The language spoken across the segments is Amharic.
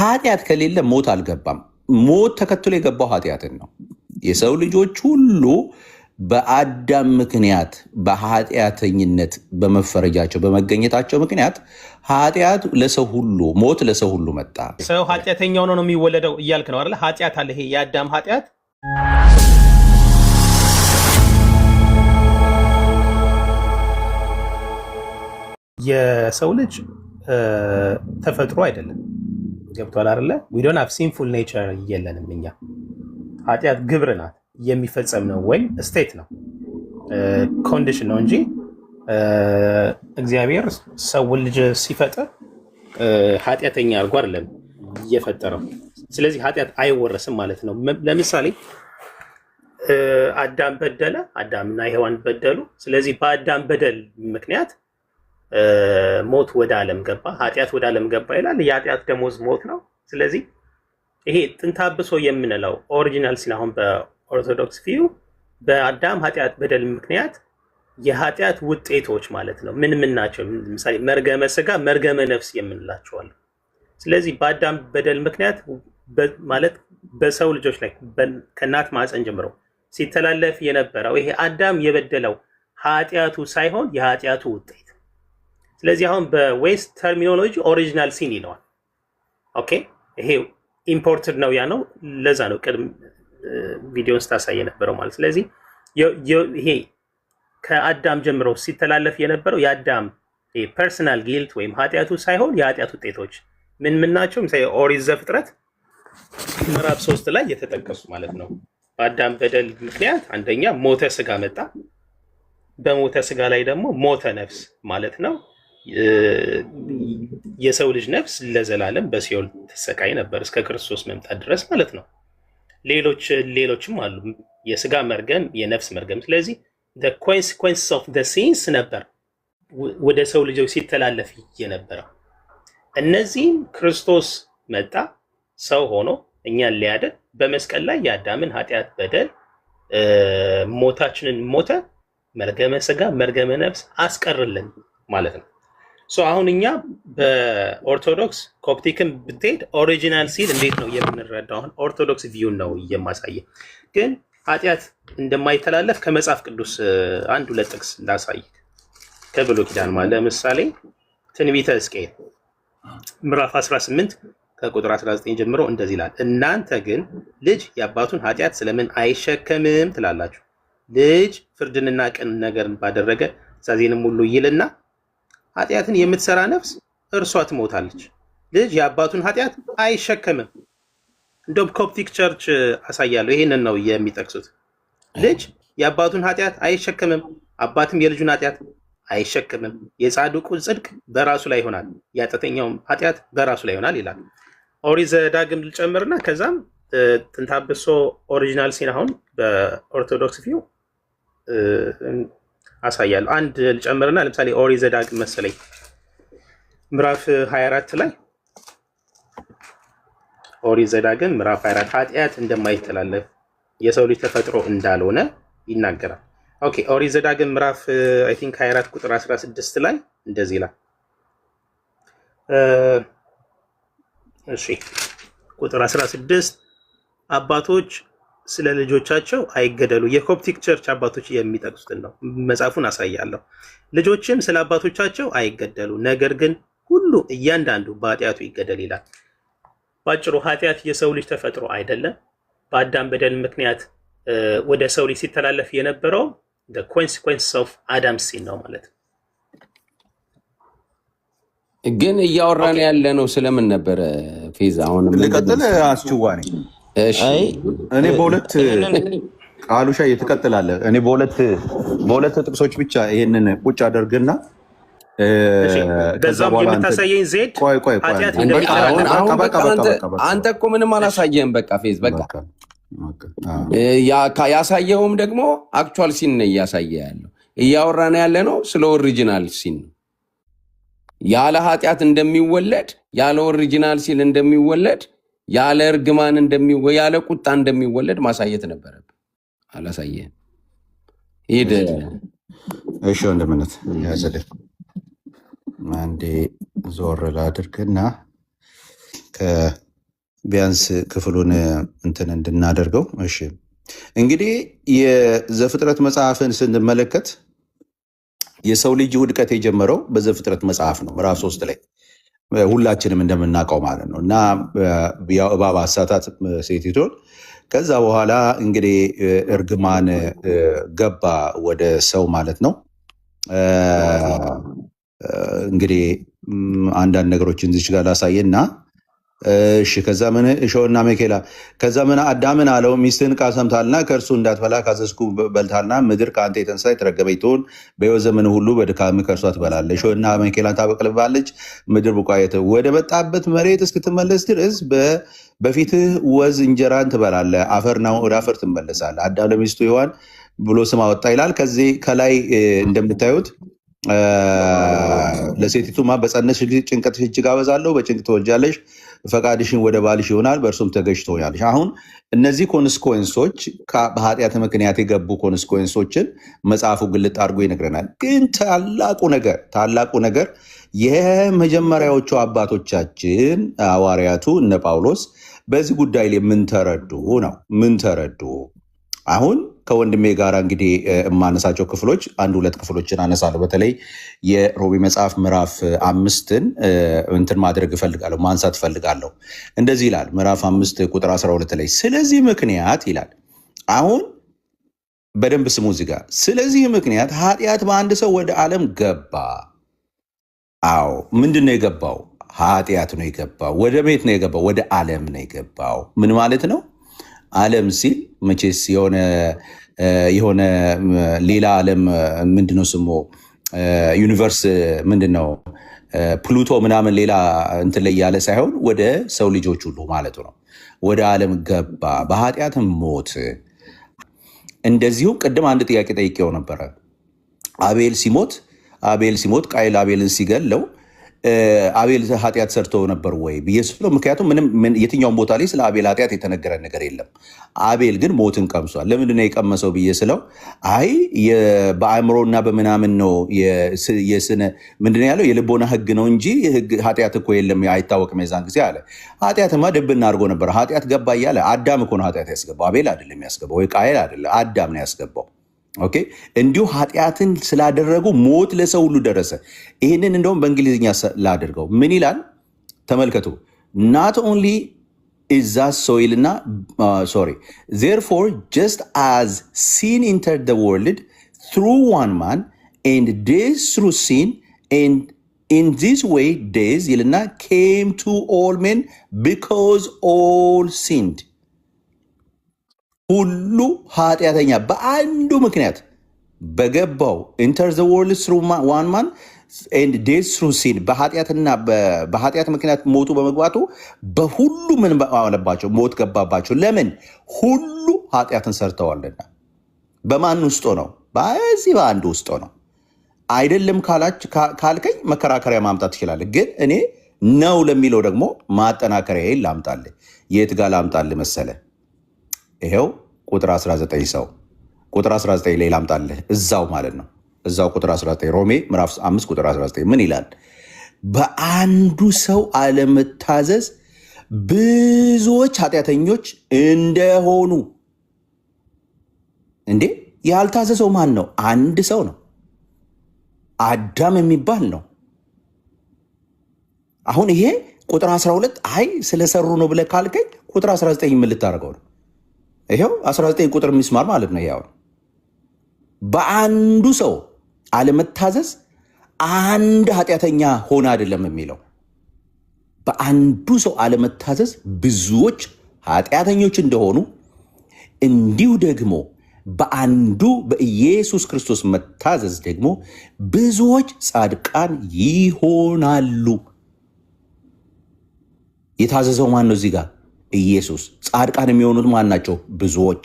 ኃጢአት ከሌለ ሞት አልገባም። ሞት ተከትሎ የገባው ኃጢአትን ነው። የሰው ልጆች ሁሉ በአዳም ምክንያት በኃጢአተኝነት በመፈረጃቸው በመገኘታቸው ምክንያት ኃጢአት ለሰው ሁሉ ሞት ለሰው ሁሉ መጣ። ሰው ኃጢአተኛው ነው የሚወለደው እያልክ ነው አይደል? ኃጢአት አለ። ይሄ የአዳም ኃጢአት የሰው ልጅ ተፈጥሮ አይደለም። ገብቷል አይደለ? we don't have sinful nature የለንም እኛ። ኃጢአት ግብር ናት፣ የሚፈጸም ነው ወይም ስቴት ነው፣ ኮንዲሽን ነው እንጂ እግዚአብሔር ሰው ልጅ ሲፈጥር ኃጢአተኛ አድርጎ አይደለም የፈጠረው። ስለዚህ ኃጢአት አይወረስም ማለት ነው። ለምሳሌ አዳም በደለ፣ አዳምና ሔዋን በደሉ። ስለዚህ በአዳም በደል ምክንያት ሞት ወደ ዓለም ገባ፣ ኃጢአት ወደ ዓለም ገባ ይላል። የኃጢአት ደሞዝ ሞት ነው። ስለዚህ ይሄ ጥንተ አብሶ የምንለው ኦሪጂናል ሲን አሁን በኦርቶዶክስ ቪው በአዳም ኃጢአት በደል ምክንያት የኃጢአት ውጤቶች ማለት ነው ምን ምን ናቸው? ለምሳሌ መርገመ ስጋ፣ መርገመ ነፍስ የምንላቸዋለን። ስለዚህ በአዳም በደል ምክንያት ማለት በሰው ልጆች ላይ ከእናት ማህፀን ጀምሮ ሲተላለፍ የነበረው ይሄ አዳም የበደለው ኃጢአቱ ሳይሆን የኃጢአቱ ውጤት። ስለዚህ አሁን በዌስት ተርሚኖሎጂ ኦሪጂናል ሲን ይለዋል። ኦኬ፣ ይሄ ኢምፖርትድ ነው ያ ነው። ለዛ ነው ቅድም ቪዲዮን ስታሳይ የነበረው ማለት። ስለዚህ ይሄ ከአዳም ጀምሮ ሲተላለፍ የነበረው የአዳም ፐርሰናል ጊልት ወይም ኃጢአቱ ሳይሆን የኃጢአት ውጤቶች ምን ምን ናቸው? ምሳሌ ኦሪት ዘፍጥረት ምዕራፍ 3 ላይ የተጠቀሱ ማለት ነው። በአዳም በደል ምክንያት አንደኛ ሞተ ስጋ መጣ። በሞተ ስጋ ላይ ደግሞ ሞተ ነፍስ ማለት ነው። የሰው ልጅ ነፍስ ለዘላለም በሲኦል ተሰቃይ ነበር እስከ ክርስቶስ መምጣት ድረስ ማለት ነው። ሌሎችም አሉ፣ የስጋ መርገም፣ የነፍስ መርገም። ስለዚህ the consequence of the sins ነበር ወደ ሰው ልጆች ሲተላለፍ የነበረው። እነዚህም ክርስቶስ መጣ፣ ሰው ሆኖ እኛን ሊያድን በመስቀል ላይ የአዳምን ኃጢአት በደል ሞታችንን ሞተ፣ መርገመ ስጋ መርገመ ነፍስ አስቀርልን ማለት ነው። አሁን እኛ በኦርቶዶክስ ኮፕቲክን ብትሄድ ኦሪጂናል ሲል እንዴት ነው የምንረዳው? አሁን ኦርቶዶክስ ቪውን ነው የማሳየ። ግን ኃጢአት እንደማይተላለፍ ከመጽሐፍ ቅዱስ አንድ ሁለት ጥቅስ ላሳይ ከብሉይ ኪዳን ማለት ለምሳሌ ትንቢተ ሕዝቅኤል ምዕራፍ 18 ከቁጥር 19 ጀምሮ እንደዚህ ይላል። እናንተ ግን ልጅ የአባቱን ኃጢአት ስለምን አይሸከምም ትላላችሁ? ልጅ ፍርድንና ቅን ነገርን ባደረገ ትእዛዜንም ሁሉ ይልና ኃጢአትን የምትሰራ ነፍስ እርሷ ትሞታለች። ልጅ የአባቱን ኃጢአት አይሸከምም። እንደውም ኮፕቲክ ቸርች አሳያለሁ፣ ይሄንን ነው የሚጠቅሱት። ልጅ የአባቱን ኃጢአት አይሸከምም፣ አባትም የልጁን ኃጢአት አይሸከምም። የጻድቁ ጽድቅ በራሱ ላይ ይሆናል፣ የኃጢአተኛውም ኃጢአት በራሱ ላይ ይሆናል ይላል። ኦሪት ዘዳግም ልጨምርና ከዛም ጥንተ አብሶ ኦሪጂናል ሲን አሁን በኦርቶዶክስ ቪው አሳያለሁ። አንድ ልጨምርና ለምሳሌ ኦሪት ዘዳግም መሰለኝ ምዕራፍ 24 ላይ ኦሪት ዘዳግም ምዕራፍ 24 ኃጢአት እንደማይተላለፍ የሰው ልጅ ተፈጥሮ እንዳልሆነ ይናገራል። ኦኬ፣ ኦሪት ዘዳግም ምዕራፍ አይ ቲንክ 24 ቁጥር 16 ላይ እንደዚህ ይላል። እሺ ቁጥር 16 አባቶች ስለ ልጆቻቸው አይገደሉ። የኮፕቲክ ቸርች አባቶች የሚጠቅሱትን ነው፣ መጽሐፉን አሳያለሁ። ልጆችም ስለ አባቶቻቸው አይገደሉ፣ ነገር ግን ሁሉ እያንዳንዱ በኃጢአቱ ይገደል ይላል። ባጭሩ ኃጢአት የሰው ልጅ ተፈጥሮ አይደለም። በአዳም በደል ምክንያት ወደ ሰው ልጅ ሲተላለፍ የነበረው the consequence of Adam's sin ነው ማለት ነው። ግን እያወራን ያለ ነው ስለምን ነበረ? ፌዛ አሁን ልቀጥል አስችዋኔ። እሺ እኔ በሁለት ቃሉሻ እየተቀጥላለ እኔ በሁለት ጥቅሶች ብቻ ይሄንን ቁጭ አደርግና ከዛ በኋላ የምታሳየኝ ዜድ ኃጢአት አንተ እኮ ምንም አላሳየህም። በቃ ፌዝ በቃ ያሳየውም ደግሞ አክቹዋል ሲን ነው እያሳየ ያለው። እያወራን ያለ ነው ስለ ኦሪጂናል ሲን ነው። ያለ ኃጢአት እንደሚወለድ ያለ ኦሪጂናል ሲን እንደሚወለድ ያለ እርግማን ያለ ቁጣ እንደሚወለድ ማሳየት ነበረብህ። አላሳየህም። ሂድ። እሺ ወንድምነት ያዘደ አንዴ ዞር ላድርግና ቢያንስ ክፍሉን እንትን እንድናደርገው። እሺ እንግዲህ የዘፍጥረት መጽሐፍን ስንመለከት የሰው ልጅ ውድቀት የጀመረው በዘፍጥረት መጽሐፍ ነው፣ ምዕራፍ 3 ላይ ሁላችንም እንደምናውቀው ማለት ነው። እና ያው እባብ አሳታት ሴቲቱን። ከዛ በኋላ እንግዲህ እርግማን ገባ ወደ ሰው ማለት ነው። እንግዲህ አንዳንድ ነገሮችን እዚች ጋር ላሳየና እሺ ከዛ ምን እሾህና መኬላ ከዛ ምን አዳምን አለው ሚስትህን ቃል ሰምታልና ከእርሱ እንዳትበላ ካዘዝኩ በልታልና ምድር ከአንተ የተነሳ የተረገመች ትሁን፣ በሕይወት ዘመን ሁሉ በድካም ከእርሷ ትበላለህ፣ እሾህና መኬላን ታበቅልባለች፣ ምድር ቡቃየት ወደ መጣበት መሬት እስክትመለስ ድረስ በፊትህ ወዝ እንጀራን ትበላለህ፣ አፈርና ወደ አፈር ትመለሳለህ። አዳም ለሚስቱ ሔዋን ብሎ ስም አወጣ ይላል። ከዚህ ከላይ እንደምታዩት ለሴቲቱማ በጸነስሽ ጊዜ ጭንቀትሽ እጅግ አበዛለሁ፣ በጭንቅ ትወልጃለሽ፣ ፈቃድሽን ወደ ባልሽ ይሆናል፣ በእርሱም ተገዥ ትሆኛለሽ። አሁን እነዚህ ኮንስኮንሶች በኃጢአት ምክንያት የገቡ ኮንስኮንሶችን መጽሐፉ ግልጥ አድርጎ ይነግረናል። ግን ታላቁ ነገር የመጀመሪያዎቹ አባቶቻችን ሐዋርያቱ እነ ጳውሎስ በዚህ ጉዳይ ላይ ምን ተረዱ? አሁን ከወንድሜ ጋር እንግዲህ የማነሳቸው ክፍሎች አንድ ሁለት ክፍሎችን አነሳለሁ። በተለይ የሮሜ መጽሐፍ ምዕራፍ 5ን እንትን ማድረግ እፈልጋለሁ፣ ማንሳት እፈልጋለሁ። እንደዚህ ይላል ምዕራፍ 5 ቁጥር 12 ላይ ስለዚህ ምክንያት ይላል። አሁን በደንብ ስሙ እዚህ ጋር። ስለዚህ ምክንያት ኃጢአት በአንድ ሰው ወደ ዓለም ገባ። አዎ ምንድን ነው የገባው? ኃጢአት ነው የገባው። ወደ ቤት ነው የገባው፣ ወደ ዓለም ነው የገባው። ምን ማለት ነው? ዓለም ሲል መቼስ የሆነ ሌላ ዓለም ምንድነው ስሙ ዩኒቨርስ ምንድነው ፕሉቶ ምናምን ሌላ እንትን ላይ ያለ ሳይሆን ወደ ሰው ልጆች ሁሉ ማለቱ ነው። ወደ ዓለም ገባ፣ በኃጢአትም ሞት። እንደዚሁም ቅድም አንድ ጥያቄ ጠይቄው ነበረ። አቤል ሲሞት ቃየል አቤልን ሲገለው አቤል ኃጢአት ሰርቶ ነበር ወይ ብዬ ስለው፣ ምክንያቱም የትኛውም ቦታ ላይ ስለ አቤል ኃጢአት የተነገረ ነገር የለም። አቤል ግን ሞትን ቀምሷል። ለምንድነው የቀመሰው ብዬ ስለው፣ አይ በአእምሮና በምናምን ነው የስነ ምንድን ያለው የልቦና ህግ ነው እንጂ ኃጢአት እኮ የለም አይታወቅም የዛን ጊዜ አለ። ኃጢአትማ ድብና አድርጎ ነበር። ኃጢአት ገባ እያለ አዳም እኮ ነው ኃጢአት ያስገባው፣ አቤል አይደለም ያስገባው፣ ወይ ቃየል አይደለም፣ አዳም ነው ያስገባው። ኦኬ እንዲሁ ኃጢአትን ስላደረጉ ሞት ለሰው ሁሉ ደረሰ። ይህንን እንደውም በእንግሊዝኛ ላድርገው። ምን ይላል ተመልከቱ። not only is that soil እና therefore just as sin entered the world through one man and death through sin and in this way death ይልና came to all men because all sinned ሁሉ ኃጢአተኛ በአንዱ ምክንያት በገባው ኢንተር ዘ ወርልድ ስሩ ዋን ማን ኤንድ ዴዝ ስሩ ሲን በኃጢአት ምክንያት ሞቱ በመግባቱ በሁሉ ምን አለባቸው? ሞት ገባባቸው። ለምን? ሁሉ ኃጢአትን ሰርተዋልና። በማን ውስጥ ነው? በዚህ በአንዱ ውስጥ ነው። አይደለም ካልከኝ መከራከሪያ ማምጣት ትችላለህ። ግን እኔ ነው ለሚለው ደግሞ ማጠናከሪያ ላምጣልህ። የት ጋር ላምጣልህ መሰለ? ይሄው ቁጥር 19 ሰው ቁጥር 19 ላይ ላምጣልህ፣ እዛው ማለት ነው። እዛው ቁጥር 19 ሮሜ ምዕራፍ 5 ቁጥር 19 ምን ይላል? በአንዱ ሰው አለመታዘዝ ብዙዎች ኃጢአተኞች እንደሆኑ። እንዴ ያልታዘዘው ማን ነው? አንድ ሰው ነው፣ አዳም የሚባል ነው። አሁን ይሄ ቁጥር 12 አይ ስለሰሩ ነው ብለህ ካልከኝ ቁጥር 19 ምን ልታደርገው ነው? ይሄው 19 ቁጥር የሚስማር ማለት ነው። ያው በአንዱ ሰው አለመታዘዝ አንድ ኃጢአተኛ ሆነ አይደለም የሚለው። በአንዱ ሰው አለመታዘዝ ብዙዎች ኃጢአተኞች እንደሆኑ እንዲሁ ደግሞ በአንዱ በኢየሱስ ክርስቶስ መታዘዝ ደግሞ ብዙዎች ጻድቃን ይሆናሉ። የታዘዘው ማን ነው እዚህ ጋር? ኢየሱስ። ጻድቃን የሚሆኑት ማን ናቸው? ብዙዎች።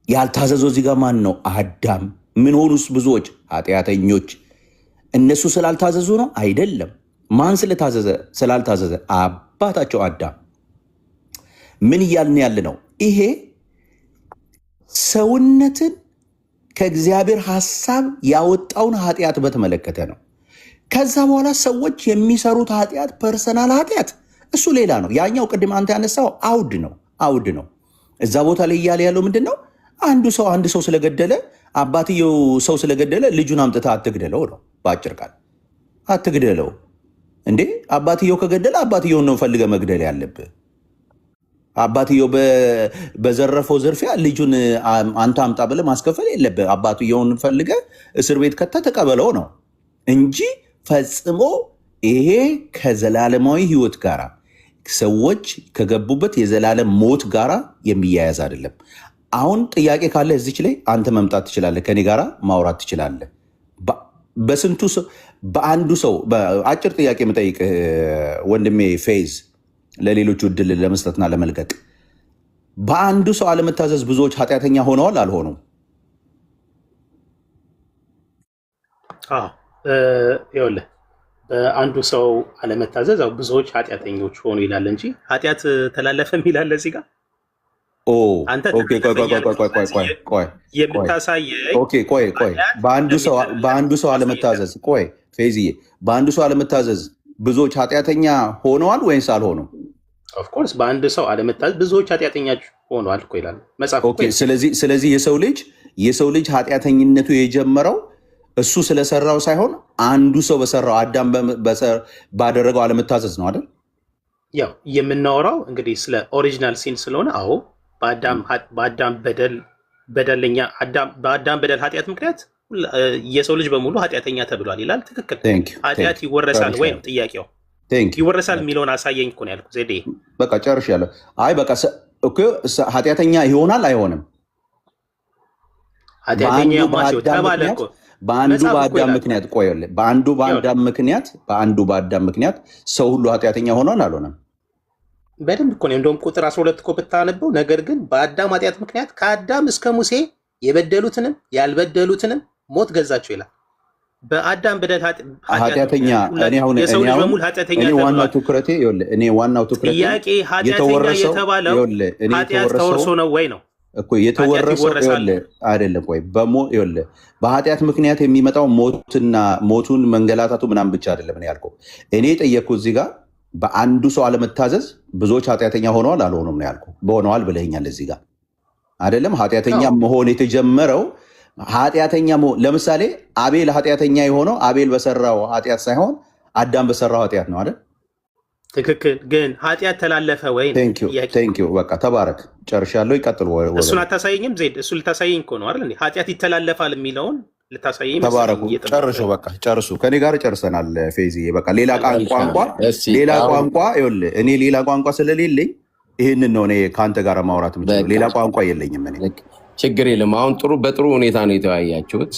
ያልታዘዘው እዚህ ጋር ማን ነው? አዳም። ምን ሆኑስ? ብዙዎች ኃጢአተኞች። እነሱ ስላልታዘዙ ነው? አይደለም። ማን ስላልታዘዘ? አባታቸው አዳም። ምን እያልን ያለ ነው? ይሄ ሰውነትን ከእግዚአብሔር ሐሳብ ያወጣውን ኃጢአት በተመለከተ ነው። ከዛ በኋላ ሰዎች የሚሰሩት ኃጢአት ፐርሰናል ኃጢአት እሱ ሌላ ነው። ያኛው ቅድም አንተ ያነሳው አውድ ነው። እዛ ቦታ ላይ እያለ ያለው ምንድን ነው? አንድ ሰው ስለገደለ አባትየው ሰው ስለገደለ ልጁን አምጥታ አትግደለው ነው። በአጭር ቃል አትግደለው እንዴ! አባትየው ከገደለ አባትየውን ነው ፈልገ መግደል ያለብህ። አባትየው በዘረፈው ዝርፊያ ልጁን አንተ አምጣ ብለህ ማስከፈል የለብህ። አባትየውን ፈልገ እስር ቤት ከታ ተቀበለው ነው እንጂ ፈጽሞ ይሄ ከዘላለማዊ ህይወት ጋር ሰዎች ከገቡበት የዘላለም ሞት ጋር የሚያያዝ አይደለም። አሁን ጥያቄ ካለ እዚች ላይ አንተ መምጣት ትችላለህ፣ ከኔ ጋር ማውራት ትችላለህ። በስንቱ ሰው በአንዱ ሰው አጭር ጥያቄ የምጠይቅ ወንድሜ ፌዝ ለሌሎቹ እድል ለመስጠትና ለመልቀቅ በአንዱ ሰው አለመታዘዝ ብዙዎች ኃጢአተኛ ሆነዋል አልሆኑም? ይኸውልህ በአንዱ ሰው አለመታዘዝ ብዙዎች ኃጢአተኞች ሆኑ ይላል እንጂ ኃጢአት ተላለፈ የሚላለ እዚህ ጋር አንተ ቆይ በአንዱ ሰው አለመታዘዝ ፌዝዬ በአንዱ ሰው አለመታዘዝ ብዙዎች ኃጢአተኛ ሆነዋል ወይንስ አልሆኑም? ኦፍኮርስ በአንድ ሰው አለመታዘዝ ብዙዎች ኃጢአተኛ ሆነዋል እኮ ይላል መጽሐፍ። ስለዚህ የሰው ልጅ ኃጢአተኝነቱ የጀመረው እሱ ስለሰራው ሳይሆን አንዱ ሰው በሰራው አዳም ባደረገው አለመታዘዝ ነው አይደል? ያው የምናወራው እንግዲህ ስለ ኦሪጂናል ሲን ስለሆነ በአዳም በደል ኃጢአት ምክንያት የሰው ልጅ በሙሉ ኃጢአተኛ ተብሏል ይላል። ትክክል። ኃጢአት ይወረሳል ወይ ነው ጥያቄው። ይወረሳል የሚለውን አሳየኝ እኮ ነው ያልኩት። ዜዴ በቃ ጨርሻለሁ። ኃጢአተኛ ይሆናል አይሆንም? ኃጢአተኛ ተባለ እኮ በአንዱ በአዳም ምክንያት ሰው ሁሉ ኃጢአተኛ ሆኗል አልሆነም? በደንብ እኮ ነው። እንደውም ቁጥር 12 እኮ ብታነበው፣ ነገር ግን በአዳም ኃጢአት ምክንያት ከአዳም እስከ ሙሴ የበደሉትንም ያልበደሉትንም ሞት ገዛቸው ይላል። በአዳም በደል ኃጢአተኛ ዋናው ትኩረቴ ጥያቄ ኃጢአተኛ የተባለው ኃጢአት ተወርሶ ነው ወይ ነው እኮ የተወረሰው አይደለም ወይ? በኃጢአት ምክንያት የሚመጣው ሞቱን መንገላታቱ ምናምን ብቻ አይደለም ነው ያልከው። እኔ የጠየቅኩት እዚህ ጋር በአንዱ ሰው አለመታዘዝ ብዙዎች ኃጢአተኛ ሆነዋል አልሆኑም ነው ያልከው። በሆነዋል ብለኸኛል። እዚህ ጋር አይደለም ኃጢአተኛ መሆን የተጀመረው ለምሳሌ አቤል ኃጢአተኛ የሆነው አቤል በሰራው ኃጢአት ሳይሆን አዳም በሰራው ኃጢአት ነው አይደል? ትክክል። ግን ኃጢአት ተላለፈ ወይ? ቴንኪው በቃ ተባረክ። ጨርሻለሁ። ይቀጥል። እሱን አታሳየኝም ዜድ? እሱ ልታሳየኝ እኮ ነው አይደል? ኃጢአት ይተላለፋል የሚለውን ልታሳየኝ። ተባረኩ። ጨርሱ። በቃ ጨርሱ። ከኔ ጋር ጨርሰናል። ፌዝዬ በቃ ሌላ ቋንቋ ይኸውልህ፣ እኔ ሌላ ቋንቋ ስለሌለኝ ይህንን ነው እኔ ከአንተ ጋር ማውራት የምችለው። ሌላ ቋንቋ የለኝም እኔ። ችግር የለም። አሁን በጥሩ ሁኔታ ነው የተወያያችሁት።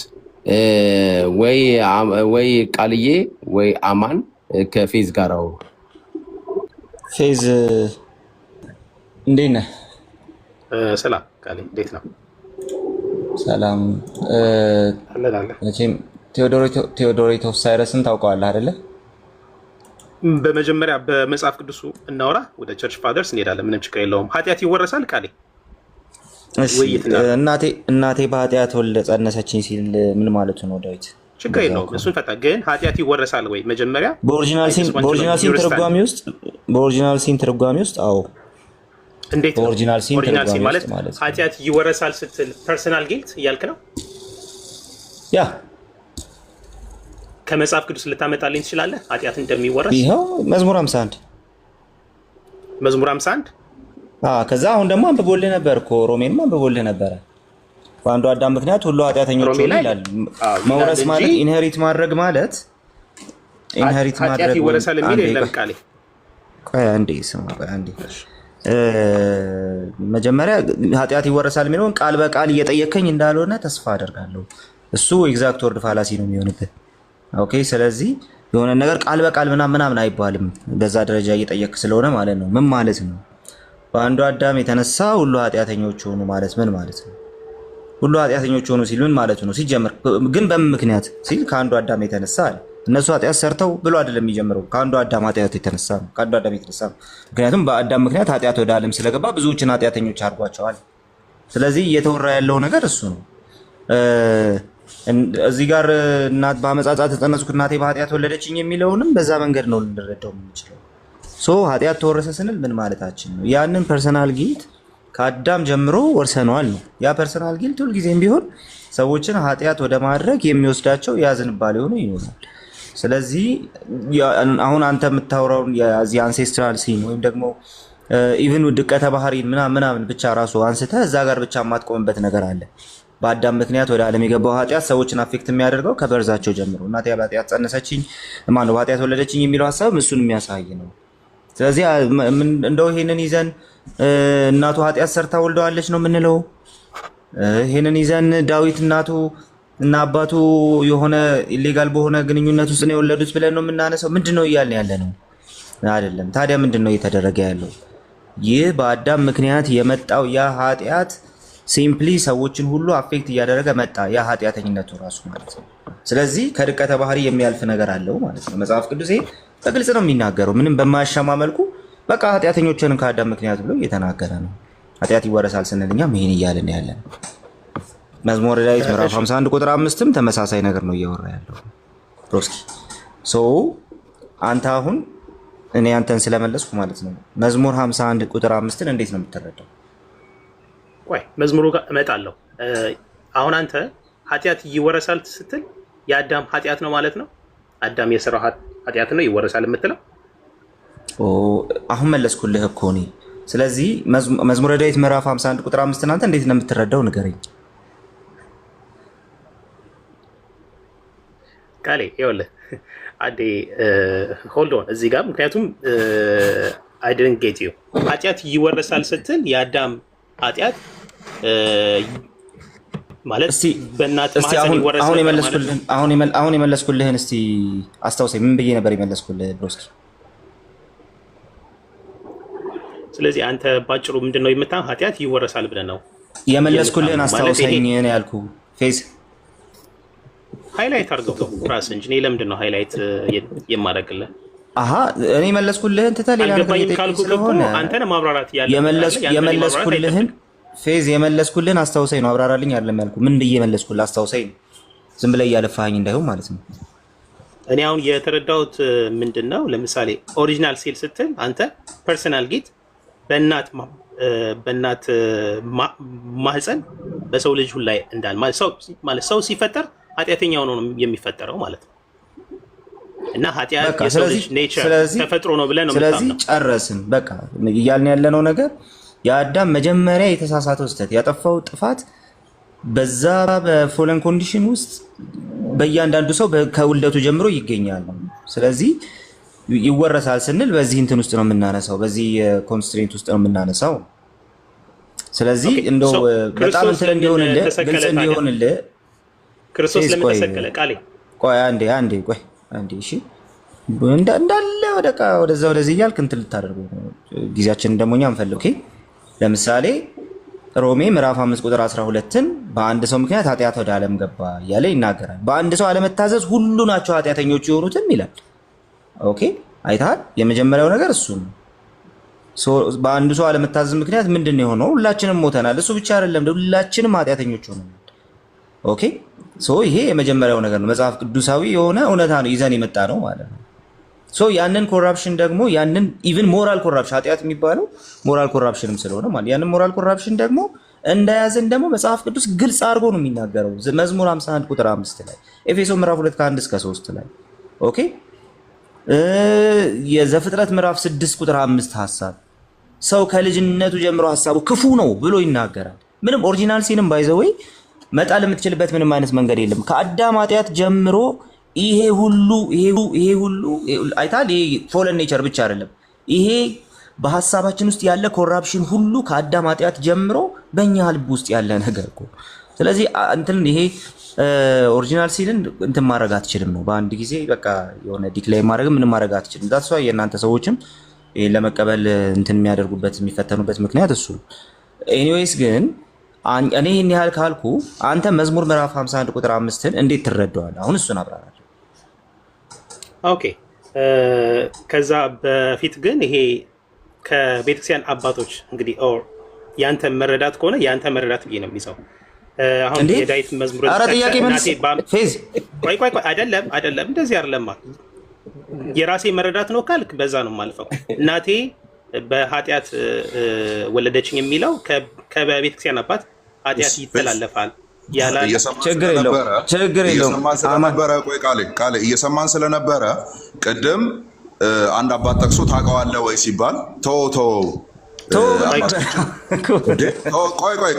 ወይ ቃልዬ ወይ አማን ከፌዝ ጋር አውሩ። ፌዝ እንዴት ነህ? ሰላም ቃል እንዴት ነው? ሰላም። መቼም ቴዎዶሬቶስ ሳይረስን ታውቀዋለህ አይደለ? በመጀመሪያ በመጽሐፍ ቅዱሱ እናወራ፣ ወደ ቸርች ፋደርስ እንሄዳለን። ምንም ችግር የለውም። ኃጢአት ይወረሳል ቃሌ? እናቴ በኃጢአት ወልደ ጸነሰችኝ ሲል ምን ማለቱ ነው ዳዊት? ችግር የለውም። እሱን ፈታ። ግን ኃጢአት ይወረሳል ወይ? መጀመሪያ በኦሪጂናል ሲን ትርጓሜ ውስጥ አዎ። እንዴት ነው ኦሪጂናል ሲን ማለት? ኃጢአት ይወረሳል ስትል ፐርሰናል ጊልት እያልክ ነው? ያ ከመጽሐፍ ቅዱስ ልታመጣልኝ ትችላለህ? ኃጢአት እንደሚወረስ ይኸው መዝሙር 51 ከዛ አሁን ደግሞ አንብቦልህ ነበር እኮ ሮሜንም አንብቦልህ ነበረ። በአንዱ አዳም ምክንያት ሁሉ ኃጢአተኞች ሆኑ ይላል። መውረስ ማለት ኢንሄሪት ማድረግ ማለት ኃጢአት ይወረሳል የሚል የለም ቃሌ። ቆይ አንዴ ስማ፣ መጀመሪያ ኃጢአት ይወረሳል የሚለውን ቃል በቃል እየጠየከኝ እንዳልሆነ ተስፋ አደርጋለሁ። እሱ ኤግዛክት ወርድ ፋላሲ ነው የሚሆንብህ። ኦኬ፣ ስለዚህ የሆነ ነገር ቃል በቃል ምናምን አይባልም። በዛ ደረጃ እየጠየክ ስለሆነ ማለት ነው። ምን ማለት ነው? በአንዱ አዳም የተነሳ ሁሉ ኃጢአተኞች ሆኑ ማለት ምን ማለት ነው? ሁሉ ኃጢአተኞች ሆኑ ሲል ምን ማለት ነው? ሲጀምር ግን በምን ምክንያት ሲል ከአንዱ አዳም የተነሳ አለ። እነሱ ኃጢአት ሰርተው ብሎ አይደለም የሚጀምረው። ከአንዱ አዳም ኃጢአት የተነሳ ነው። ከአንዱ አዳም የተነሳ ነው። ምክንያቱም በአዳም ምክንያት ኃጢአት ወደ ዓለም ስለገባ ብዙዎችን ኃጢአተኞች አድርጓቸዋል። ስለዚህ እየተወራ ያለው ነገር እሱ ነው። እዚህ ጋር እናት በአመፃ ተጸነስኩ እናቴ በኃጢአት ወለደችኝ የሚለውንም በዛ መንገድ ነው ልንረዳው የምንችለው። ኃጢአት ተወረሰ ስንል ምን ማለታችን ነው? ያንን ፐርሰናል ጊልት ከአዳም ጀምሮ ወርሰነዋል ነው። ያ ፐርሰናል ጊልት ሁልጊዜም ቢሆን ሰዎችን ኃጢአት ወደ ማድረግ የሚወስዳቸው ያዝንባሌ ሆኖ ይኖራል። ስለዚህ አሁን አንተ የምታወራውን የዚህ አንሴስትራል ሲን ወይም ደግሞ ኢቭን ድቀተ ባህሪን ምናምን ብቻ ራሱ አንስተህ እዛ ጋር ብቻ የማትቆምበት ነገር አለ። በአዳም ምክንያት ወደ ዓለም የገባው ኃጢአት ሰዎችን አፌክት የሚያደርገው ከበርዛቸው ጀምሮ እናቴ በኃጢአት ጸነሰችኝ ማነው በኃጢአት ወለደችኝ የሚለው ሀሳብ እሱን የሚያሳይ ነው። ስለዚህ እንደው ይሄንን ይዘን እናቱ ኃጢአት ሰርታ ወልደዋለች ነው የምንለው? ይሄንን ይዘን ዳዊት እናቱ እና አባቱ የሆነ ኢሌጋል በሆነ ግንኙነት ውስጥ ነው የወለዱት ብለን ነው የምናነሳው? ምንድነው እያልን ያለ ነው? አይደለም። ታዲያ ምንድነው እየተደረገ ያለው? ይህ በአዳም ምክንያት የመጣው ያ ኃጢአት ሲምፕሊ ሰዎችን ሁሉ አፌክት እያደረገ መጣ፣ ያ ኃጢአተኝነቱ ራሱ ማለት ነው። ስለዚህ ከድቀተ ባህሪ የሚያልፍ ነገር አለው ማለት ነው። መጽሐፍ ቅዱስ በግልጽ ነው የሚናገረው፣ ምንም በማያሻማ መልኩ በቃ ኃጢአተኞችን ከአዳም ምክንያት ብሎ እየተናገረ ነው። ኃጢአት ይወረሳል ስንል እኛም ይሄን እያልን ያለን። መዝሙረ ዳዊት ምዕራፍ 51 ቁጥር 5ም ተመሳሳይ ነገር ነው እያወራ ያለው ሮስኪ። አንተ አሁን እኔ አንተን ስለመለስኩ ማለት ነው መዝሙር 51 ቁጥር 5ን እንዴት ነው የምትረዳው? ቆይ መዝሙሩ ጋር እመጣለሁ። አሁን አንተ ኃጢአት ይወረሳል ስትል የአዳም ኃጢአት ነው ማለት ነው? አዳም የሰራው ኃጢአት ነው ይወረሳል የምትለው? አሁን መለስኩልህ እኮ እኔ። ስለዚህ መዝሙረ ዳዊት ምዕራፍ 51 ቁጥር 5 አንተ እንዴት ነው የምትረዳው ንገረኝ። ቃሌ ይኸውልህ አዴ ሆልድ ኦን እዚህ ጋር ምክንያቱም አይ ዲድንት ጌት ዩ። ኃጢአት ይወረሳል ስትል የአዳም ኃጢአት ማለት በእናት ማህፀን ይወረሳል። አሁን የመለስኩልህን እስቲ አስታውሰኝ። ምን ብዬ ነበር የመለስኩልህ ብሮስኪ? ስለዚህ አንተ ባጭሩ ምንድነው የምታው ኃጢአት ይወረሳል ብለህ ነው የመለስኩልህን አስታውሰኝ ነው ያልኩህ። ፌዝ ሃይላይት አድርገው ራስ እንጂ እኔ ለምንድን ነው ሃይላይት የማደርግልህ? እኔ መለስኩልህን ትተህ ሌላ ነገር ካልኩ ስለሆነ አንተ ነህ ማብራራት የመለስኩልህን ፌዝ የመለስኩልህን አስታውሰኝ ነው። አብራራልኝ አይደለም ያልኩህ። ምን ብዬ መለስኩልህ? አስታውሰኝ ነው። ዝም ብለህ እያለፋኸኝ እንዳይሆን ማለት ነው። እኔ አሁን የተረዳሁት ምንድነው፣ ለምሳሌ ኦሪጂናል ሲል ስትል አንተ ፐርሰናል ጊት በእናት ማህፀን በሰው ልጅ ሁሉ ላይ እንዳል ማለት ሰው ሲፈጠር ኃጢአተኛ ሆኖ ነው የሚፈጠረው ማለት ነው። እና ኃጢአት የሰው ልጅ ኔቸር ተፈጥሮ ነው ብለን ነው የምታምነው። ስለዚህ ጨረስን በቃ። እያልን ያለነው ነገር የአዳም መጀመሪያ የተሳሳተው ስህተት ያጠፋው ጥፋት በዛ በፎለን ኮንዲሽን ውስጥ በእያንዳንዱ ሰው ከውልደቱ ጀምሮ ይገኛል። ስለዚህ ይወረሳል ስንል በዚህ እንትን ውስጥ ነው የምናነሳው፣ በዚህ ኮንስትሬንት ውስጥ ነው የምናነሳው። ስለዚህ እንደው በጣም እንትን እንዲሆንልህ ግልጽ እንዲሆንልህ ክርስቶስ ለምን ተሰቀለ? ቃሌ ቆይ አንዴ ቆይ አንዴ እሺ፣ እንዳለ ወደዛ ወደዚህ እያልክ እንትን ልታደርገው ጊዜያችንን ደግሞ እኛ እንፈልግ። ኦኬ ለምሳሌ ሮሜ ምዕራፍ 5 ቁጥር 12ን በአንድ ሰው ምክንያት ኃጢአት ወደ ዓለም ገባ እያለ ይናገራል። በአንድ ሰው አለመታዘዝ ሁሉ ናቸው ኃጢአተኞች የሆኑትም ይላል። ኦኬ አይተሃል? የመጀመሪያው ነገር እሱ ነው። በአንድ ሰው አለመታዘዝ ምክንያት ምንድን ነው የሆነው? ሁላችንም ሞተናል። እሱ ብቻ አይደለም ሁላችንም ኃጢአተኞች ሆነናል። ኦኬ ይሄ የመጀመሪያው ነገር ነው። መጽሐፍ ቅዱሳዊ የሆነ እውነታ ነው ይዘን የመጣ ነው ማለት ነው። ያንን ኮራፕሽን ደግሞ ያንን ኢቭን ሞራል ኮራፕሽን ኃጢአት የሚባለው ሞራል ኮራፕሽንም ስለሆነ ማለት ያንን ሞራል ኮራፕሽን ደግሞ እንደያዘን ደግሞ መጽሐፍ ቅዱስ ግልጽ አድርጎ ነው የሚናገረው። መዝሙር 51 ቁጥር 5 ላይ፣ ኤፌሶን ምዕራፍ 2 ከ1 እስከ 3 ላይ፣ ኦኬ የዘፍጥረት ምዕራፍ 6 ቁጥር 5 ሐሳብ ሰው ከልጅነቱ ጀምሮ ሐሳቡ ክፉ ነው ብሎ ይናገራል። ምንም ኦሪጂናል ሲንም ባይዘወይ መጣል የምትችልበት ምንም አይነት መንገድ የለም። ከአዳም ኃጢአት ጀምሮ ይሄ ሁሉ አይታል። ይሄ ፎለን ኔቸር ብቻ አይደለም፣ ይሄ በሐሳባችን ውስጥ ያለ ኮራፕሽን ሁሉ ከአዳም ኃጢአት ጀምሮ በእኛ ልብ ውስጥ ያለ ነገር እኮ። ስለዚህ እንትን ይሄ ኦሪጂናል ሲልን እንትን ማድረግ አትችልም ነው በአንድ ጊዜ በቃ የሆነ ዲክላይ ማድረግ ምንም ማድረግ አትችልም። ዳትሷ የእናንተ ሰዎችም ይሄን ለመቀበል እንትን የሚያደርጉበት የሚፈተኑበት ምክንያት እሱ። ኤኒዌይስ ግን እኔ ይህን ያህል ካልኩ አንተ መዝሙር ምዕራፍ 51 ቁጥር 5ን እንዴት ትረዳዋለህ? አሁን እሱን አብራራለሁ። ኦኬ ከዛ በፊት ግን ይሄ ከቤተክርስቲያን አባቶች እንግዲህ ያንተ መረዳት ከሆነ ያንተ መረዳት ብዬ ነው የሚይዘው። አሁን የዳዊት መዝሙር ፌዝ ቆይ አይደለም እንደዚህ አይደለም። የራሴ መረዳት ነው ካልክ በዛ ነው የማልፈው። እናቴ በኃጢአት ወለደችኝ የሚለው ከቤተክርስቲያን አባት ኃጢአት ይተላለፋል ያላል። ችግር የለውም። ቆይ ቃሌ እየሰማን ስለነበረ ቅድም አንድ አባት ጠቅሶ ታውቀዋለህ ወይ ሲባል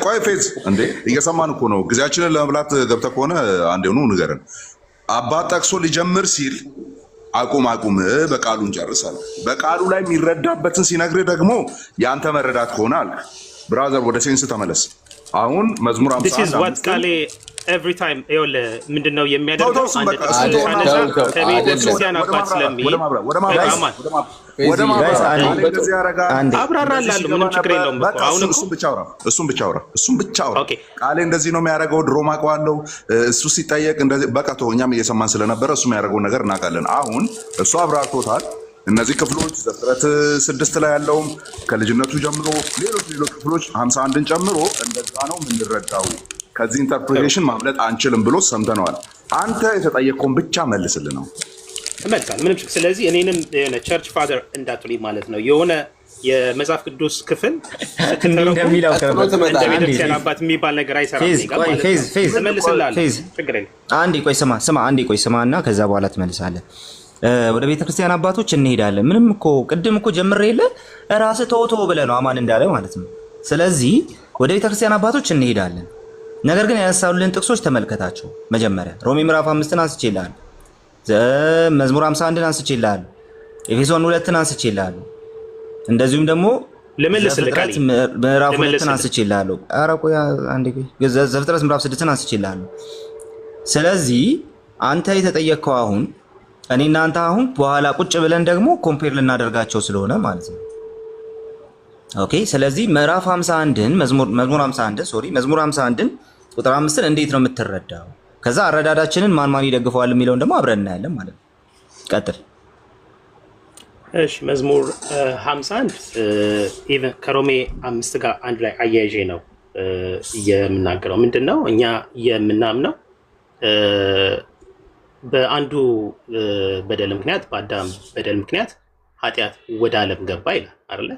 ቆይ ፌዝ እንዴ እየሰማን እኮ ነው። ጊዜያችንን ለመብላት ገብተህ ከሆነ አንዴውኑ ንገረን። አባት ጠቅሶ ሊጀምር ሲል አቁም በቃሉ እንጨርሳለን። በቃሉ ላይ የሚረዳበትን ሲነግርህ ደግሞ የአንተ መረዳት ከሆነ አለ ብራዘር ወደ ሴንስ ተመለስ። አሁን መዝሙር 51 ቃሌ ኤቭሪ ታይም ይኸውልህ ምንድነው የሚያደርገው? ከቤተክርስቲያን አባት ስለሚል አብራራላለሁ። ምንም ችግር የለውም። አሁን እሱም ብቻ አውራ። ቃሌ እንደዚህ ነው የሚያደርገው፣ ድሮም አውቀዋለሁ። እሱ ሲጠየቅ እንደዚህ በቃ ተው፣ እኛም እየሰማን ስለነበረ እሱ የሚያደርገውን ነገር እናውቃለን። አሁን እሱ አብራርቶታል። እነዚህ ክፍሎች ዘፍጥረት 6 ላይ ያለውም ከልጅነቱ ጀምሮ ሌሎች ክፍሎች 51ን ጨምሮ እንደዛ ነው የምንረዳው። ከዚህ ኢንተርፕሪቴሽን ማምለጥ አንችልም ብሎ ሰምተነዋል። አንተ የተጠየቀውን ብቻ መልስልን ነው መልካም። ምንም ችግር። ስለዚህ እኔንም የሆነ ቸርች ፋዘር እንዳትሉኝ ማለት ነው። የሆነ የመጽሐፍ ቅዱስ ክፍል እንደሚለው እንደ ቤተክርስቲያን አባት የሚባል ነገር አይሰራም። አንዴ ቆይ ስማ እና ከዛ በኋላ ትመልሳለህ። ወደ ቤተክርስቲያን አባቶች እንሄዳለን። ምንም እኮ ቅድም እኮ ጀምሬ የለ ራስህ ተው ብለህ ነው አማን እንዳለ ማለት ነው። ስለዚህ ወደ ቤተክርስቲያን አባቶች እንሄዳለን። ነገር ግን ያነሳሉልን ጥቅሶች ተመልከታቸው። መጀመሪያ ሮሜ ምዕራፍ 5ን አንስቼልሃለሁ፣ መዝሙር 51ን አንስቼልሃለሁ፣ ኤፌሶን 2ን አንስቼልሃለሁ፣ እንደዚሁም ደግሞ ዘፍጥረት ምዕራፍ 2ን አንስቼልሃለሁ። ኧረ ቆይ አንዴ ቆይ፣ ዘፍጥረት ምዕራፍ 6ን አንስቼልሃለሁ። ስለዚህ አንተ የተጠየቅከው አሁን እኔ እናንተ አሁን በኋላ ቁጭ ብለን ደግሞ ኮምፔር ልናደርጋቸው ስለሆነ ማለት ነው። ኦኬ። ስለዚህ ምዕራፍ 51ን መዝሙር 51ን ቁጥር 5ን እንዴት ነው የምትረዳው? ከዛ አረዳዳችንን ማን ይደግፈዋል የሚለውን ደግሞ አብረን እናያለን ማለት ነው። ቀጥል። እሺ፣ መዝሙር 51 ኢቭን ከሮሜ 5 ጋር አንድ ላይ አያይዤ ነው የምናገረው። ምንድነው እኛ የምናምነው በአንዱ በደል ምክንያት በአዳም በደል ምክንያት ኃጢአት ወደ ዓለም ገባ ይላል አይደለ?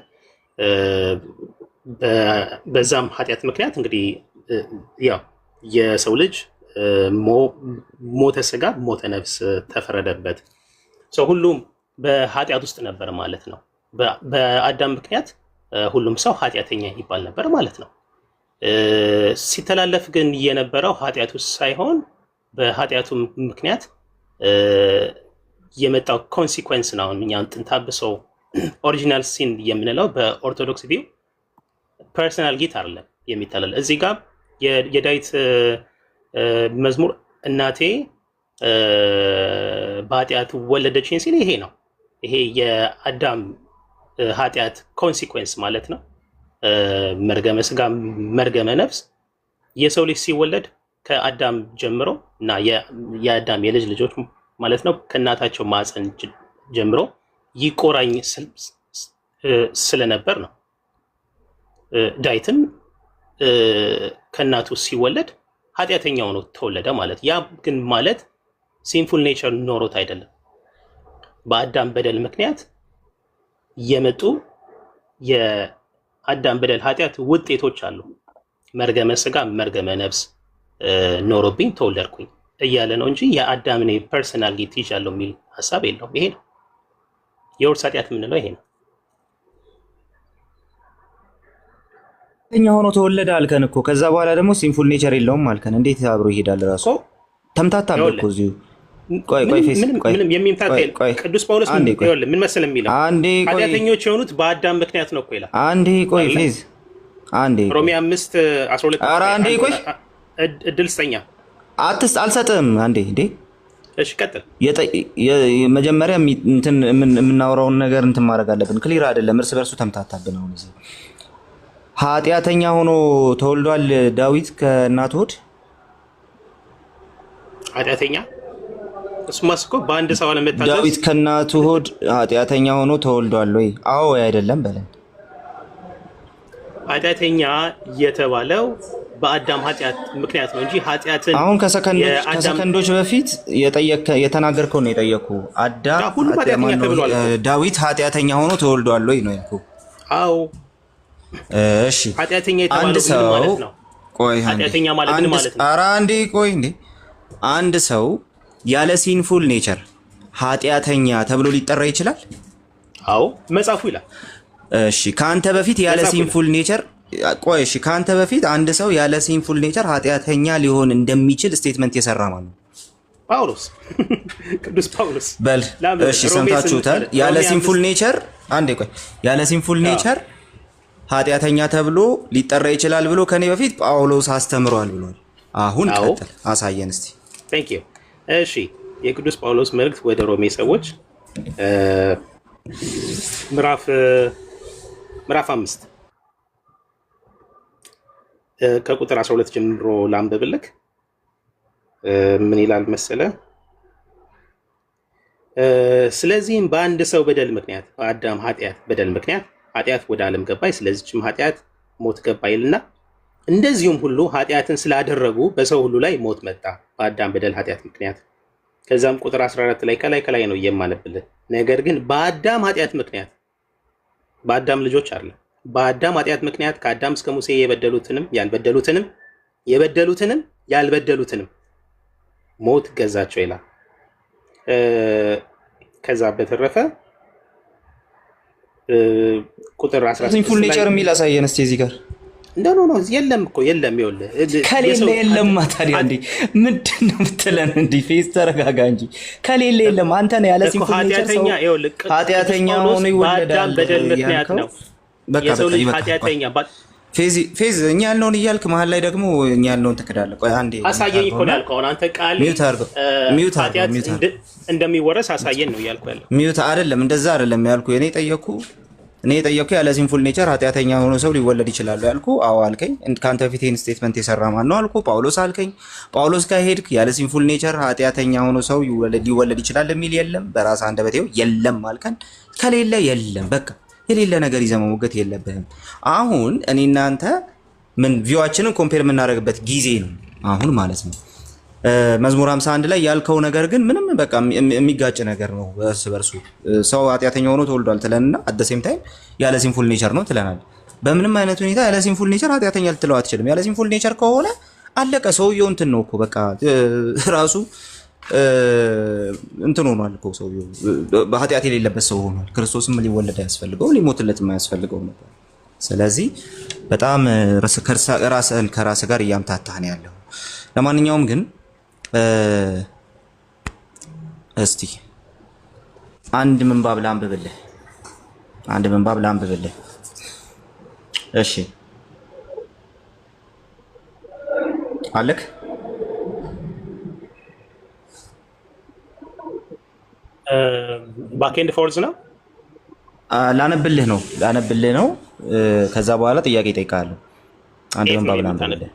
በዛም ኃጢአት ምክንያት እንግዲህ ያው የሰው ልጅ ሞተ ስጋ ሞተ ነፍስ ተፈረደበት። ሰው ሁሉም በኃጢአት ውስጥ ነበር ማለት ነው። በአዳም ምክንያት ሁሉም ሰው ኃጢአተኛ ይባል ነበር ማለት ነው። ሲተላለፍ ግን የነበረው ኃጢአቱ ሳይሆን በኃጢአቱ ምክንያት የመጣው ኮንሲኩዌንስ ነው። እኛ ጥንታብሶ ኦሪጂናል ሲን የምንለው በኦርቶዶክስ ቪው ፐርሰናል ጊት አይደለም የሚታለል። እዚህ ጋር የዳዊት መዝሙር እናቴ በኃጢአት ወለደችኝ ሲል ይሄ ነው። ይሄ የአዳም ኃጢአት ኮንሲኩዌንስ ማለት ነው። መርገመ ስጋ መርገመ ነፍስ የሰው ልጅ ሲወለድ ከአዳም ጀምሮ እና የአዳም የልጅ ልጆች ማለት ነው ከእናታቸው ማፀን ጀምሮ ይቆራኝ ስለነበር ነው። ዳዊትም ከእናቱ ሲወለድ ኃጢአተኛ ሆኖ ተወለደ ማለት። ያ ግን ማለት ሲንፉል ኔቸር ኖሮት አይደለም። በአዳም በደል ምክንያት የመጡ የአዳም በደል ኃጢአት ውጤቶች አሉ። መርገመ ስጋ መርገመ ነፍስ ኖሮብኝ ተወለድኩኝ እያለ ነው እንጂ የአዳምን ፐርሰናል ጊት ይዣለሁ የሚል ሀሳብ የለውም። ይሄ ነው የውርስ ኃጢአት የምንለው ይሄ ነው። እኛ ሆኖ ተወለደ አልከን እኮ። ከዛ በኋላ ደግሞ ሲንፉል ኔቸር የለውም አልከን። እንዴት አብሮ ይሄዳል? ራሱ ተምታታብህ እኮ እዚሁ። ቆይ ምንም የሚምታታ ቅዱስ ጳውሎስ ምን መሰለህ የሚለው ኃጢአተኞች የሆኑት በአዳም ምክንያት ነው እኮ ይላል። አንዴ ቆይ ፌዝ፣ አንዴ ሮሜ 5:12 ኧረ አንዴ ቆይ እድል ስጠኛ። አልሰጥም። አንዴ እንዴ እሺ ቀጥል። መጀመሪያ እንትን የምናወራውን ነገር እንትን ማድረግ አለብን። ክሊር አይደለም፣ እርስ በርሱ ተምታታብን። አሁን እዚህ ኃጢአተኛ ሆኖ ተወልዷል ዳዊት ከእናቱ ሆድ። ኃጢአተኛ እሱማስ እኮ በአንድ ሰው አለመታዘዝ ዳዊት ከእናቱ ሆድ ኃጢአተኛ ሆኖ ተወልዷል ወይ? አዎ ወይ አይደለም በለን። ኃጢአተኛ የተባለው በአዳም ኃጢአት ምክንያት ነው እንጂ ኃጢአትን አሁን ከሰከንዶች በፊት የተናገርከው ነው የጠየኩ። ዳዊት ኃጢአተኛ ሆኖ ተወልዷል ወይ ነው ያልኩ። አዎ እሺ። ኃጢአተኛ የተባለው ምን ማለት ነው? ቆይ ኃጢአተኛ ማለት ምን ማለት ነው? ኧረ አንዴ ቆይ እንዴ። አንድ ሰው ያለ ሲንፉል ኔቸር ኃጢአተኛ ተብሎ ሊጠራ ይችላል? አዎ መጽሐፉ ይላል። እሺ ከአንተ በፊት ያለ ሲንፉል ኔቸር ቆይ እሺ ከአንተ በፊት አንድ ሰው ያለ ሲንፉል ኔቸር ኃጢአተኛ ሊሆን እንደሚችል ስቴትመንት የሰራ ማለት ነው ጳውሎስ፣ ቅዱስ ጳውሎስ። በል እሺ ሰምታችሁታል። ያለ ሲንፉል ኔቸር አንዴ ቆይ ያለ ሲንፉል ኔቸር ኃጢአተኛ ተብሎ ሊጠራ ይችላል ብሎ ከኔ በፊት ጳውሎስ አስተምሯል ብሏል። አሁን ቀጥል አሳየን እስቲ። ቴንክ ዩ። እሺ የቅዱስ ጳውሎስ መልእክት ወደ ሮሜ ሰዎች ምዕራፍ 5 ከቁጥር 12 ጀምሮ ላንብብልክ። ምን ይላል መሰለ? ስለዚህም በአንድ ሰው በደል ምክንያት በአዳም ኃጢአት በደል ምክንያት ኃጢአት ወደ ዓለም ገባይ፣ ስለዚህም ኃጢአት ሞት ገባ ይልና እንደዚሁም ሁሉ ኃጢአትን ስላደረጉ በሰው ሁሉ ላይ ሞት መጣ በአዳም በደል ኃጢአት ምክንያት። ከዛም ቁጥር 14 ላይ ከላይ ነው የማነብልህ። ነገር ግን በአዳም ኃጢአት ምክንያት በአዳም ልጆች አለ በአዳም ኃጢአት ምክንያት ከአዳም እስከ ሙሴ የበደሉትንም ያልበደሉትንም ሞት ገዛቸው ይላል። ከዛ በተረፈ ቁጥር 16 ሲንፉል ኔቸር የሚል አሳየን እስቲ እዚህ ጋር። ኖ የለም እኮ የለም። ይኸውልህ ከሌለ የለም ታዲያ እንዴ ምንድን ነው የምትለን? እንዴ ፌስ ተረጋጋ እንጂ ከሌለ የለም። አንተ ነው ያለ ሲንፉል ኔቸር ሰው ኃጢአተኛ ሆኖ ይወለዳል በደል ምክንያት ነው የሰው ልጅ ኃጢአተኛ። ፌዝ እኛ ያልነውን እያልክ መሀል ላይ ደግሞ እኛ ያልነውን ትክዳለህ። ቆይ አንዴ አሳየኝ እኮ ነው ያልከው። አንተ ቃል ኃጢአት እንደሚወረስ አሳየን ነው እያልኩ ያለው። ሚውት አይደለም እንደዛ አይደለም ያልኩ። እኔ የጠየኩ ያለ ሲንፉል ኔቸር ኃጢአተኛ ሆኖ ሰው ሊወለድ ይችላል ያልኩ። አዎ አልከኝ። ከአንተ በፊት ይህን ስቴትመንት የሰራ ማን ነው አልኩ። ጳውሎስ አልከኝ። ጳውሎስ ጋር ሄድክ። ያለ ሲንፉል ኔቸር ኃጢአተኛ ሆኖ ሰው ሊወለድ ይችላል የሚል የለም። በራስህ አንደበት የለም አልከን። ከሌለ የለም በቃ የሌለ ነገር ይዘህ መሞገት የለብህም። አሁን እኔ እናንተ ምን ቪዋችንን ኮምፔር የምናደርግበት ጊዜ ነው አሁን ማለት ነው። መዝሙር 51 ላይ ያልከው ነገር ግን ምንም በቃ የሚጋጭ ነገር ነው እርስ በርሱ። ሰው ኃጢአተኛ ሆኖ ተወልዷል ትለንና አት ሴም ታይም ያለ ሲንፉል ኔቸር ነው ትለናል። በምንም አይነት ሁኔታ ያለ ሲንፉል ኔቸር ኃጢአተኛ ልትለው አትችልም። ያለ ሲንፉል ኔቸር ከሆነ አለቀ። ሰውየው እንትን ነው እኮ በቃ ራሱ እንትን ሆኗል እኮ ሰውየው በኃጢአት የሌለበት ሰው ሆኗል። ክርስቶስም ሊወለድ አያስፈልገውም፣ ሊሞትለት የማያስፈልገው ነበር። ስለዚህ በጣም ራስህን ከራስህ ጋር እያምታታህ ነው ያለው። ለማንኛውም ግን እስቲ አንድ ምንባብ ላንብብልህ። እሺ አለክ ባክኤንድ ፎርዝ ነው ላነብልህ ነው። ከዛ በኋላ ጥያቄ እጠይቅሃለሁ። አንድ ምንባብ ላንብብልህ።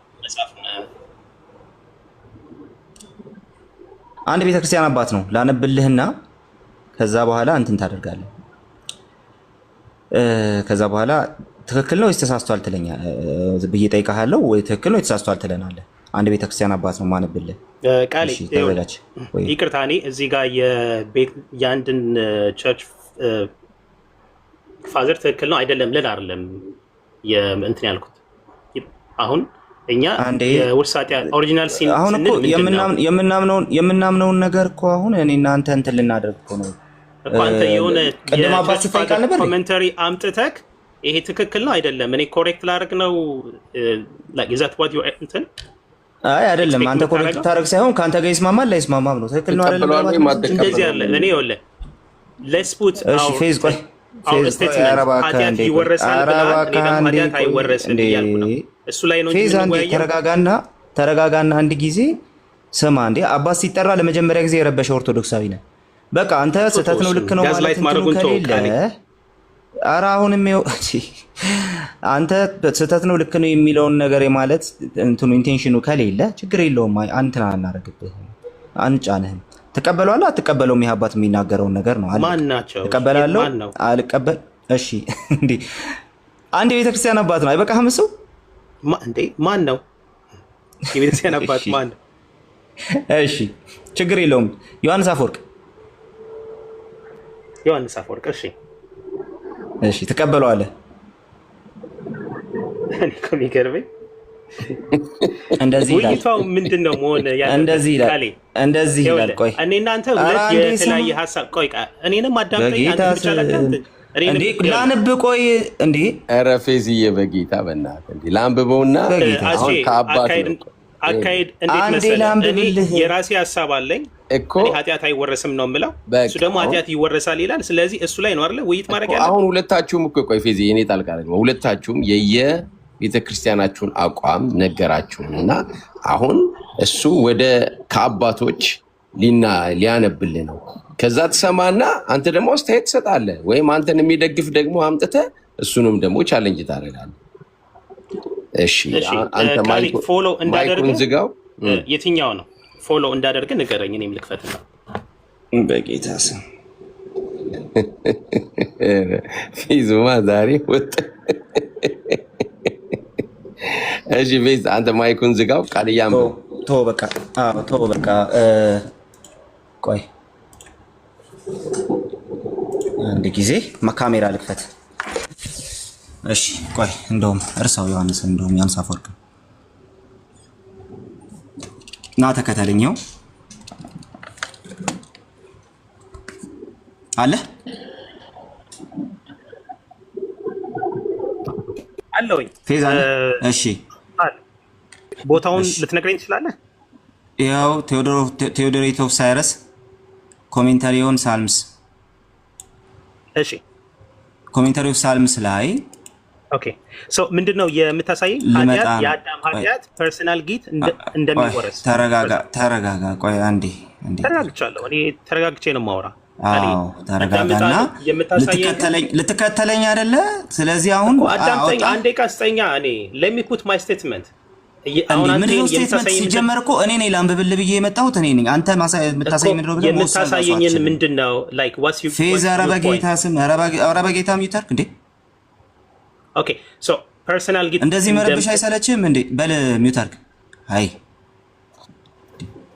አንድ ቤተክርስቲያን አባት ነው ላነብልህና ከዛ በኋላ እንትን ታደርጋለህ። ከዛ በኋላ ትክክል ነው ወይስ ተሳስቷል ትለኛለህ ብዬ እጠይቅሃለሁ። ወይ ትክክል ነው ተሳስቷል ትለናለህ። አንድ ቤተክርስቲያን አባት ነው ማነብልህ። ቃል ይቅርታ፣ እኔ እዚህ ጋር የአንድን ቸርች ፋዘር ትክክል ነው አይደለም ልል አይደለም እንትን ያልኩት። አሁን እኛ የውርስ ኃጢአት ኦሪጂናል ሲን አሁን እኮ የምናምነውን ነገር እኮ አሁን እኔ እናንተ እንትን ልናደርግ እኮ ነው እኮ። አንተ የሆነ ኮሜንተሪ አምጥተህ ይሄ ትክክል ነው አይደለም እኔ ኮሬክት ላደርግ ነው ዛት ዋት ዩ እንትን አይ አይደለም። አንተ ኮሬክት ታደርግ ሳይሆን ከአንተ ጋር ይስማማል ላይስማማም ነው። ትክክል ነው አይደለም እንደዚህ ያለ እኔ ይኸውልህ ሌትስ ፑት እሺ ፌዝ ቆይ ፌዝ ኃጢአት ይወረሳል ብለሃል። ኃጢአት አይወረስም እያልኩ ነው። እሱ ላይ ነው ፌዝ አንዴ ተረጋጋና አንድ ጊዜ ስማ። እንዴ አባት ሲጠራ ለመጀመሪያ ጊዜ የረበሸ ኦርቶዶክሳዊ ነህ። በቃ አንተ ስህተት ነው ልክ ነው ማለት ከሌለ ኧረ አሁንም አንተ ስህተት ነው ልክ ነው የሚለውን ነገር ማለት እንትኑ ኢንቴንሽኑ ከሌለ ችግር የለውም። አንተና አናረግብህ አንጫንህም። ትቀበለዋለህ አትቀበለውም? ይሄ አባት የሚናገረውን ነገር ነው። ትቀበላለህ አልቀበል? እሺ እንዴ አንድ የቤተክርስቲያን አባት ነው አይበቃህም? እሱ እንዴ ማን ነው? የቤተክርስቲያን አባት ማን? እሺ ችግር የለውም። ዮሐንስ አፈወርቅ። ዮሐንስ አፈወርቅ። እሺ ትቀበለዋለህ? እኔ እኮ የሚገርመኝ እንደዚህ ይላል። ውይይቷው ምንድን ነው መሆን ያለበት? እንደዚህ ይላል። ቆይ እኔ እናንተ ሁለት የተለያየ ሀሳብ። ቆይ እኔንም አዳምጠኝ። አንተ ብቻ ላዳምጥ እንዴ? ላንብ። ቆይ እንዴ! ኧረ ፌዝዬ በጌታ በእናትህ እንዴ ላንብበውና አሁን ከአባቱ አካሄድ እንዴት መሰለህ? እኔ የራሴ ሀሳብ አለኝ እኮ። እኔ ኃጢአት አይወረስም ነው የምለው፣ እሱ ደግሞ ኃጢአት ይወረሳል ይላል። ስለዚህ እሱ ላይ ነው አይደለ ውይይት ማድረግ ያለው። አሁን ሁለታችሁም እኮ ቆይ ፌዝዬ፣ እኔ ጣልቃ ደግሞ ሁለታችሁም ቤተክርስቲያናችሁን አቋም ነገራችሁን እና አሁን እሱ ወደ ከአባቶች ሊያነብልህ ነው። ከዛ ትሰማና አንተ ደግሞ አስተያየት ትሰጣለህ፣ ወይም አንተን የሚደግፍ ደግሞ አምጥተህ እሱንም ደግሞ ቻሌንጅ ታደርጋለህ። እሺ አንተ ፎሎ እንዳደርግ ዝጋው። የትኛው ነው ፎሎ እንዳደርግ ንገረኝ፣ እኔም ልክፈት ነው በጌታ ስም። ፊዙማ ዛሬ ወጥ። እሺ ፌዝ አንተ ማይኩን ዝጋው። ቃልያም ቶ በቃ ቆይ አንድ ጊዜ ካሜራ ልክፈት። እሺ ቆይ እንደውም እርሳው ዮሐንስ፣ እንደውም ዮሐንስ አፈወርቅ ና ተከተለኛው አለ አለውኝ ፌዝ አለ። እሺ ቦታውን ልትነግረኝ ትችላለህ? ያው ቴዎዶሬት ኦፍ ሳይረስ ኮሜንታሪ ኦን ሳልምስ። እሺ ኮሜንታሪ ኦፍ ሳልምስ ላይ ኦኬ ሶ ምንድነው የምታሳየኝ? የአዳም ኃጢአት ፐርሰናል ጊት እንደሚወረስ። ተረጋጋ። ቆይ አንዴ ተረጋግቻለሁ። እኔ ተረጋግቼ ነው የማወራ። አዎ ተረጋጋና ልትከተለኝ አይደለ? ስለዚህ አሁን አዳምጠኝ፣ አንዴ ቀስጠኛ። እኔ let me put my statement። አሁን አንተ ስቴትመንት ሲጀመር እኮ እኔ ነኝ ላንብብል ብዬ የመጣሁት እኔ ነኝ። አንተ የምታሳየኝ ምንድነው ብለህ የምታሳየኝን ምንድነው? like what's your ፌዝ? ኧረ በጌታ ስም፣ ኧረ በጌታ ሚውተርክ እንዴ! ኦኬ ሶ ፐርሰናል ጊት እንደዚህ መረብሽ አይሰለችም እንዴ? በል ሚውተርክ። አይ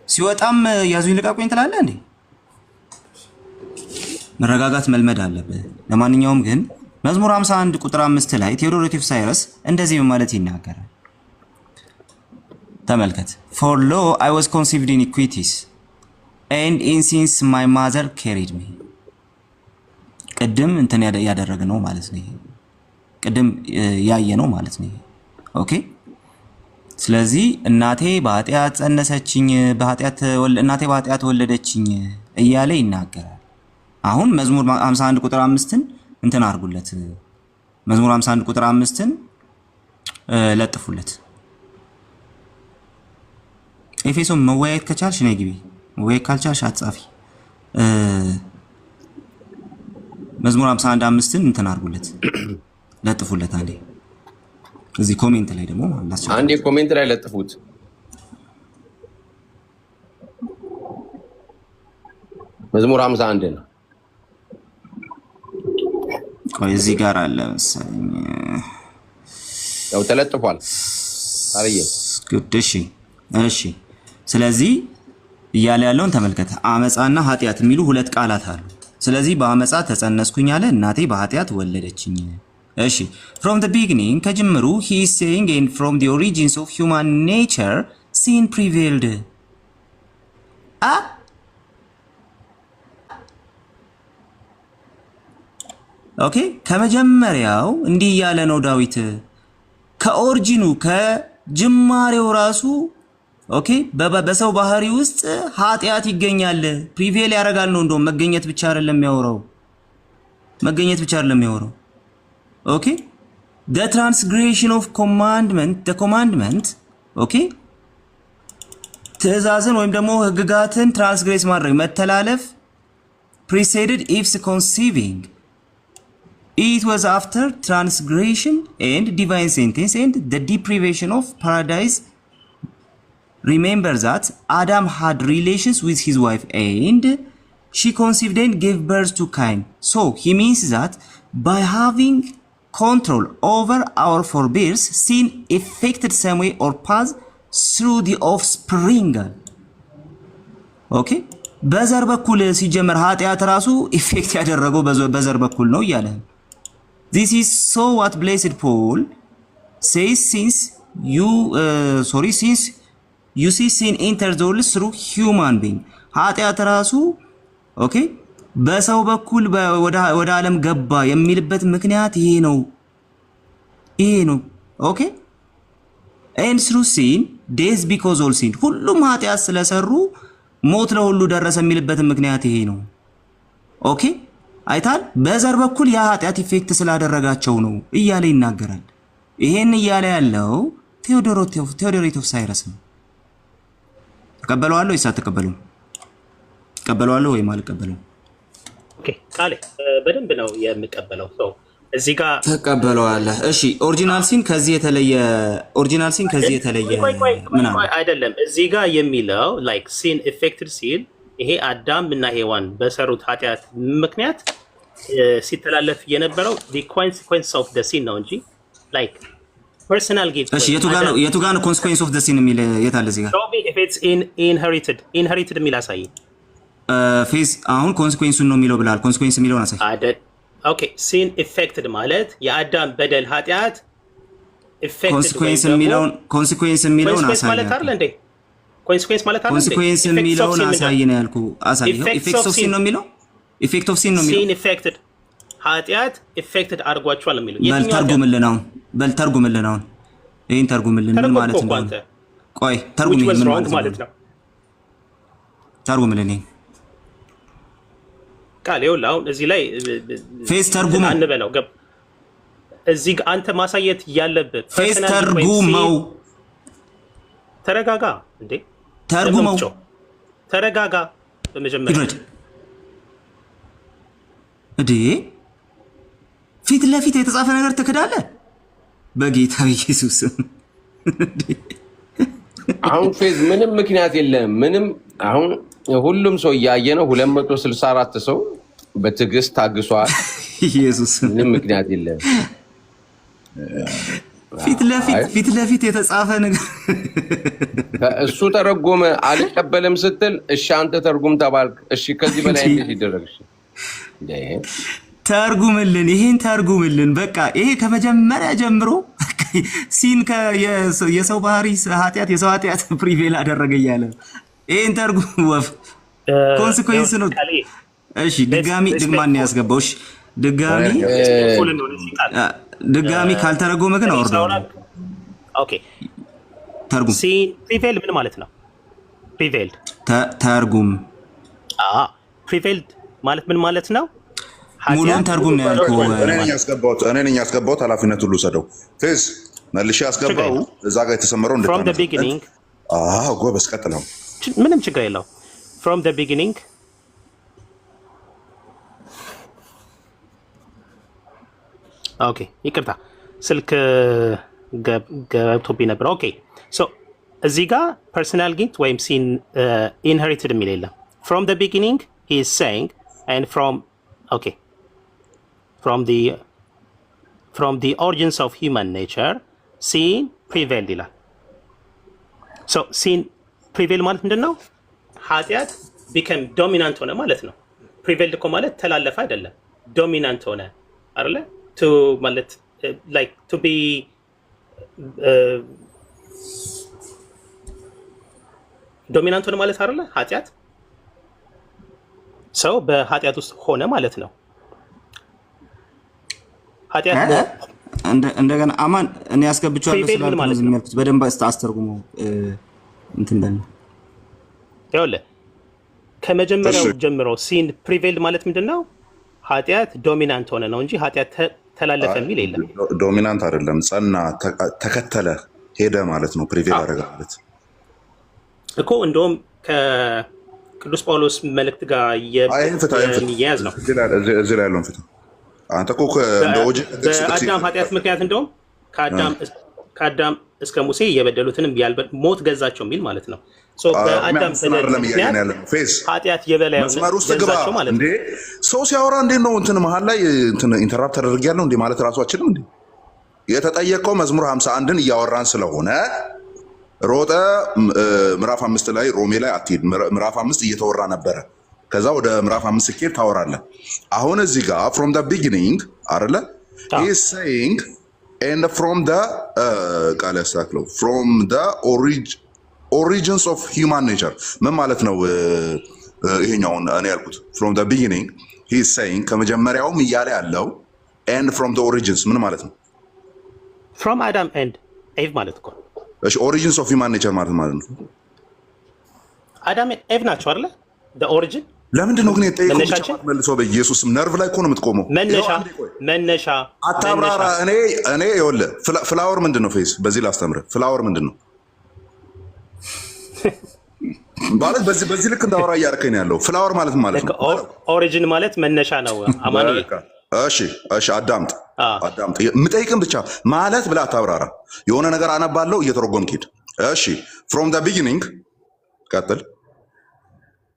ሲወጣም ያዙኝ ልቀቁኝ ትላለህ እንዴ? መረጋጋት መልመድ አለብህ። ለማንኛውም ግን መዝሙር 51 ቁጥር 5 ላይ ቴዎዶሬት ኦፍ ሳይረስ እንደዚህ በማለት ይናገራል። ተመልከት። for lo I was conceived in iniquities and in sins my mother carried me። ቅድም እንትን ያደረገ ነው ማለት ነው። ቅድም ያየ ነው ማለት ነው። ኦኬ ስለዚህ እናቴ በኃጢአት ጸነሰችኝ፣ እናቴ በኃጢአት ወለደችኝ እያለ ይናገራል። አሁን መዝሙር 51 ቁጥር 5ን እንትን አድርጉለት። መዝሙር 51 ቁጥር 5ን ለጥፉለት። ኤፌሶን መወያየት ከቻልሽ ነይ ግቢ፣ መወያየት ካልቻልሽ አትጻፊ። መዝሙር 51 5ን እንትን አድርጉለት፣ ለጥፉለት። አንዴ እዚህ ኮሜንት ላይ ደግሞ አንዴ ኮሜንት ላይ ለጥፉት። መዝሙር 51 ነው። ቆይ እዚህ ጋር አለ መሰለኝ። ያው ተለጥፏል። አርዬ ጉድ። እሺ ስለዚህ እያለ ያለውን ተመልከተ። አመፃና ኃጢአት የሚሉ ሁለት ቃላት አሉ። ስለዚህ በአመፃ ተጸነስኩኝ አለ፣ እናቴ በኃጢአት ወለደችኝ። እሺ from the beginning ከጅምሩ he is saying and from the origins of human nature sin prevailed። ኦኬ ከመጀመሪያው እንዲህ ያለ ነው ዳዊት። ከኦሪጂኑ ከጅማሬው ራሱ ኦኬ በሰው ባህሪ ውስጥ ኃጢአት ይገኛል፣ ፕሪቬል ያደርጋል ነው። እንደውም መገኘት ብቻ አይደለም የሚያወራው። ኦኬ the transgression of the commandment ኦኬ ትእዛዝን ወይም ደግሞ ህግጋትን ትራንስግሬስ ማድረግ መተላለፍ preceded ifs conceiving it was after transgression and divine sentence and the deprivation of paradise. Remember that Adam had relations with his wife and she conceived and gave birth to Cain. So he means that by having control over our forebears, sin affected some way or path through the offspring ኦኬ በዘር በኩል ሲጀመር ኃጢአት ራሱ ኢፌክት ያደረገው በዘር በኩል ነው እያለ this is so what blessed Paul says since you see sin enters the world through human being ኃጢአት ራሱ ኦኬ በሰው በኩል ወደ ዓለም ገባ የሚልበት ምክንያት ይሄ ነው ኦኬ and through sin death because all sin ሁሉም ኃጢአት ስለሰሩ ሞት ለሁሉ ደረሰ የሚልበት ምክንያት ይሄ ነው ኦኬ አይታል በዘር በኩል ያ ኃጢአት ኢፌክት ስላደረጋቸው ነው እያለ ይናገራል ይሄን እያለ ያለው ቴዎዶሬት ኦፍ ሳይረስ ነው ተቀበለዋለሁ ይሳተቀበለው ተቀበለዋለሁ ወይ ማልቀበለው ኦኬ ቃሌ በደንብ ነው የምቀበለው ሰው እዚህ ጋር ተቀበለዋለህ እሺ ኦሪጂናል ሲን ከዚህ የተለየ ምን አይደለም እዚህ ጋር የሚለው ላይክ ሲን ኢፌክትድ ሲል ይሄ አዳም እና ሄዋን በሰሩት ኃጢአት ምክንያት ሲተላለፍ የነበረው the consequence of the sin ነው እንጂ ላይክ personal gift እሺ የቱ ጋር ነው consequence of the sin የሚል የታለ እዚህ ጋር if it's inherited የሚል አሳይ ፌዝ አሁን consequence ነው የሚለው ብላል consequence የሚለውን አሳይ አይደል ኦኬ ሲን ኢፌክትድ ማለት የአዳም በደል ኃጢአት ኢፌክትድ consequence የሚለውን አሳይ ማለት አይደል እንዴ consequence ማለት አይደል consequence የሚለውን አሳይ ነው ያልኩ አሳይው effect of sin ነው የሚለው effect of sin ነው የሚለው sin affected ኃጢአት affected አድርጓቸዋል የሚለው በል ተርጉምልን አሁን ይሄን ተርጉምልን ምን ማለት ነው ቆይ ተርጉምልን ምን ማለት ነው ተርጉምልን ቃል ይኸውልህ አሁን እዚህ ላይ ፌስ ተርጉም አንበለው ገብ እዚህ አንተ ማሳየት ያለበት ፌስ ተርጉመው ተረጋጋ እንዴ ተረጋጋ በመጀመሪያ እዴ ፊት ለፊት የተጻፈ ነገር ትክዳለህ በጌታ ኢየሱስ አሁን ፌዝ ምንም ምክንያት የለም ምንም አሁን ሁሉም ሰው ያየ ነው 264 ሰው በትዕግስት ታግሷል ኢየሱስ ምንም ምክንያት የለም ፊት ለፊት የተጻፈ ነገር እሱ ተረጎመ አልቀበልም ስትል እሺ አንተ ተርጉም ተባልክ እሺ ከዚህ በላይ እንዴት ይደረግሽ ይሄን ተርጉምልን በቃ ይሄ ከመጀመሪያ ጀምሮ ሲን የሰው ባህሪ ኃጢአት የሰው ኃጢአት ፕሪቬል አደረገ እያለ ይሄን ተርጉም ወፍ ኮንሲኩዌንስ ነው እሺ ድጋሚ ያስገባው እሺ ድጋሚ ካልተረጎመ ግን አወርደው ኦኬ ተርጉም ሲን ፕሪቬል ምን ማለት ነው ፕሪቬልድ ተርጉም ፕሪቬልድ ማለት ምን ማለት ነው ሙሉን ተርጉም ነው ያልኩህ እኔ ነኝ ያስገባሁት ኃላፊነት ሁሉ ሰደው ፌዝ መልሼ ያስገባው እዛ ጋር የተሰመረው from the beginning ጎበዝ ቀጥለው ምንም ችግር የለው from the beginning ኦኬ ይቅርታ ስልክ ገብቶብኝ ነበር ኦኬ ሶ እዚህ ጋር ፐርሰናል ጊፍት ወይም ሲን ኢንሄሪትድ የሚል የለም from the beginning he is saying and from the origins of human nature sin prevailed ይላል so sin prevail ማለት ምንድነው ኃጢአት became dominant ሆነ ማለት ነው prevailed እኮ ማለት ተላለፈ አይደለም dominant ሆነ አይደለ to ማለት like to be dominant ሆነ ማለት አይደለ ኃጢአት ሰው በኃጢአት ውስጥ ሆነ ማለት ነው ኃጢአት እንደገና አማን እኔ ያስገብቻለሁ ስላልኩት በደንብ አስተርጉመው እንትን በል ይኸውልህ ከመጀመሪያው ጀምሮ ሲን ፕሪቬልድ ማለት ምንድነው ኃጢአት ዶሚናንት ሆነ ነው እንጂ ኃጢአት ተላለፈ የሚል የለም ዶሚናንት አይደለም ጸና ተከተለ ሄደ ማለት ነው ፕሪቬል አደረገ ማለት እኮ እንደውም ከቅዱስ ጳውሎስ መልእክት ጋር የሚያያዝ ነው እዚህ ላይ ያለውን ፍታ አንተ እኮ በአዳም ኃጢአት ምክንያት እንደውም ከአዳም እስከ ሙሴ የበደሉትንም ሞት ገዛቸው የሚል ማለት ነው በአዳም ኃጢአት የበላይ ገዛቸው ማለት ነው ሰው ሲያወራ እንዴት ነው እንትን መሀል ላይ ኢንተራፕት ተደርጊያለሁ እንዴ ማለት ራሱ አችልም እንዴ የተጠየቀው መዝሙር 51ን እያወራን ስለሆነ ሮጠ ምዕራፍ 5 ላይ ሮሜ ላይ አትሄድ። ምዕራፍ 5 እየተወራ ነበረ። ከዛ ወደ ምዕራፍ 5 ስትሄድ ታወራለህ። አሁን እዚህ ጋር from the beginning አይደለ he is saying and from the ቃል ያስተካክለው from the origins of human nature ምን ማለት ነው? ይሄኛውን እኔ ያልኩት from the beginning he is saying ከመጀመሪያውም እያለ ያለው and from the origins ምን ማለት ነው? from Adam and Eve ማለት እኮ። እሺ origins of human nature ማለት ነው አዳም ኤቭ ናቸው አይደለ? the origin ለምንድን ነው ግን የጠየቀው? ብቻ መልሶ በኢየሱስም ነርቭ ላይ እኮ ነው የምትቆመው። መነሻ አታብራራ። እኔ ይኸውልህ ፍላወር ምንድን ነው? ፌስ በዚህ ላስተምርህ። ፍላወር ምንድን ነው ማለት በዚህ ልክ እንዳወራ እያደረከኝ ነው ያለው። ፍላወር ማለት ማለት ነው ኦሪጂን ማለት መነሻ ነው። አማኒ እሺ አዳምጥ። የምጠይቅን ብቻ ማለት ብላ አታብራራ። የሆነ ነገር አነባለሁ እየተረጎምክ ሂድ። እሺ ፍሮም ዘ ቢጊኒንግ ቀጥል።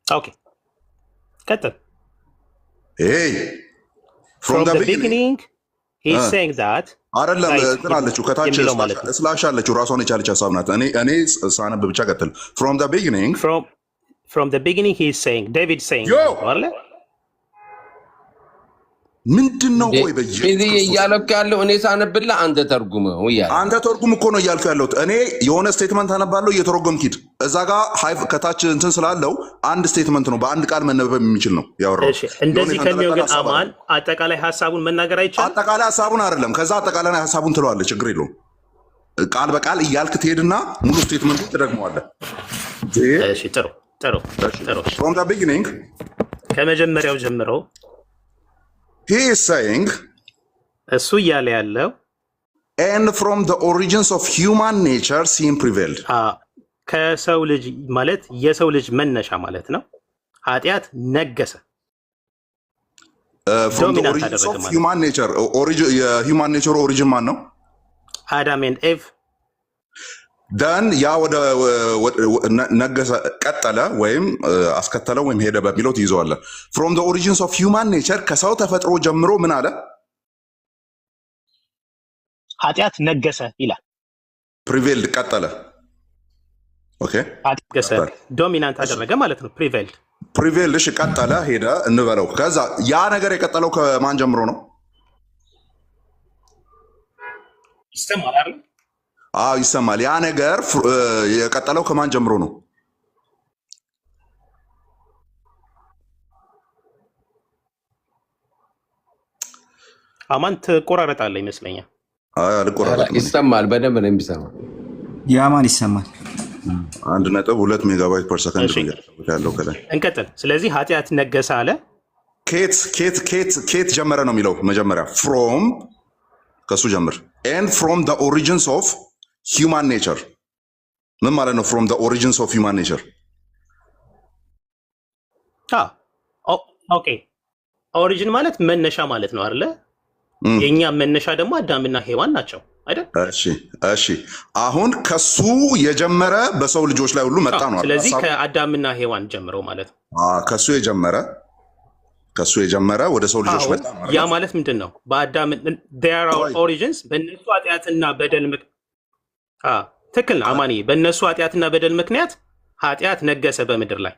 ኦኬ ቀጥል። Hey, from the beginning he's saying that አይደለም እንትን አለችው ከታች ስላሽ አለችው ራሷን የቻለች ሀሳብ ናት። እኔ ሳነብ ብቻ ቀጥል። from the beginning he is saying David saying አይደለ? ምንድን ነው ወይ በዚህ እያለኩ ያለው? እኔ ሳነብልህ አንተ ተርጉመው እያለ አንተ ተርጉም እኮ ነው እያልኩ ያለሁት። እኔ የሆነ ስቴትመንት አነባለሁ እየተረጎምክ ሂድ። እዛ ጋር ከታች እንትን ስላለው አንድ ስቴትመንት ነው በአንድ ቃል መነበብ የሚችል ነው ያወራው። እሺ እንደዚህ ከሚሆን ግን አማን አጠቃላይ ሐሳቡን መናገር አይቻልም። አጠቃላይ ሐሳቡን አይደለም፣ ከዛ አጠቃላይ ሐሳቡን ትለዋለህ። ችግር የለውም። ቃል በቃል እያልክ ትሄድና ሙሉ ስቴትመንቱ ትደግመዋለህ። እሺ ጥሩ። from the beginning ከመጀመሪያው ጀምሮ he is saying እሱ እያለ ያለው and from the origins of human nature sin prevailed ከሰው ልጅ ማለት የሰው ልጅ መነሻ ማለት ነው ኃጢአት ነገሰ። from the origins of human nature የhuman nature origin ማን ነው? አዳም and Eve ደን ያ ወደ ነገሰ ቀጠለ ወይም አስከተለው ወይም ሄደ በሚለው ትይዘዋለህ። from the origins of human nature ከሰው ተፈጥሮ ጀምሮ ምን አለ? ኃጢአት ነገሰ ይላል። prevailed ቀጠለ። ኦኬ ነገሰ ዶሚናንት አደረገ ማለት ነው። prevailed እሺ ቀጠለ ሄደ እንበለው። ከዛ ያ ነገር የቀጠለው ከማን ጀምሮ ነው? ይስተማል አይደል? ይሰማል። ያ ነገር የቀጠለው ከማን ጀምሮ ነው? አማን ትቆራረጣለህ ይመስለኛል። አልቆራረጥም። ይሰማል፣ በደንብ ነው የሚሰማው። የአማን ይሰማል። 1.2 ሜጋባይት ፐር ሰከንድ ያለው ከላይ እንቀጥል። ስለዚህ ኃጢአት ነገሰ አለ። ኬት ጀመረ ነው የሚለው መጀመሪያ ፍሮም ከሱ ጀምር and from the origins of human nature ምን ማለት ነው? from the origins of human nature ኦኬ ኦሪጂን ማለት መነሻ ማለት ነው አይደለ? የኛ መነሻ ደግሞ አዳምና ሔዋን ናቸው አይደል? እሺ አሁን ከሱ የጀመረ በሰው ልጆች ላይ ሁሉ መጣ ነው። ስለዚህ ከአዳምና ሔዋን ጀምሮ ማለት ነው። ከሱ የጀመረ ወደ ሰው ልጆች መጣ ማለት ያ ማለት ምንድን ነው? በአዳም there are origins በእነሱ ኃጢአትና በደል ትክክል ነው አማኒ። በእነሱ ኃጢአትና በደል ምክንያት ኃጢአት ነገሰ በምድር ላይ።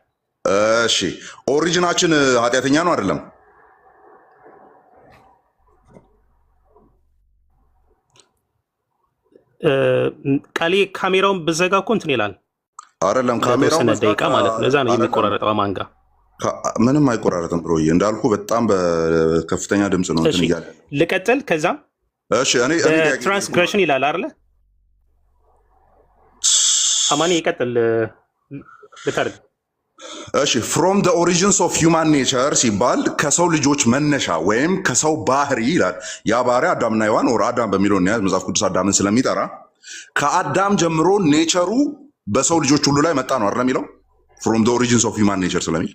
እሺ ኦሪጂናችን ኃጢአተኛ ነው አይደለም? ቃሌ ካሜራውን ብዘጋ እኮ እንትን ይላል አይደለም? ካሜራውን ደቂቃ ማለት ነው። እዛ ነው የሚቆራረጠው። አማን ጋር ምንም አይቆራረጥም ብሎ እንዳልኩ በጣም በከፍተኛ ድምፅ ነው እንትን እያለ ልቀጥል። ከዛም እሺ እኔ ትራንስግሬሽን ይላል አይደለ? አማኒ ይቀጥል ልታርግ። እሺ from the origins of human nature ሲባል ከሰው ልጆች መነሻ ወይም ከሰው ባህሪ ይላል። ያ ባህሪ አዳምና ሔዋን ወር አዳም በሚለው ነው መጽሐፍ ቅዱስ አዳምን ስለሚጠራ ከአዳም ጀምሮ ኔቸሩ በሰው ልጆች ሁሉ ላይ መጣ ነው አይደል የሚለው from the origins of human nature ስለሚል።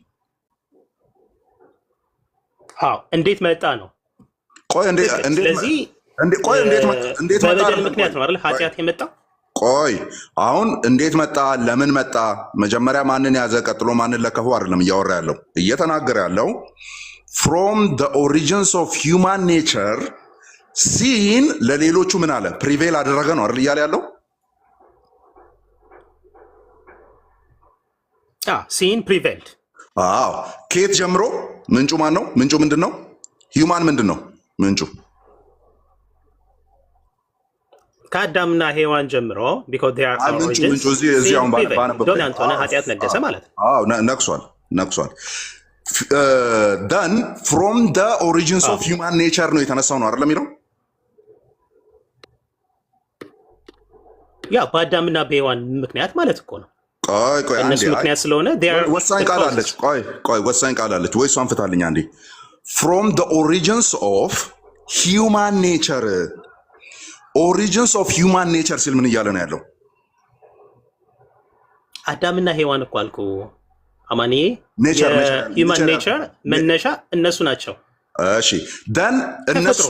እንዴት መጣ ነው? ቆይ እንዴት በበደል ምክንያት ነው አይደል ኃጢአት የመጣው? ቆይ አሁን እንዴት መጣ? ለምን መጣ? መጀመሪያ ማንን ያዘ? ቀጥሎ ማንን ለከፈው? አይደለም እያወራ ያለው እየተናገረ ያለው from the origins of human nature ሲን ለሌሎቹ ምን አለ? ፕሪቬል አደረገ ነው አይደል እያለ ያለው። ሲን ፕሪቬልድ። አዎ ከየት ጀምሮ? ምንጩ ማን ነው? ምንጩ ምንድን ነው? ሂውማን ምንድን ነው ምንጩ? ከአዳምና ሄዋን ጀምሮ ምንጩ እዚህ አሁን ዶሚናንት ሆነ ኃጢአት ነገሰ ማለት ነው። አዎ ነግሷል። ደን ፍሮም ደ ኦሪጂንስ ኦፍ ሂውማን ኔቸር ነው የተነሳው ነው አይደል የሚለው? ያ በአዳምና በሄዋን ምክንያት ማለት እኮ ነው። ቆይ እነሱ ምክንያት ስለሆነ ወሳኝ ቃል አለች። ወሳኝ ቃል አለች ወይ? እሷን ፍታልኝ አንዴ። ፍሮም ደ ኦሪጂንስ ኦፍ ሂውማን ኔቸር። ኦሪጂንስ ኦፍ ሂውማን ኔቸር ሲል ምን እያለ ነው ያለው? አዳምና ሄዋን እኮ አልኩ አማንዬ። የሂውማን ኔቸር መነሻ እነሱ ናቸው። እሺ ደን እነሱ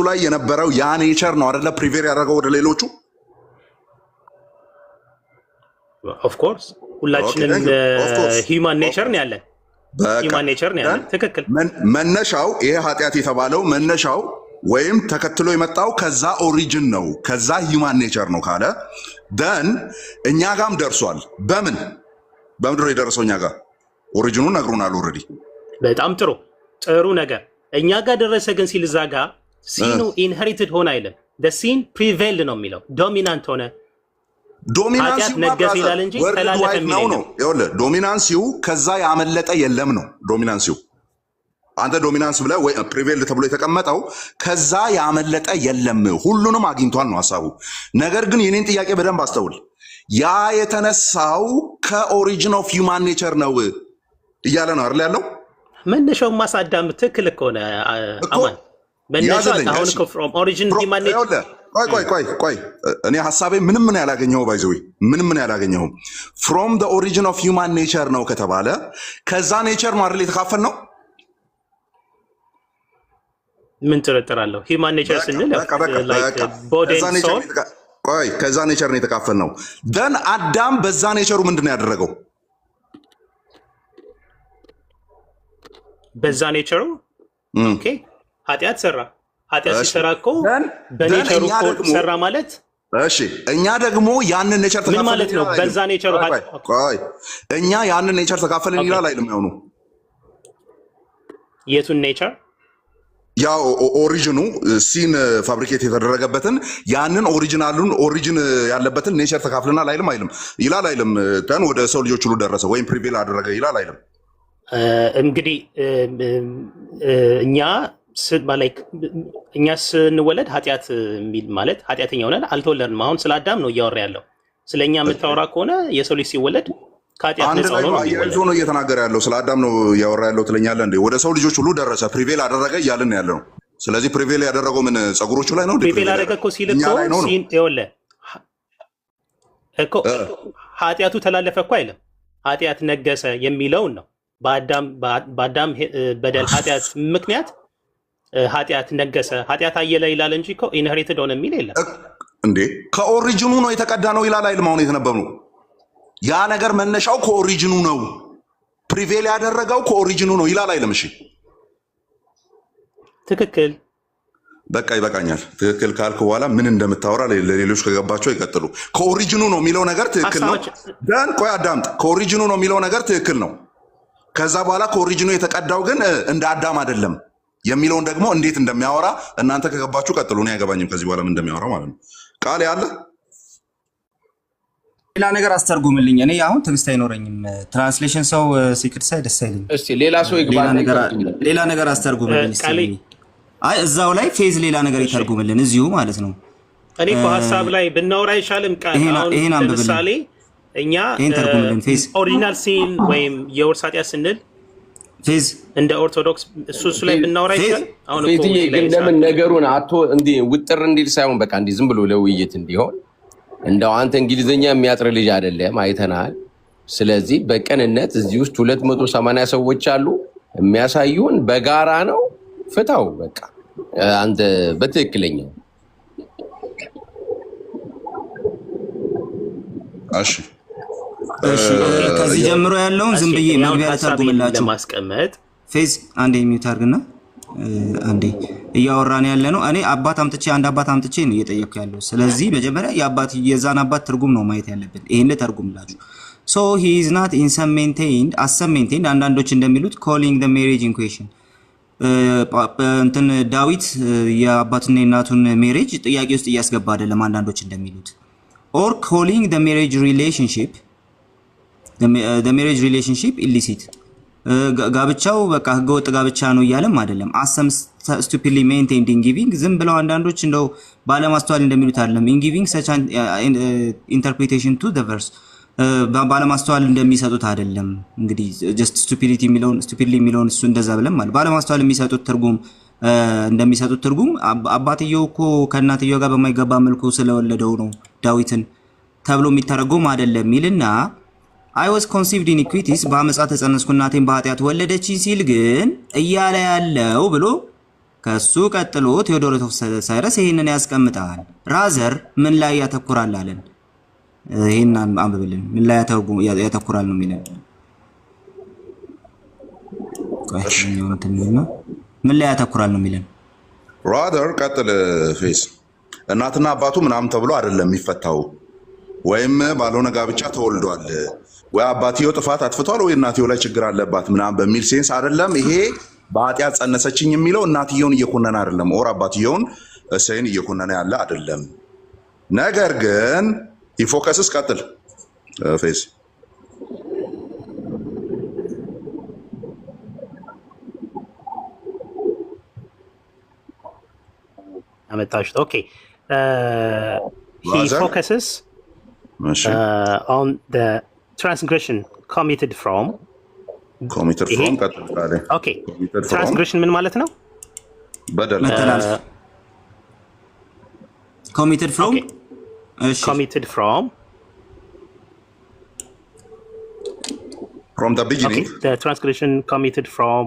ላይ የነበረው ያ ኔቸር ነው አይደለ ፕሪቬር ያደረገው ወደ ሌሎቹ? ኦፍ ኮርስ ሁላችንም ሂውማን ኔቸር ነው ያለን። ሂውማን ኔቸር ነው ያለን። ትክክል። መነሻው ይሄ ኃጢአት የተባለው መነሻው ወይም ተከትሎ የመጣው ከዛ ኦሪጂን ነው፣ ከዛ ሂውማን ኔቸር ነው ካለ ደን እኛ ጋም ደርሷል። በምንድን ነው የደረሰው? እኛ ጋር ኦሪጂኑን ነግሩናል ኦልሬዲ። በጣም ጥሩ ነገር። እኛ ጋር ደረሰ ግን ሲል እዛ ጋር ሲኑ ኢንሄሪትድ ሆነ አይልም። ሲን ፕሪቬልድ ነው የሚለው። ዶሚናንት ሆነ ኃጢአት ነገሰ ይላል እንጂ ተላለፈ የሚለው ነው። ዶሚናንሲው ከዛ ያመለጠ የለም ነው ዶሚናንሲው። አንተ ዶሚናንስ ብለህ ወይ ፕሪቬልድ ተብሎ የተቀመጠው ከዛ ያመለጠ የለም፣ ሁሉንም አግኝቷል ነው ሀሳቡ። ነገር ግን የኔን ጥያቄ በደንብ አስተውል። ያ የተነሳው ከኦሪጂን ኦፍ ሂውማን ኔቸር ነው እያለ ነው አይደል ያለው? መነሻው ማሳዳም ትክክል እኮ ነው አማን። መነሻው አሁን ፍሮም ኦሪጂን ሂውማን ኔቸር። ቆይ እኔ ሐሳቤ ምንም ምን ያላገኘው ባይዘዊ ምንም ምን ያላገኘው ፍሮም ዘ ኦሪጂን ኦፍ ሂውማን ኔቸር ነው ከተባለ ከዛ ኔቸር ነው አይደል የተካፈል ነው? ምን ጥርጥር አለው? ሂውማን ኔቸር ስንል ቦዲ ኤንድ ሶል። ከዛ ኔቸር ነው የተካፈል ነው። ደን አዳም በዛ ኔቸሩ ምንድን ነው ያደረገው? በዛ ኔቸሩ ኦኬ ኃጢአት ሰራ። ኃጢአት ሲሰራ እኮ በኔቸሩ እኮ ሰራ ማለት እሺ። እኛ ደግሞ ያንን ኔቸር ተካፈልን። ምን ማለት ነው? በዛ ኔቸሩ እኛ ያንን ኔቸር ተካፈልን ይላል አይልም? ያውኑ የቱን ኔቸር? ያው ኦሪጂኑ ሲን ፋብሪኬት የተደረገበትን ያንን ኦሪጂን ያለበትን ኔቸር ተካፍለናል አይልም? ይላል አይልም? ደን ወደ ሰው ልጆች ሁሉ ደረሰ ወይም ፕሪቬል አደረገ ይላል አይልም? እንግዲህ እኛ ስንወለድ ኃጢአት የሚል ማለት ኃጢአተኛ ሆነን አልተወለድንም። አሁን ስለ አዳም ነው እያወራ ያለው። ስለ እኛ የምታወራ ከሆነ የሰው ልጅ ሲወለድ ከኃጢአት ነፃ ሆኖ ነው እየተናገረ ያለው። ስለ አዳም ነው እያወራ ያለው ትለኛለህ እንዴ? ወደ ሰው ልጆች ሁሉ ደረሰ ፕሪቬል አደረገ እያልን ያለ ነው። ስለዚህ ፕሪቬል ያደረገው ምን ጸጉሮቹ ላይ ነው? ፕሪቬል አደረገ እኮ ሲል እኮ ኃጢአቱ ተላለፈ እኮ አይልም። ኃጢአት ነገሰ የሚለውን ነው። በአዳም በደል ኃጢአት ምክንያት ኃጢአት ነገሰ፣ ኃጢአት አየለ ይላል እንጂ እኮ ኢንሄሪትድ ሆነ የሚል የለም እንዴ። ከኦሪጂኑ ነው የተቀዳ ነው ይላል አይልም? አሁን የተነበብነው ያ ነገር መነሻው ከኦሪጂኑ ነው፣ ፕሪቬል ያደረገው ከኦሪጂኑ ነው ይላል አይልም? እሺ ትክክል። በቃ ይበቃኛል። ትክክል ካልክ በኋላ ምን እንደምታወራ ለሌሎች ከገባቸው ይቀጥሉ። ከኦሪጂኑ ነው የሚለው ነገር ትክክል ነው። ደን ቆይ አዳምጥ። ከኦሪጂኑ ነው የሚለው ነገር ትክክል ነው። ከዛ በኋላ ከኦሪጂኑ የተቀዳው ግን እንደ አዳም አይደለም የሚለውን ደግሞ እንዴት እንደሚያወራ እናንተ ከገባችሁ ቀጥሉ። እኔ አይገባኝም ከዚህ በኋላ ምን እንደሚያወራ ማለት ነው። ቃል ያለ ሌላ ነገር አስተርጉምልኝ። እኔ አሁን ትዕግስት አይኖረኝም። ትራንስሌሽን ሰው ሲክድ ሳይ ደስ አይልም። እስቲ ሌላ ሰው ይግባ። ሌላ ነገር አስተርጉምልኝ። አይ እዛው ላይ ፌዝ ሌላ ነገር ይተርጉምልን እዚሁ ማለት ነው። እኔ እኮ ሀሳብ ላይ ብናወራ አይሻልም? ቃል አሁን ለምሳሌ እኛ ኦሪጂናል ሲን ወይም የውርስ ኃጢአት ስንል ፌዝ እንደ ኦርቶዶክስ እሱ ላይ ብናወራ ይችላል። አሁን እኮ ግን ለምን ነገሩን አቶ እንዲህ ውጥር እንዲል ሳይሆን በቃ እንዲህ ዝም ብሎ ለውይይት እንዲሆን እንደው አንተ እንግሊዝኛ የሚያጥር ልጅ አይደለም፣ አይተናል። ስለዚህ በቀንነት እዚህ ውስጥ 280 ሰዎች አሉ የሚያሳዩን በጋራ ነው። ፍታው በቃ አንተ በትክክለኛው እሺ ከዚህ ጀምሮ ያለውን ዝም ብዬ መግቢያ ተርጉምላችሁ ለማስቀመጥ ፌዝ አንዴ ሚዩት አድርግና አንዴ እያወራን ያለ ነው። እኔ አባት አምጥቼ አንድ አባት አምጥቼ ነው እየጠየቅኩ ያለው። ስለዚህ መጀመሪያ የዛን አባት ትርጉም ነው ማየት ያለብን። ይሄን ተርጉምላችሁ ሶ ሂ ኢዝ ናት ኢን ሰም ሜንቴንድ አስ ሰም ሜንቴንድ አንዳንዶች እንደሚሉት ኮሊንግ ዘ ሜሬጅ ኢን ኩዌሽን እንትን ዳዊት የአባቱና የእናቱን ሜሬጅ ጥያቄ ውስጥ እያስገባ አይደለም አንዳንዶች እንደሚሉት ኦር ኮሊንግ ዘ ሜሬጅ ሪሌሽንሺፕ ኢሊሲት ጋብቻው በቃ ህገወጥ ጋብቻ ነው እያለም አይደለም። አሰም ስቱፒድሊ ሜንቴንድ ኢን ጊቪንግ ዝም ብለው አንዳንዶች እንደው ባለማስተዋል እንደሚሉት አይደለም። ኢን ጊቪንግ ሰች ኢንተርፕሪቴሽን ቱ ዘ ቨርስ ባለማስተዋል እንደሚሰጡት አይደለም። እንግዲህ ጀስት ስቱፒዲቲ የሚለውን እሱ እንደዛ ብለም ማለት ባለማስተዋል እንደሚሰጡት ትርጉም አባትየው እኮ ከእናትየው ጋር በማይገባ መልኩ ስለወለደው ነው ዳዊትን ተብሎ የሚተረጎም አይደለም ይልና I was conceived in iniquities በአመጻ ተጸነስኩ እናቴን በኃጢአት ወለደችኝ ሲል ግን እያለ ያለው ብሎ ከሱ ቀጥሎ ቴዎዶሮስ ኦፍ ሳይረስ ይሄንን ያስቀምጣል። ራዘር ምን ላይ ያተኩራል አለን። ይሄን አንብብልን። ምን ላይ ያተኩራል ነው የሚለው። ምን ላይ ያተኩራል ነው የሚለው። ራዘር ቀጥል ፌስ እናትና አባቱ ምናምን ተብሎ አይደለም የሚፈታው ወይም ባልሆነ ጋብቻ ተወልዷል ወይ አባትየው ጥፋት አጥፍቷል ወይ እናትየው ላይ ችግር አለባት ምናምን በሚል ሴንስ አይደለም። ይሄ በኃጢአት ጸነሰችኝ የሚለው እናትየውን እየኮነነ አይደለም፣ ኦር አባትየውን እሰይን እየኮነነ ያለ አይደለም። ነገር ግን ይፎከስስ ቀጥል ፌስ አመጣሽት። ኦኬ he focuses on the transgression committed from okay transgression ምን ማለት ነው? በደል committed from committed from the beginning the transgression committed from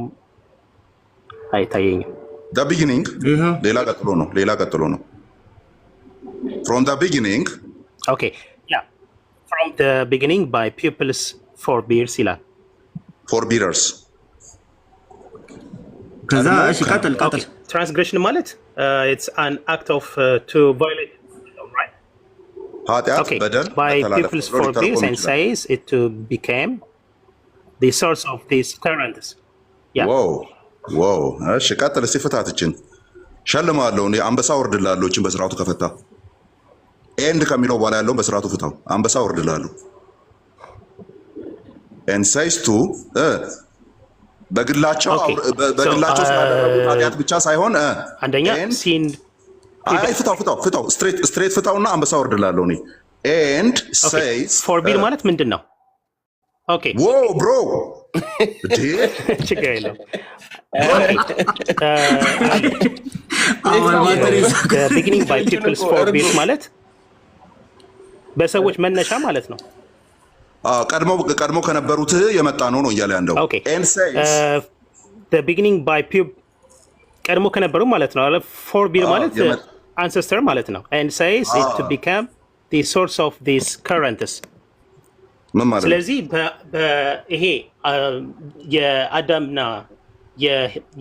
አይታየኝም the beginning ሌላ ቀጥሎ ነው from the beginning okay yeah from the beginning by pupils forbears ይላል forbearers ከዛ እሺ ቀጥል transgression ማለት it's an act of to violate right ኃጢአት በደል by pupils forbears and says it to became the source of these currents yeah wow እሺ ቀጥል እስቲ ፍታትችን ሸልማለሁ እኔ አንበሳ ወርድላለሁ እቺን በስርዓቱ ከፈታ ኤንድ ከሚለው በኋላ ያለውን በስርዓቱ ፍታው አንበሳ ወርድላለሁ and says to በግላቸው ስላደረጉት ኃጢአት ብቻ ሳይሆን አንደኛ ሲን ፍታው ስትሬት ፍታውና አንበሳ ወርድላለሁ እኔ and says forbid ማለት ምንድን ነው? ኦኬ ብሮ ችግር የለውም beginning by pupils forbears ማለት በሰዎች መነሻ ማለት ነው። ቀድሞ ከነበሩት የመጣ ነው እያለ ያለው and says the beginning by ቀድሞ ከነበሩ ማለት ነው። forbid ማለት ancestor ማለት ነው and says it to become the source of these currents ምን ማለት ነው? ስለዚህ ይሄ የአዳምና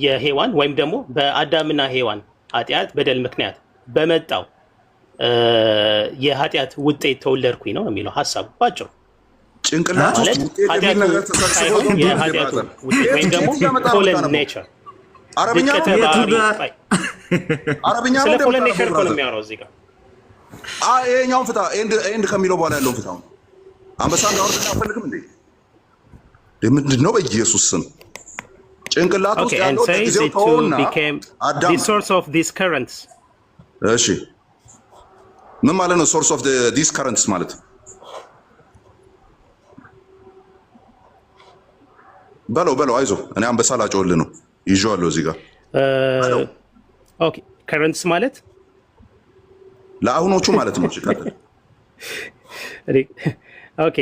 የሔዋን ወይም ደግሞ በአዳምና ሔዋን ኃጢአት በደል ምክንያት በመጣው የኃጢአት ውጤት ተወለድኩኝ ነው የሚለው ሐሳቡ ባጭሩ። ጭንቅላት ውስጥ ውጤት የሚል ነገር ተሰብስቦ የኃጢአቱ ውጤት ወይም ደግሞ fallen nature አረብኛ ስለ fallen nature እኮ ነው የሚያወራው እዚህ ጋር። ይሄኛውን ፍታ ኤንድ ከሚለው በኋላ ያለውን ፍታው። አንበሳ እንዳወርድና አፈልግም እንዴ ምንድን ነው በኢየሱስ ስም ጭንቅላት ውስጥ ያለው ጊዜው ተውና አዳም the source of these currents እሺ ምን ማለት ነው? source of these currents ማለት በለው አይዞህ እኔ አንበሳ ላጮልህ ነው ይዤዋለሁ እዚህ ጋር ኦኬ currents ማለት ለአሁኖቹ ማለት ነው። እሺ ቀጥል ኦኬ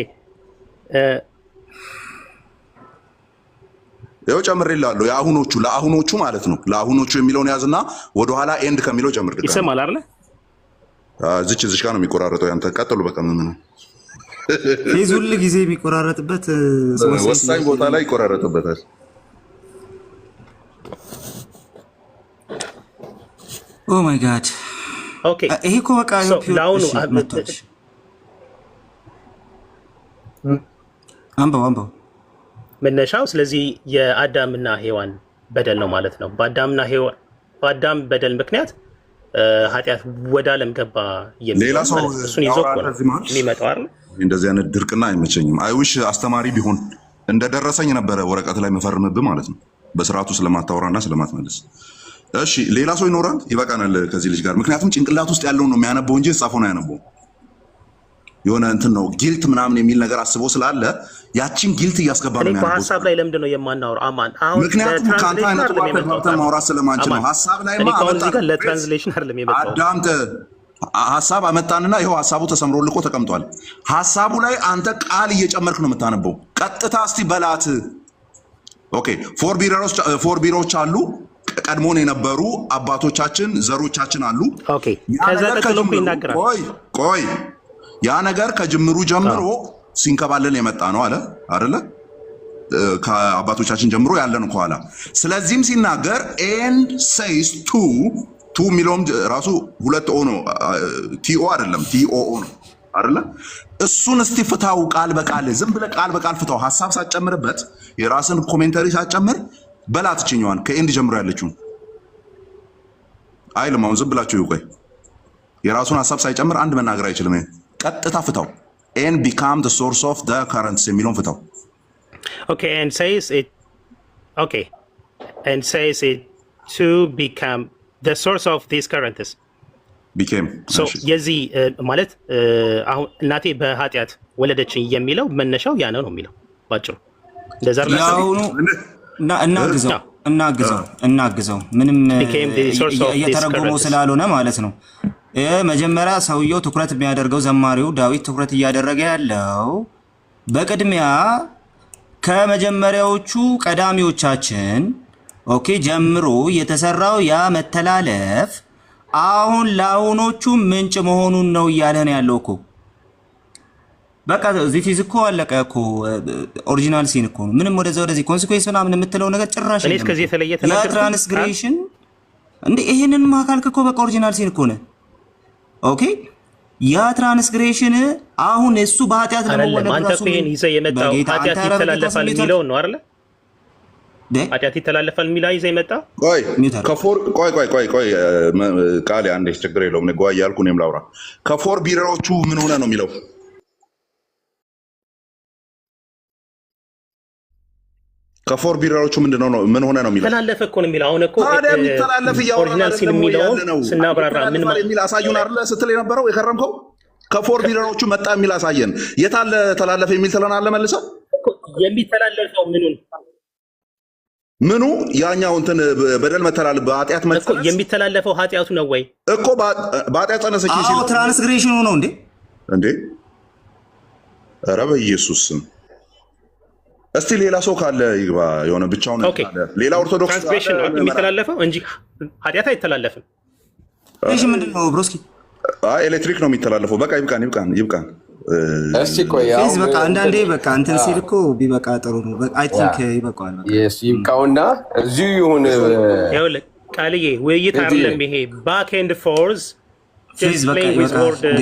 ያው ጨምሬልሃለሁ ለአሁኖቹ ማለት ነው። ለአሁኖቹ የሚለውን ያዝና ወደኋላ ኤንድ ከሚለው ጨምር። ድጋሚ ይሰማል አይደል? እዚች ጋር ነው የሚቆራረጠው። ያንተ ቀጥሉ በቃ ምን ፌዝ ሁሉ ጊዜ የሚቆራረጥበት ወሳኝ ቦታ ላይ ይቆራረጥበታል። ኦ ማይ ጋድ ኦኬ ይሄ እኮ በቃ አንበው መነሻው ስለዚህ የአዳምና ሔዋን በደል ነው ማለት ነው። በአዳም በደል ምክንያት ኃጢአት ወደ ዓለም ገባ የሚለው ሌላ ሰው እሱን ይዞ እኮ ነው የሚመጣው አይደል? እንደዚህ አይነት ድርቅና አይመቸኝም። አይውሽ አስተማሪ ቢሆን እንደደረሰኝ ነበረ ወረቀት ላይ መፈርምብህ ማለት ነው፣ በስርዓቱ ስለማታወራና ስለማትመልስ። እሺ ሌላ ሰው ይኖራል? ይበቃናል ከዚህ ልጅ ጋር። ምክንያቱም ጭንቅላት ውስጥ ያለውን ነው የሚያነበው እንጂ ጻፈው ነው ያነበው። የሆነ እንትን ነው ጊልት ምናምን የሚል ነገር አስቦ ስላለ ያቺን ጊልት እያስገባ ነው የሚያነበው። ሀሳብ ላይ ለምንድን ነው የማናወራው? አማን አሁን ምክንያቱም ከአንተ አይነት ተግባብተን ማውራት ስለማንችል ነው። ሀሳብ ላይ ለትራንስሌሽን አይደለም የመጣው። አዳምጥ፣ ሀሳብ አመጣንና ይኸው ሀሳቡ ተሰምሮልቆ ተቀምጧል። ሀሳቡ ላይ አንተ ቃል እየጨመርክ ነው የምታነበው። ቀጥታ እስቲ በላት። ኦኬ ፎር ቢሮዎች አሉ፣ ቀድሞን የነበሩ አባቶቻችን ዘሮቻችን አሉ። ኦኬ ከዛ ቀጥሎ ይናገራል። ቆይ ያ ነገር ከጅምሩ ጀምሮ ሲንከባለል የመጣ ነው አለ አይደለ? ከአባቶቻችን ጀምሮ ያለ ነው ከኋላ። ስለዚህም ሲናገር ኤንድ ሴይስ ቱ የሚለውም ራሱ ሁለት ኦ ነው፣ ቲኦ አይደለም፣ ቲኦኦ ነው አይደለ? እሱን እስቲ ፍታው ቃል በቃል ዝም ብለህ ቃል በቃል ፍታው። ሀሳብ ሳትጨምርበት የራስን ኮሜንተሪ ሳትጨምር በላት። ችኛዋን ከኤንድ ጀምሮ ያለችውን አይልም። አሁን ዝም ብላችሁ ይቆይ። የራሱን ሀሳብ ሳይጨምር አንድ መናገር አይችልም። ቀጥታ ፍታው። ኤንድ ቢካም ዘ ሶርስ ኦፍ ዘ ከረንትስ የሚለውን ፍታው። ኦኬ ኤንድ ሴይስ ኢት ኦኬ ኤንድ ሴይስ ኢት ቱ ቢካም ዘ ሶርስ ኦፍ ዲስ ከረንትስ ቢኬም ሶ የዚህ ማለት አሁን እናቴ በኃጢአት ወለደችኝ የሚለው መነሻው ያ ነው የሚለው ባጭሩ። እንደዛ እናግዘው ምንም እየተረጎመው ስላልሆነ ማለት ነው። መጀመሪያ ሰውየው ትኩረት የሚያደርገው ዘማሪው ዳዊት ትኩረት እያደረገ ያለው በቅድሚያ ከመጀመሪያዎቹ ቀዳሚዎቻችን ኦኬ ጀምሮ የተሰራው ያ መተላለፍ አሁን ለአሁኖቹ ምንጭ መሆኑን ነው እያለን ያለው እኮ። በቃ እዚህ ፊዝ እኮ አለቀ እኮ። ኦሪጂናል ሲን እኮ ነው። ምንም ወደዛ ወደዚህ ኮንሲኩዌንስ ምናምን የምትለው ነገር ጭራሽ እኔ እስከዚህ የተለየ ተናገር ትራንስግሬሽን እንዴ ይሄንን ማካልክ እኮ በቃ ኦሪጂናል ሲን እኮ ነው። ኦኬ ያ ትራንስግሬሽን አሁን እሱ በኃጢአት ለመወለድ አንተ ይሄን ይዘህ የመጣው ኃጢአት ይተላለፋል የሚለው ነው አይደል? ኃጢአት ይተላለፋል የሚለው ይዘህ የመጣው ቆይ ቃል አንዴ ችግር የለውም። ንጓ እያልኩ እኔም ላውራ። ከፎር ቢሮዎቹ ምን ሆነ ነው የሚለው? ከፎር ቢሮዎቹ ምንድነው ነው ምን ሆነ ነው የሚለው? ተላለፈ እኮ ነው የሚለው። አሁን እኮ የሚተላለፍ ኦሪጂናል ሲል የሚለው ስናብራራ ምን ማለት የሚል አሳዩን አይደለ ስትል የነበረው የከረምከው ከፎር ቢሮዎቹ መጣ የሚል አሳየን። የታለ ተላለፈ የሚል ትለናለህ መልሰህ። የሚተላለፈው ምኑ ያኛው እንትን በደል መተላለፍ በኃጢአት መተላለፍ የሚተላለፈው ኃጢአቱ ነው ወይ እኮ በኃጢአት ጸነሰች ሲል ትራንስግሬሽኑ ነው እንዴ? ኧረ በኢየሱስ ስም እስቲ ሌላ ሰው ካለ ይግባ። የሆነ ብቻውን ሌላ ኦርቶዶክስ ትራንስግሬሽን ነው የሚተላለፈው እንጂ ኃጢአት አይተላለፍም። እሺ ምንድነው ብሮስኪ? ኤሌክትሪክ ነው የሚተላለፈው። በቃ ይብቃን። እስቲ ቆይ በቃ አንዳንዴ በቃ እንትን ሲል እኮ ቢበቃ ጥሩ ነው። በቃ አይ ቲንክ ይበቃዋል። የስ ይብቃውና እዚሁ ይሁን። ይኸውልህ ቃልዬ ውይይት አይደለም ይሄ ባክ ኤንድ ፎርዝ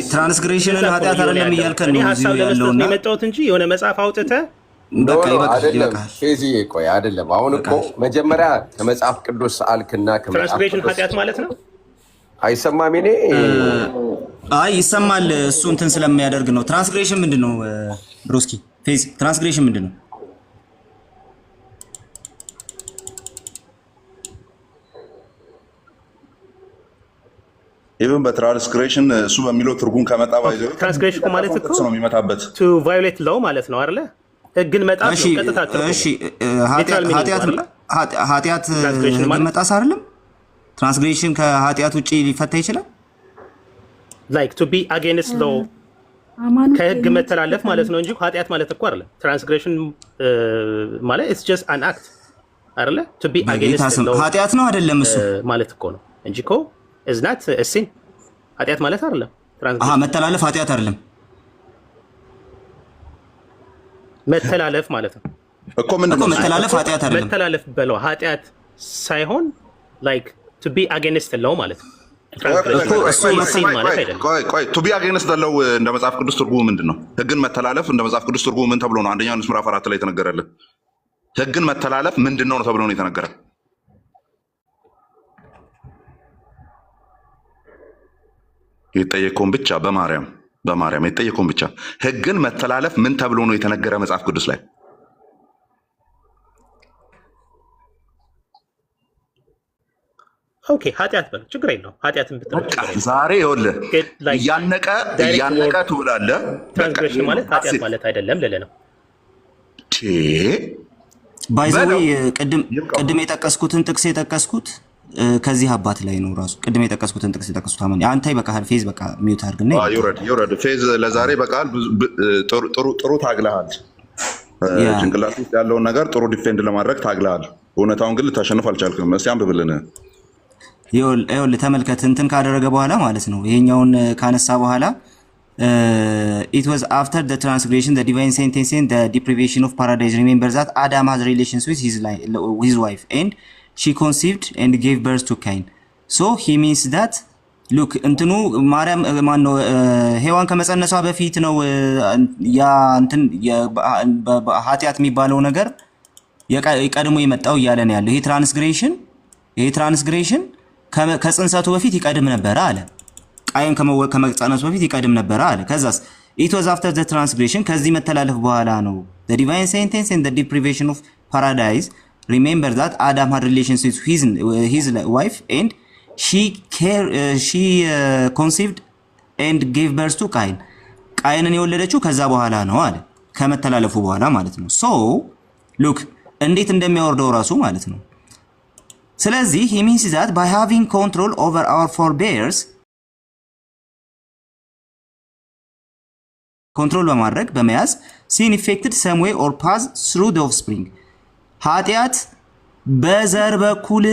ትራንስግሬሽንን ኃጢአት አይደለም እያልከን ነው እዚሁ ያለውና የመጣሁት እንጂ የሆነ መጽሐፍ አውጥተህ አይደለም ፌዚዬ ቆይ አይደለም። አሁን እኮ መጀመሪያ ከመጽሐፍ ቅዱስ አልክና ትራንስግሬሽን ኃጢአት ማለት ነው። አይሰማም? እኔ አይ ይሰማል። እሱ እንትን ስለሚያደርግ ነው። ትራንስግሬሽን ምንድን ነው ብሮስኪ? ፌዝ ትራንስግሬሽን ምንድን ነው? ኢቭን በትራንስግሬሽን እሱ በሚለው ትርጉም ከመጣ ባይዘው ትራንስግሬሽን ማለት እኮ ነው የሚመታበት ቱ ቫዮሌት ሎው ማለት ነው አይደለ? ህግን መጣስ ነው ቀጥታ ትርጉም። እሺ ኃጢአት ህግን መጣስ አይደለም። ትራንስግሬሽን ከኃጢአት ውጪ ሊፈታ ይችላል። ላይክ ቱ ቢ አጌንስት ሎው ከህግ መተላለፍ ማለት ነው እንጂ ኃጢአት ማለት እኮ አይደለም። ትራንስግሬሽን ማለት ኢትስ ጀስት አን አክት አይደለ? ቱ ቢ አጌንስት ሎው ኃጢአት ነው አይደለም እሱ ማለት እኮ ነው እንጂ እኮ ኢዝ ናት አ ሲን ኃጢአት ማለት አይደለም። መተላለፍ ኃጢአት አይደለም። መተላለፍ ማለት ነው እኮ ምንድነው? መተላለፍ ኃጢአት አይደለም። መተላለፍ በለው ኃጢአት ሳይሆን ላይክ ቱ ቢ አጌንስት ሎው ማለት ነው። ቆይ ቱ ቢ አጌንስት ዘለው እንደ መጽሐፍ ቅዱስ ትርጉሙ ምንድን ነው? ህግን መተላለፍ እንደ መጽሐፍ ቅዱስ ትርጉሙ ምን ተብሎ ነው? አንደኛ ዮሐንስ ምዕራፍ 4 ላይ የተነገረልን ህግን መተላለፍ ምንድን ነው ተብሎ ነው የተነገረ? የጠየቀውን ብቻ በማርያም የጠየቀውን ብቻ ህግን መተላለፍ ምን ተብሎ ነው የተነገረ መጽሐፍ ቅዱስ ላይ? ኦኬ ኃጢአት በል ችግር የለውም። ኃጢአትን ብትለው ዛሬ ይኸውልህ እያነቀ ትውላለህ። ትራንስግሬሽን ማለት ኃጢአት ማለት አይደለም ልልህ ነው። ባይ ዘ ዌይ ቅድም የጠቀስኩትን ጥቅስ የጠቀስኩት ከዚህ አባት ላይ ነው ራሱ። ቅድም የጠቀስኩትን ጥቅስ የጠቀስኩት አማን አንተ ይበቃሃል። ፌዝ በቃ ሚውት አድርግና ይውረድ። ፌዝ ለዛሬ በቃል ጥሩ ታግለሃል። ጭንቅላት ውስጥ ያለውን ነገር ጥሩ ዲፌንድ ለማድረግ ታግለሃል። እውነታውን ግን ልታሸንፍ አልቻልክም። እስኪ አንብብልን። ይኸውልህ ተመልከት፣ እንትን ካደረገ በኋላ ማለት ነው ይሄኛውን ካነሳ በኋላ it was after the transgression the divine sentence and the deprivation of paradise. Remember that Adam has relations with his wife and she conceived and gave birth to Cain. So he means that look እንትኑ ማርያም ማን ነው ሔዋን ከመጸነሷ በፊት ነው ያ እንትን ኃጢአት የሚባለው ነገር ቀድሞ የመጣው እያለ ነው ያለው። ይሄ ትራንስግሬሽን ከጽንሰቱ በፊት ይቀድም ነበር አለ። ቃየን ከመጸነሱ በፊት ይቀድም ነበር አለ። ከዛስ it was after the transgression ከዚህ መተላለፍ በኋላ ነው the divine sentence and the deprivation of paradise. Remember that Adam had relations with his wife and she conceived and gave birth to Cain. ቃየንን የወለደችው ከዛ በኋላ ነው አለ፣ ከመተላለፉ በኋላ ማለት ነው። so look እንዴት እንደሚያወርደው ራሱ ማለት ነው። ስለዚህ he means that by having control over our forebears ኮንትሮል በማድረግ በመያዝ sin affected some way or pass through the offspring ኃጢአት በዘር በኩል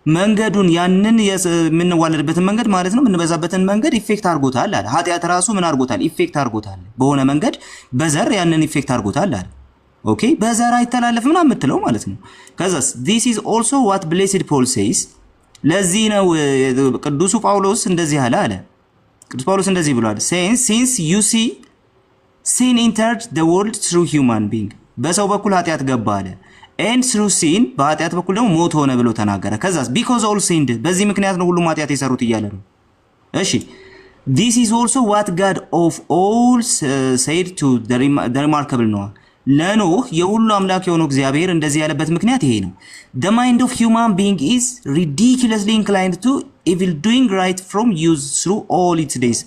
መንገዱን ያንን የምንዋለድበትን መንገድ ማለት ነው የምንበዛበትን መንገድ ኢፌክት አድርጎታል አለ። ኃጢአት ራሱ ምን አድርጎታል? ኢፌክት አድርጎታል። በሆነ መንገድ በዘር ያንን ኢፌክት አድርጎታል አለ። ኦኬ በዘር አይተላለፍም ምናምን የምትለው ማለት ነው። ከዛስ this is also what blessed Paul says ለዚህ ነው ቅዱሱ ጳውሎስ እንደዚህ አለ። ቅዱስ ጳውሎስ እንደዚህ ብሏል since you see sin entered the world through human being በሰው በኩል ኃጢአት ገባ አለ and through sin በኃጢአት በኩል ደግሞ ሞት ሆነ ብሎ ተናገረ። ከዛስ because all sinned በዚህ ምክንያት ነው ሁሉም ኃጢአት የሰሩት እያለ ነው። እሺ this is also what God of all said to the remarkable Noah ለኖህ የሁሉ አምላክ የሆነው እግዚአብሔር እንደዚህ ያለበት ምክንያት ይሄ ነው። the mind of human being is ridiculously inclined to evil doing right from youth through all its days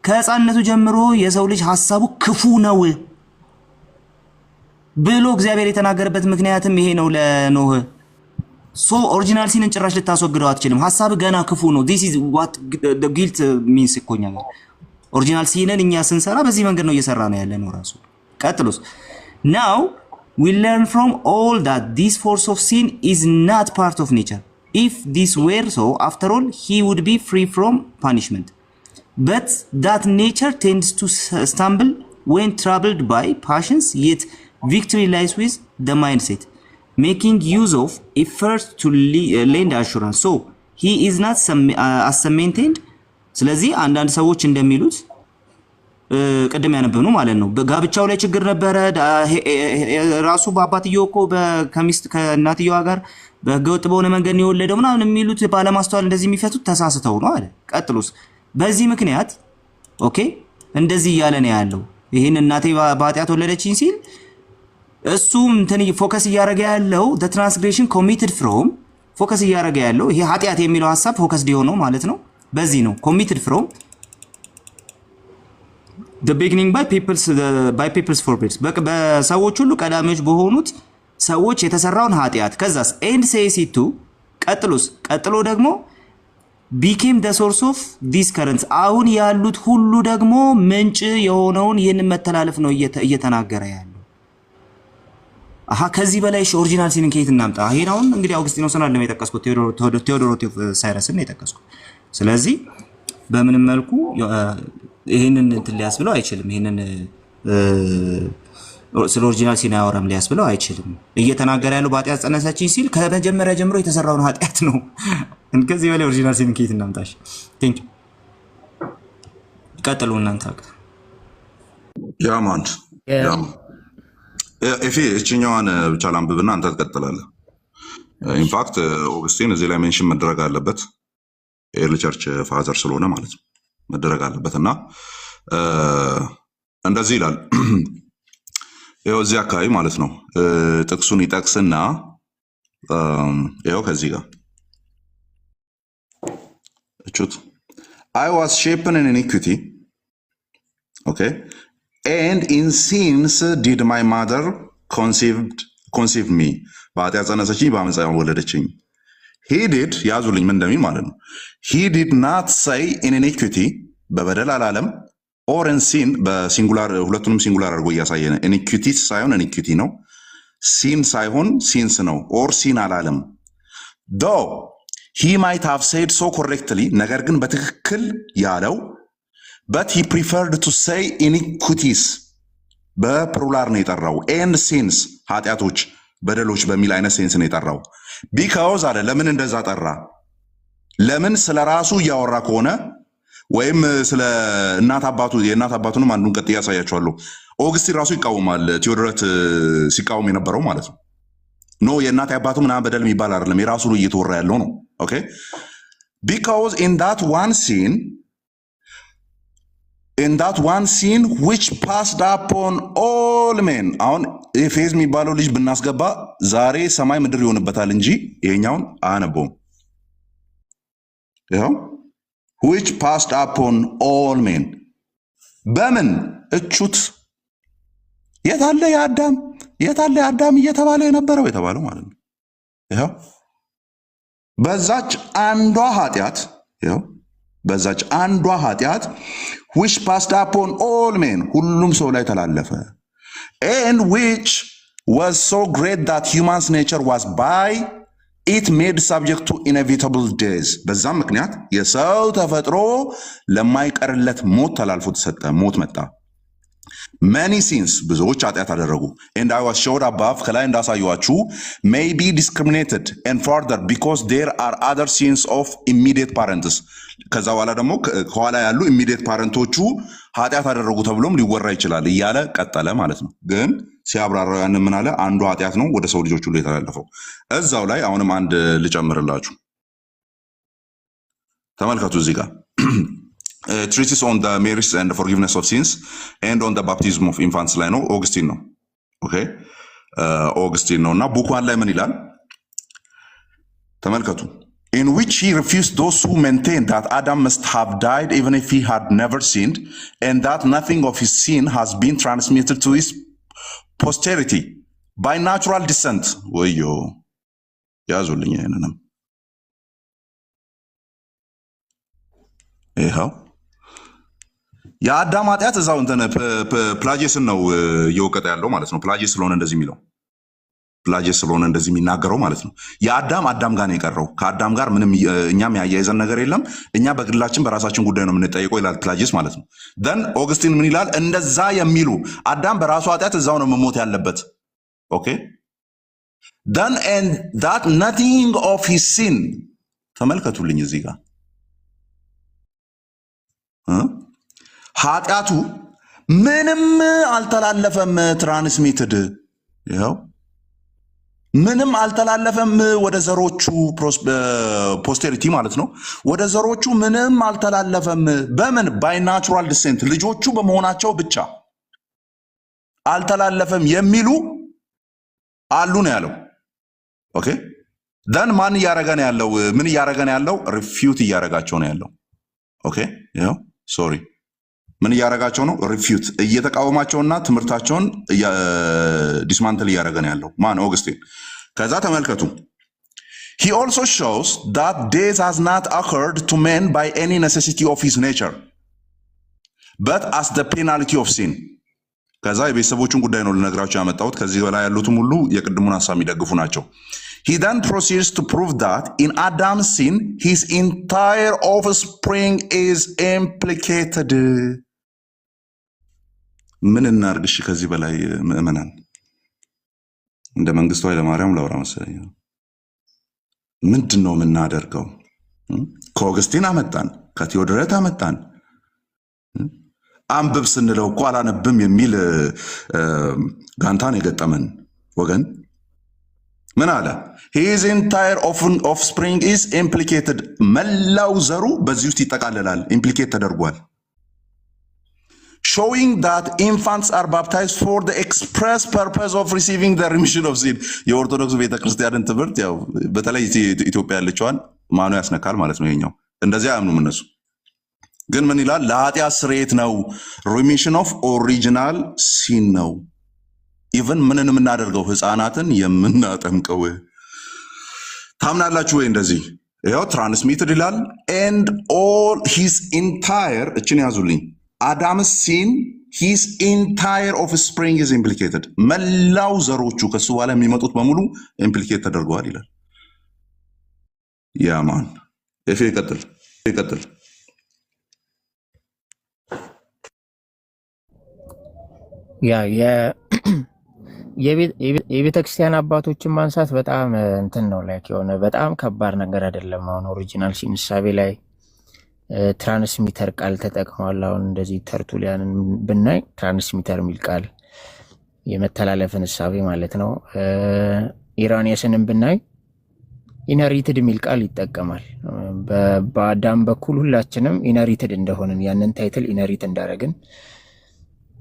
ከሕፃንነቱ ጀምሮ የሰው ልጅ ሐሳቡ ክፉ ነው ብሎ እግዚአብሔር የተናገረበት ምክንያትም ይሄ ነው ለኖህ። ሶ ኦሪጂናል ሲንን ጭራሽ ልታስወግደው አትችልም። ሐሳብ ገና ክፉ ነው። this is what the guilt means እኮኛ ኦሪጂናል ሲንን እኛ ስንሰራ በዚህ መንገድ ነው እየሰራ ነው ያለ ነው ራሱ። ቀጥሎስ now we learn from all that this force of sin is not part of nature. If this were so, after all, he would be free from punishment. But that nature tends to stumble when troubled by passions, yet victory lies with the mindset, making use of efforts to lend assurance. So, he is not as maintained. ስለዚህ አንዳንድ ሰዎች እንደሚሉት ቀደም ያነበብነው ማለት ነው በጋብቻው ላይ ችግር ነበረ። ራሱ በአባትየው እኮ ከሚስት ከእናትየዋ ጋር በህገወጥ በሆነ መንገድ ነው የወለደው ምናምን የሚሉት ባለማስተዋል እንደዚህ የሚፈቱት ተሳስተው ነው አለ። ቀጥሎስ በዚህ ምክንያት ኦኬ እንደዚህ እያለ ነው ያለው። ይሄን እናቴ በኃጢአት ወለደችኝ ሲል እሱም እንትን ፎከስ እያደረገ ያለው the transgression committed from ፎከስ እያደረገ ያለው ይሄ ኃጢአት የሚለው ሐሳብ ፎከስ ዲሆን ነው ማለት ነው። በዚህ ነው committed from the beginning by people's forebears በሰዎች ሁሉ ቀዳሚዎች በሆኑት ሰዎች የተሰራውን ኃጢአት ከዛስ and says it to ቀጥሎ ደግሞ became the source of these currents አሁን ያሉት ሁሉ ደግሞ ምንጭ የሆነውን ይህንን መተላለፍ ነው እየተናገረ ያለው። ከዚህ በላይ ኦሪጂናል ሲንን ከየት እናምጣ? ይሄን አሁን እንግዲህ አውግስጢኖስን አይደለም የጠቀስኩት ቴዎዶሮስ ሳይረስን ነው የጠቀስኩት። ስለዚህ በምንም መልኩ ይሄንን እንትን ሊያስብለው አይችልም። ይሄንን ስለ ኦሪጂናል ሲን አያወራም ሊያስብለው አይችልም። እየተናገረ ያለው በኃጢአት ጸነሰችኝ ሲል ከመጀመሪያ ጀምሮ የተሰራውን ኃጢአት ነው። ከዚህ በላይ ኦሪጂናል ሲን ከየት እናምጣሽ? ቴንክ ቀጥሉ እናንተ። ያማን ኤፌ እችኛዋን ብቻ ላንብብና አንተ ትቀጥላለህ። ኢንፋክት ኦገስቲን እዚህ ላይ ሜንሽን መደረግ አለበት፣ ኤርሊ ቸርች ፋዘር ስለሆነ ማለት ነው መደረግ አለበት። እና እንደዚህ ይላል ይኸው እዚህ አካባቢ ማለት ነው ጥቅሱን ይጠቅስና ይኸው ከዚህ ጋር እቹት I was shapen in iniquity, okay, and in sins did my mother conceive me. በኃጢአት ጸነሰችኝ በአመፃ ወለደችኝ። he did ያዙልኝ ምን እንደሚል ማለት ነው። he did not say in iniquity በበደል አላለም፣ or in sin በሲንጉላር ሁለቱንም ሲንጉላር አድርጎ እያሳየነ iniquity ሳይሆን iniquity ነው፣ sin ሳይሆን sins ነው። or sin አላለም though he might have said so correctly ነገር ግን በትክክል ያለው but he preferred to say iniquities በፕሉራል ነው የጠራው and sins ኃጢአቶች በደሎች በሚል አይነት ሴንስ ነው የጠራው። because አለ ለምን እንደዛ ጠራ? ለምን ስለ ራሱ እያወራ ከሆነ ወይም ስለ እናት አባቱ የእናት አባቱንም አንዱን ቀጥ ያሳያቸዋለሁ። ኦገስቲን ራሱ ይቃወማል፣ ቴዎድሮት ሲቃወም የነበረው ማለት ነው። ኖ የእናት አባቱ ምናምን በደል የሚባል አይደለም፣ የራሱ ነው እየተወራ ያለው ነው። ኦኬ because in that one sin which passed upon all men አሁን ኤፌዝ የሚባለው ልጅ ብናስገባ ዛሬ ሰማይ ምድር ይሆንበታል እንጂ ይሄኛውን አያነበውም። ይኸው which passed upon all men በምን እቹት የታለ የአዳም እየተባለ የነበረው የተባለው ማለት ነው። ይኸው በዛች አንዷ ኃጢአት which passed upon all men ሁሉም ሰው ላይ ተላለፈ and which was so great that human's nature was by it made subject to inevitable death በዛም ምክንያት የሰው ተፈጥሮ ለማይቀርለት ሞት ተላልፎ ተሰጠ፣ ሞት መጣ። many sins ብዙዎች ኃጢአት አደረጉ and I was showed above ከላይ እንዳሳየኋችሁ may be discriminated and further because there are other sins of immediate parents ከዛ በኋላ ደግሞ ከኋላ ያሉ immediate ፓረንቶቹ ኃጢአት አደረጉ ተብሎም ሊወራ ይችላል እያለ ቀጠለ ማለት ነው። ግን ሲያብራራው ያን ምን አለ? አንዱ ኃጢአት ነው ወደ ሰው ልጆች ሁሉ የተላለፈው። እዛው ላይ አሁንም አንድ ልጨምርላችሁ፣ ተመልከቱ እዚህ ጋር treatise on the merits and the forgiveness of sins and on the baptism of infants ላይ ነው። ኦገስቲን ነው። ኦኬ ኦገስቲን ነው እና ቡኳን ላይ ምን ይላል ተመልከቱ። in which he refused those who maintain that Adam must have died even if he had never sinned and that nothing of his sin has been transmitted to his posterity by natural descent ወዮ ያዙልኝ ይሄንንም ይኸው የአዳም ኃጢአት እዛው እንትን ፕላጂየስን ነው እየወቀጠ ያለው ማለት ነው። ፕላጂየስ ስለሆነ እንደዚህ የሚናገረው ማለት ነው። አዳም ጋር ነው የቀረው። ከአዳም ጋር ምንም እኛም ያያይዘን ነገር የለም። እኛ በግላችን በራሳችን ጉዳይ ነው የምንጠይቀው ይላል ፕላጂየስ ማለት ነው። ደን ኦገስቲን ምን ይላል? እንደዛ የሚሉ አዳም በራሱ ኃጢአት እዛው ነው መሞት ያለበት። ኦኬ ደን and that nothing of his sin ተመልከቱልኝ እዚህ ጋር ኃጢአቱ ምንም አልተላለፈም፣ ትራንስሚትድ ይኸው ምንም አልተላለፈም ወደ ዘሮቹ ፖስቴሪቲ ማለት ነው። ወደ ዘሮቹ ምንም አልተላለፈም። በምን ባይ ናቹራል ዲሴንት ልጆቹ በመሆናቸው ብቻ አልተላለፈም የሚሉ አሉ ነው ያለው። ኦኬ ደን ማን እያረገ ነው ያለው? ምን እያረገ ነው ያለው? ሪፊዩት እያረጋቸው ነው ያለው። ኦኬ ይኸው ሶሪ ምን እያረጋቸው ነው? ሪፊዩት እየተቃወማቸውና ትምህርታቸውን ዲስማንትል እያረገ ነው ያለው ማን? ኦገስቲን። ከዛ ተመልከቱ he also shows that death has not occurred to men by any necessity of his nature but as the penalty of sin ከዛ የቤተሰቦቹን ጉዳይ ነው ልነግራቸው ያመጣሁት። ከዚህ በላይ ያሉትም ሁሉ የቅድሙን ሐሳብ የሚደግፉ ናቸው። He then proceeds to prove that in Adam's sin, his entire offspring is implicated. ምን እናርግሽ ከዚህ በላይ ምእመናን እንደ መንግስቱ ኃይለማርያም ላውራ መሰለኝ ምንድነው የምናደርገው ከኦገስቲን አመጣን ከቴዎድሮት አመጣን አንብብ ስንለው እኮ አላነብም የሚል ጋንታን የገጠመን ወገን ምን አለ his entire offspring is implicated መላው ዘሩ በዚህ ውስጥ ይጠቃለላል ኢምፕሊኬት ተደርጓል showing that infants are baptized for the express purpose of receiving the remission of sin የኦርቶዶክስ ቤተክርስቲያንን ትምህርት ያው በተለይ ኢትዮጵያ ያለችዋን ማኑ ያስነካል ማለት ነው ይሄኛው እንደዚህ አያምኑም እነሱ ግን ምን ይላል ለኃጢአት ስርየት ነው remission of original sin ነው even ምንን የምናደርገው ህፃናትን የምናጠምቀው ታምናላችሁ ወይ እንደዚህ ያው transmitted ይላል and all his entire እችን ያዙልኝ Adam's sin, his entire offspring is implicated. መላው ዘሮቹ ከሱ በኋላ የሚመጡት በሙሉ ኢምፕሊኬት ተደርገዋል ይላል። ያ ማን እፊ ይቀጥል የቤተክርስቲያን አባቶችን ማንሳት በጣም እንትን ነው ላይክ የሆነ በጣም ከባድ ነገር አይደለም። አሁን ኦሪጂናል ሲን ሳቤ ላይ ትራንስሚተር ቃል ተጠቅሟል። አሁን እንደዚህ ተርቱሊያንን ብናይ ትራንስሚተር የሚል ቃል የመተላለፍን እሳቤ ማለት ነው። ኢራኒየስንም ብናይ ኢነሪትድ የሚል ቃል ይጠቀማል። በአዳም በኩል ሁላችንም ኢነሪትድ እንደሆንን ያንን ታይትል ኢነሪት እንዳደረግን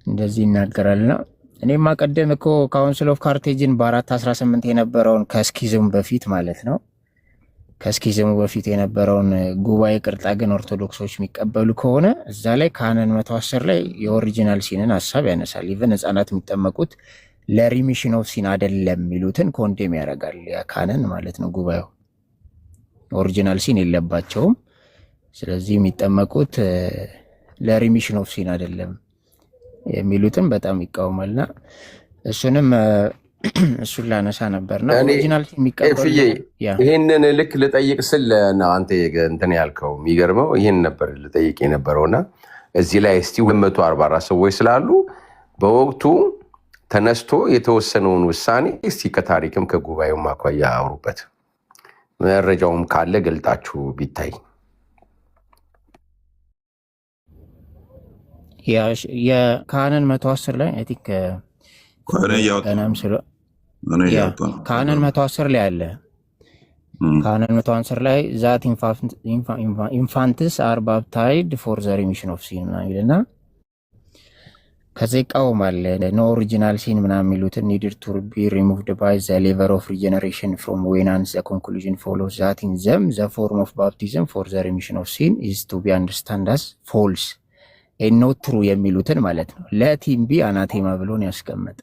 እንደዚህ ይናገራልና እኔም አቀደም እኮ ካውንስል ኦፍ ካርቴጅን በ418 የነበረውን ከስኪዝም በፊት ማለት ነው ከስኪዝሙ በፊት የነበረውን ጉባኤ ቅርጣ ግን ኦርቶዶክሶች የሚቀበሉ ከሆነ እዛ ላይ ካህናን 110 ላይ የኦሪጂናል ሲንን ሐሳብ ያነሳል። ኢቭን ህፃናት የሚጠመቁት ለሪሚሽን ኦፍ ሲን አይደለም የሚሉትን ኮንዴም ያደርጋል። ያ ካህናን ማለት ነው ጉባኤው ኦሪጂናል ሲን የለባቸውም። ስለዚህ የሚጠመቁት ለሪሚሽን ኦፍ ሲን አይደለም የሚሉትን በጣም ይቃወማልና እሱንም እሱን ላነሳ ነበርና ኦሪጂናል የሚቀበሉ ይሄንን ልክ ልጠይቅ ስል ነው አንተ እንትን ያልከው የሚገርመው ይሄን ነበር ልጠይቅ የነበረውና እዚህ ላይ እስቲ 244 ሰዎች ስላሉ በወቅቱ ተነስቶ የተወሰነውን ውሳኔ እስቲ ከታሪክም ከጉባኤው ማኳያ አውሩበት መረጃውም ካለ ገልጣችሁ ቢታይ የካህናን 110 ላይ አይ ቲንክ ካህናን 110 ላይ አለ። ካህናን 110 ላይ ዛት ኢንፋንትስ አር ባፕታይዝድ ፎር ዘ ሪሚሽን ኦፍ ሲን ይልና ከዛ ይቃወማል። ኖ ኦሪጂናል ሲን ምናምን የሚሉትን ኒድድ ቱ ቢ ሪሙቭድ ባይ ዘ ሌቨር ኦፍ ሪጀነሬሽን ፍሮም ዌናንስ ዘ ኮንክሉዥን ፎሎስ ዛት ኢን ዘም ዘ ፎርም ኦፍ ባፕቲዝም ፎር ዘ ሪሚሽን ኦፍ ሲን ኢዝ ቱ ቢ አንደርስታንድ አስ ፎልስ ኤንድ ኖት ትሩ የሚሉትን ማለት ነው። ለቲምቢ አናቴማ ብሎን ያስቀመጠ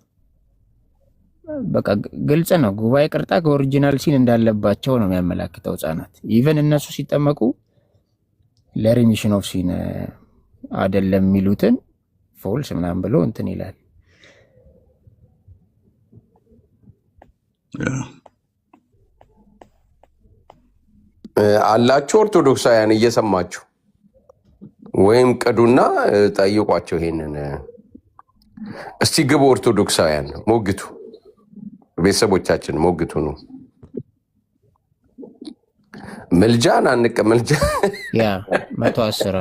በቃ ግልጽ ነው። ጉባኤ ቅርጣ ከኦሪጂናል ሲን እንዳለባቸው ነው የሚያመላክተው ህፃናት ኢቨን እነሱ ሲጠመቁ ለሪሚሽን ኦፍ ሲን አይደለም የሚሉትን ፎልስ ምናምን ብሎ እንትን ይላል። አላችሁ ኦርቶዶክሳውያን እየሰማችሁ ወይም ቅዱና ጠይቋቸው ይሄንን እስቲ ግቡ ኦርቶዶክሳውያን ሞግቱ ቤተሰቦቻችን ሞግቱ ነው ምልጃን አንቀበልጃ ያ 110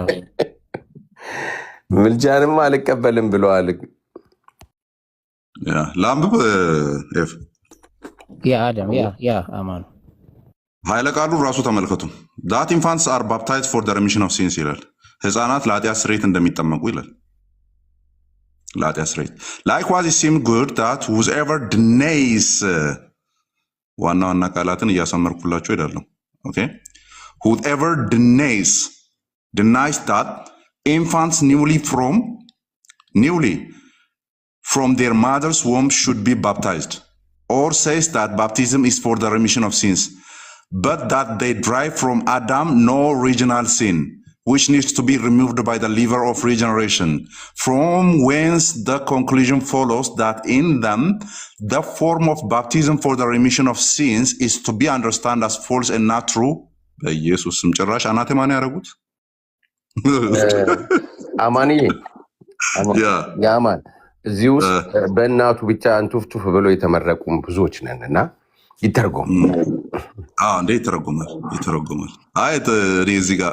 ምልጃንም አልቀበልም ብለዋል። ያ ላምብ ያ አዳም ያ አማኑ ኃይለ ቃሉ ራሱ ተመልከቱ that infants are baptized for the remission of sins ይላል። ህፃናት ለኃጢአት ስርየት እንደሚጠመቁ ይላል። ለኃጢአት ስርየት likewise it seems good that whoever denies ዋና ቃላትን እያሰመርኩላችሁ ሄዳለሁ። ኦኬ whoever denies that infants newly from their mother's womb should be baptized or says that baptism is for the remission of sins but that they derive from Adam no original sin which needs to be removed by the lever of regeneration, from whence the conclusion follows that in them the form of baptism for the remission of sins is to be understood as false and not true. በኢየሱስም ጭራሽ አናቴማን ያደረጉት አማኒ ያማን እዚህ ውስጥ በእናቱ ብቻ እንቱፍቱፍ ብሎ የተመረቁም ብዙዎች ነን እና ይተርጎም እንዴ ይተረጎማል። አይ እኔ እዚህ ጋር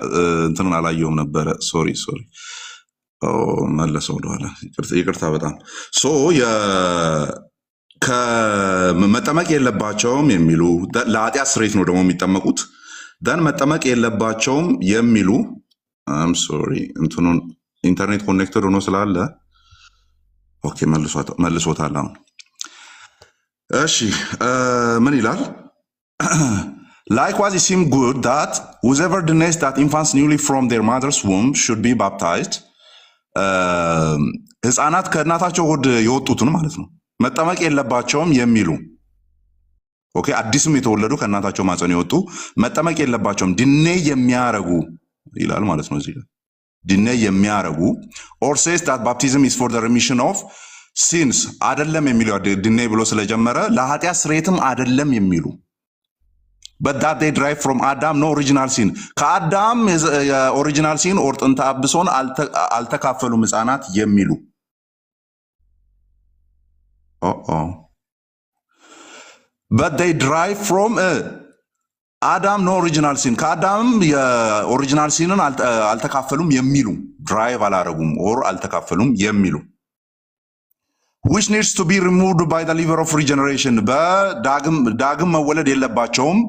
እንትንን አላየውም ነበረ። ሶሪ መለሰው ወደኋላ። ይቅርታ በጣም ከመጠመቅ የለባቸውም የሚሉ ለኃጢአት ስርየት ነው ደግሞ የሚጠመቁት። ደን መጠመቅ የለባቸውም የሚሉ ሶሪ እንትኑን ኢንተርኔት ኮኔክተድ ሆኖ ስላለ ኦኬ መልሶታል። አሁን እሺ ምን ይላል? Likewise, it seems good that whoever denies that infants newly from their mother's womb should be baptized. ህፃናት ከእናታቸው ሆድ የወጡትን ማለት ነው መጠመቅ የለባቸውም የሚሉ ኦኬ፣ አዲስም የተወለዱ ከእናታቸው ማፀን የወጡ መጠመቅ የለባቸውም ድኔ የሚያረጉ ይላል ማለት ነው። እዚህ ድኔ የሚያረጉ or says that baptism is for the remission of sins አይደለም የሚሉ ድኔ ብሎ ስለጀመረ ለኃጢአት ስርየትም አይደለም የሚሉ but that they derive from Adam no original sin ከአዳም የኦሪጂናል ሲን ኦር ጥንተ አብሶን አልተካፈሉም ህፃናት የሚሉ but they derive from Adam no original sin ከአዳም የኦሪጂናል ሲንን አልተካፈሉም የሚሉ ድራይቭ አላረጉም ኦር አልተካፈሉም የሚሉ which needs to be removed by the liver of regeneration በዳግም መወለድ የለባቸውም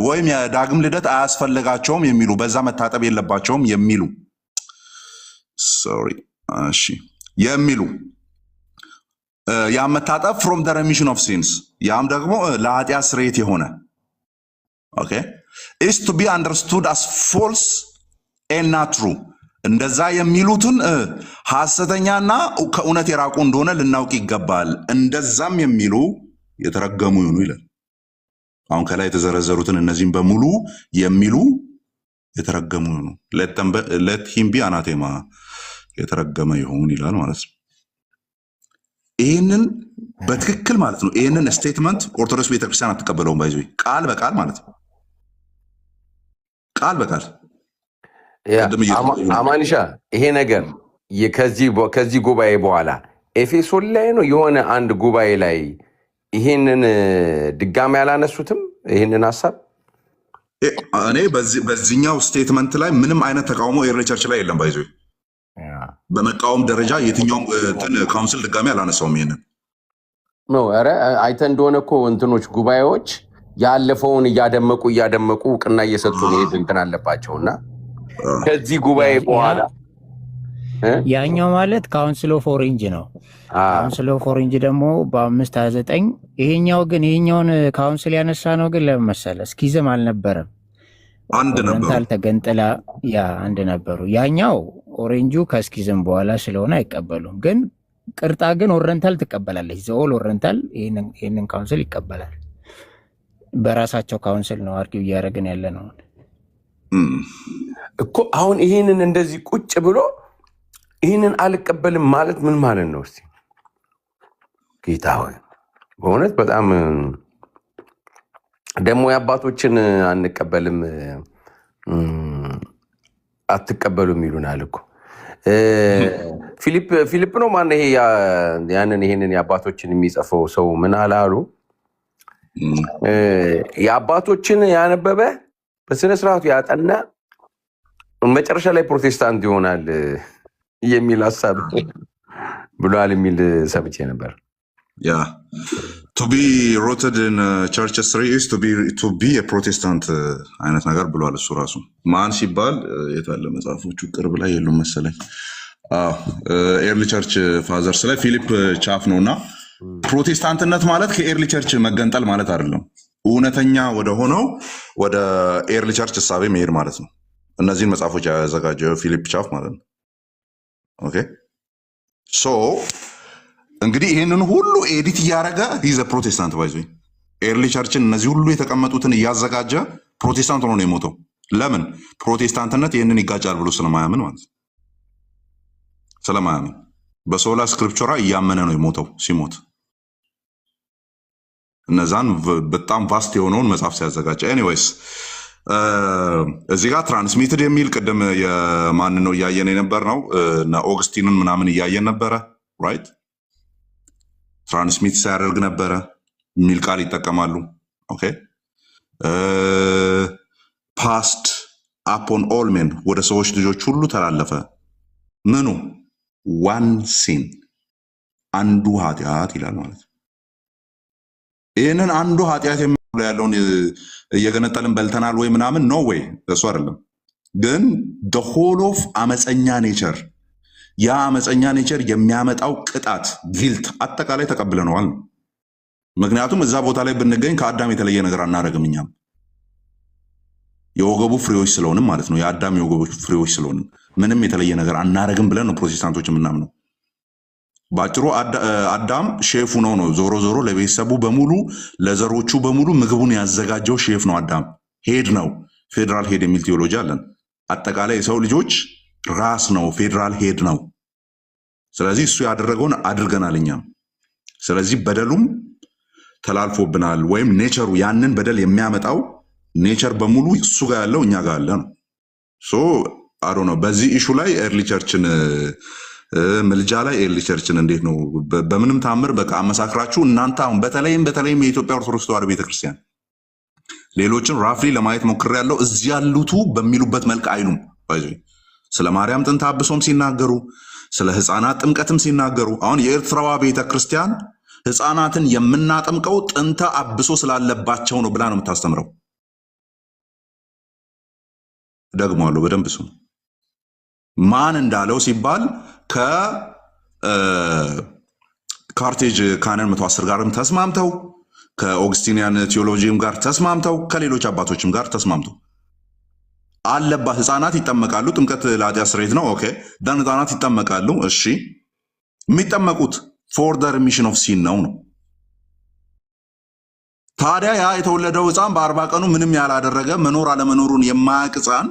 ወይም የዳግም ልደት አያስፈልጋቸውም የሚሉ በዛ መታጠብ የለባቸውም የሚሉ የሚሉ ያም መታጠብ from the remission of sins ያም ደግሞ ለኃጢአት ስርየት የሆነ okay is to be understood as false and not true እንደዛ የሚሉትን ሐሰተኛና ከእውነት የራቁ እንደሆነ ልናውቅ ይገባል። እንደዛም የሚሉ የተረገሙ ይሁኑ ይላል። አሁን ከላይ የተዘረዘሩትን እነዚህም በሙሉ የሚሉ የተረገሙ ይሁኑ። let him be anathema የተረገመ ይሁን ይላል ማለት ነው። ይህንን በትክክል ማለት ነው። ይህንን ስቴትመንት ኦርቶዶክስ ቤተክርስቲያን አትቀበለውም። ባይዞ ቃል በቃል ማለት ነው። ቃል በቃል አማንሻ ይሄ ነገር ከዚህ ጉባኤ በኋላ ኤፌሶን ላይ ነው የሆነ አንድ ጉባኤ ላይ ይሄንን ድጋሚ ያላነሱትም ይሄንን ሐሳብ እኔ በዚህኛው ስቴትመንት ላይ ምንም አይነት ተቃውሞ ኤርሊ ቸርች ላይ የለም። ባይዞ በመቃወም ደረጃ የትኛውም ካውንስል ድጋሚ አላነሳውም። ይሄንን ነው ኧረ አይተ እንደሆነ እኮ እንትኖች ጉባኤዎች ያለፈውን እያደመቁ እውቅና እየሰጡ ነው እንትን አለባቸውና ከዚህ ጉባኤ በኋላ ያኛው ማለት ካውንስል ኦፍ ኦሬንጅ ነው። ካውንስል ኦፍ ኦሬንጅ ደግሞ በ529 ይሄኛው ግን ይሄኛውን ካውንስል ያነሳ ነው ግን ለምን መሰለህ ስኪዝም አልነበረም። አንድ ነበሩ ተገንጥላ አንድ ነበሩ። ያኛው ኦሬንጁ ከስኪዝም በኋላ ስለሆነ አይቀበሉም። ግን ቅርጣ ግን ኦረንታል ትቀበላለች። ዘኦል ኦረንታል ይሄንን ካውንስል ይቀበላል። በራሳቸው ካውንስል ነው አርጊው እያደረግን ያለ ነው እኮ። አሁን ይሄንን እንደዚህ ቁጭ ብሎ ይህንን አልቀበልም ማለት ምን ማለት ነው? እስቲ ጌታ ሆይ በእውነት በጣም ደግሞ የአባቶችን አንቀበልም አትቀበሉም ይሉናል እኮ። ፊሊፕ ነው ማን ይሄ ይሄንን የአባቶችን የሚጽፈው ሰው ምን አላሉ? የአባቶችን ያነበበ በስነ ስርዓቱ ያጠና መጨረሻ ላይ ፕሮቴስታንት ይሆናል የሚል ሀሳብ ብሏል የሚል ሰምቼ ነበር። to be rooted in church history is to be a protestant አይነት ነገር ብሏል እሱ ራሱ። ማን ሲባል የታለ መጽሐፎቹ ቅርብ ላይ የሉም መሰለኝ። ኤርሊ ቸርች ፋዘርስ ላይ ፊሊፕ ቻፍ ነውና ፕሮቴስታንትነት ማለት ከኤርሊ ቸርች መገንጠል ማለት አይደለም። እውነተኛ ወደ ሆነው ወደ ኤርሊ ቸርች እሳቤ መሄድ ማለት ነው። እነዚህን መጽሐፎች ያዘጋጀው ፊሊፕ ቻፍ ማለት ነው። ኦኬ ሶ እንግዲህ ይህንን ሁሉ ኤዲት እያደረገ ይዘ ፕሮቴስታንት ባይዞ ኤርሊ ቸርችን እነዚህ ሁሉ የተቀመጡትን እያዘጋጀ ፕሮቴስታንት ሆኖ ነው የሞተው። ለምን? ፕሮቴስታንትነት ይህንን ይጋጫል ብሎ ስለማያምን ማለት ነው። ስለማያምን በሶላ ስክሪፕቹራ እያመነ ነው የሞተው። ሲሞት እነዛን በጣም ቫስት የሆነውን መጽሐፍ ሲያዘጋጀ ኤኒዌይስ እዚህ ጋር ትራንስሚትድ የሚል ቅድም የማን ነው እያየን የነበር ነው እና ኦግስቲንን ምናምን እያየን ነበረ ራይት። ትራንስሚት ሲያደርግ ነበረ የሚል ቃል ይጠቀማሉ። ኦኬ ፓስት አፖን ኦል ሜን ወደ ሰዎች ልጆች ሁሉ ተላለፈ። ምኑ ዋን ሲን አንዱ ኃጢአት ይላል ማለት ነው። ይህንን አንዱ ኃጢአት የሚለው ያለውን እየገነጠልን በልተናል ወይ ምናምን ነው ወይ እሱ አይደለም። ግን ሆል ኦፍ አመፀኛ ኔቸር ያ አመፀኛ ኔቸር የሚያመጣው ቅጣት ጊልት አጠቃላይ ተቀብለነዋል ነው። ምክንያቱም እዛ ቦታ ላይ ብንገኝ ከአዳም የተለየ ነገር አናደርግም። እኛም የወገቡ ፍሬዎች ስለሆንም ማለት ነው። የአዳም የወገቡ ፍሬዎች ስለሆንም ምንም የተለየ ነገር አናደርግም ብለን ነው ፕሮቴስታንቶች የምናምነው። በአጭሩ አዳም ሼፉ ነው። ዞሮ ዞሮ ለቤተሰቡ በሙሉ ለዘሮቹ በሙሉ ምግቡን ያዘጋጀው ሼፍ ነው። አዳም ሄድ ነው። ፌዴራል ሄድ የሚል ቴዎሎጂ አለን። አጠቃላይ የሰው ልጆች ራስ ነው፣ ፌዴራል ሄድ ነው። ስለዚህ እሱ ያደረገውን አድርገናል እኛም። ስለዚህ በደሉም ተላልፎብናል፣ ወይም ኔቸሩ ያንን በደል የሚያመጣው ኔቸር በሙሉ እሱ ጋር ያለው እኛ ጋር አለ ነው። ሶ አሮ ነው። በዚህ ኢሹ ላይ ኤርሊ ቸርችን ምልጃ ላይ ኤርሊ ቸርችን እንዴት ነው በምንም ታምር በቃ አመሳክራችሁ እናንተ አሁን በተለይም የኢትዮጵያ ኦርቶዶክስ ተዋሕዶ ቤተክርስቲያን ሌሎችን ራፍሊ ለማየት ሞክሬያለሁ። እዚህ ያሉቱ በሚሉበት መልክ አይሉም። ስለ ማርያም ጥንተ አብሶም ሲናገሩ፣ ስለ ህፃናት ጥምቀትም ሲናገሩ፣ አሁን የኤርትራዋ ቤተክርስቲያን ህፃናትን የምናጠምቀው ጥንተ አብሶ ስላለባቸው ነው ብላ ነው የምታስተምረው። ደግሞአለሁ በደንብ እሱ ማን እንዳለው ሲባል ከካርቴጅ ካነን 110 ጋርም ተስማምተው ከኦግስቲኒያን ቴዎሎጂም ጋር ተስማምተው ከሌሎች አባቶችም ጋር ተስማምተው አለባ ህፃናት ይጠመቃሉ። ጥምቀት ለኃጢአት ስርየት ነው። ኦኬ ደን ህፃናት ይጠመቃሉ። እሺ የሚጠመቁት ፎር ዘ ሪሚሽን ኦፍ ሲን ነው። ታዲያ ያ የተወለደው ህፃን በ40 ቀኑ ምንም ያላደረገ መኖር አለመኖሩን የማያውቅ ህፃን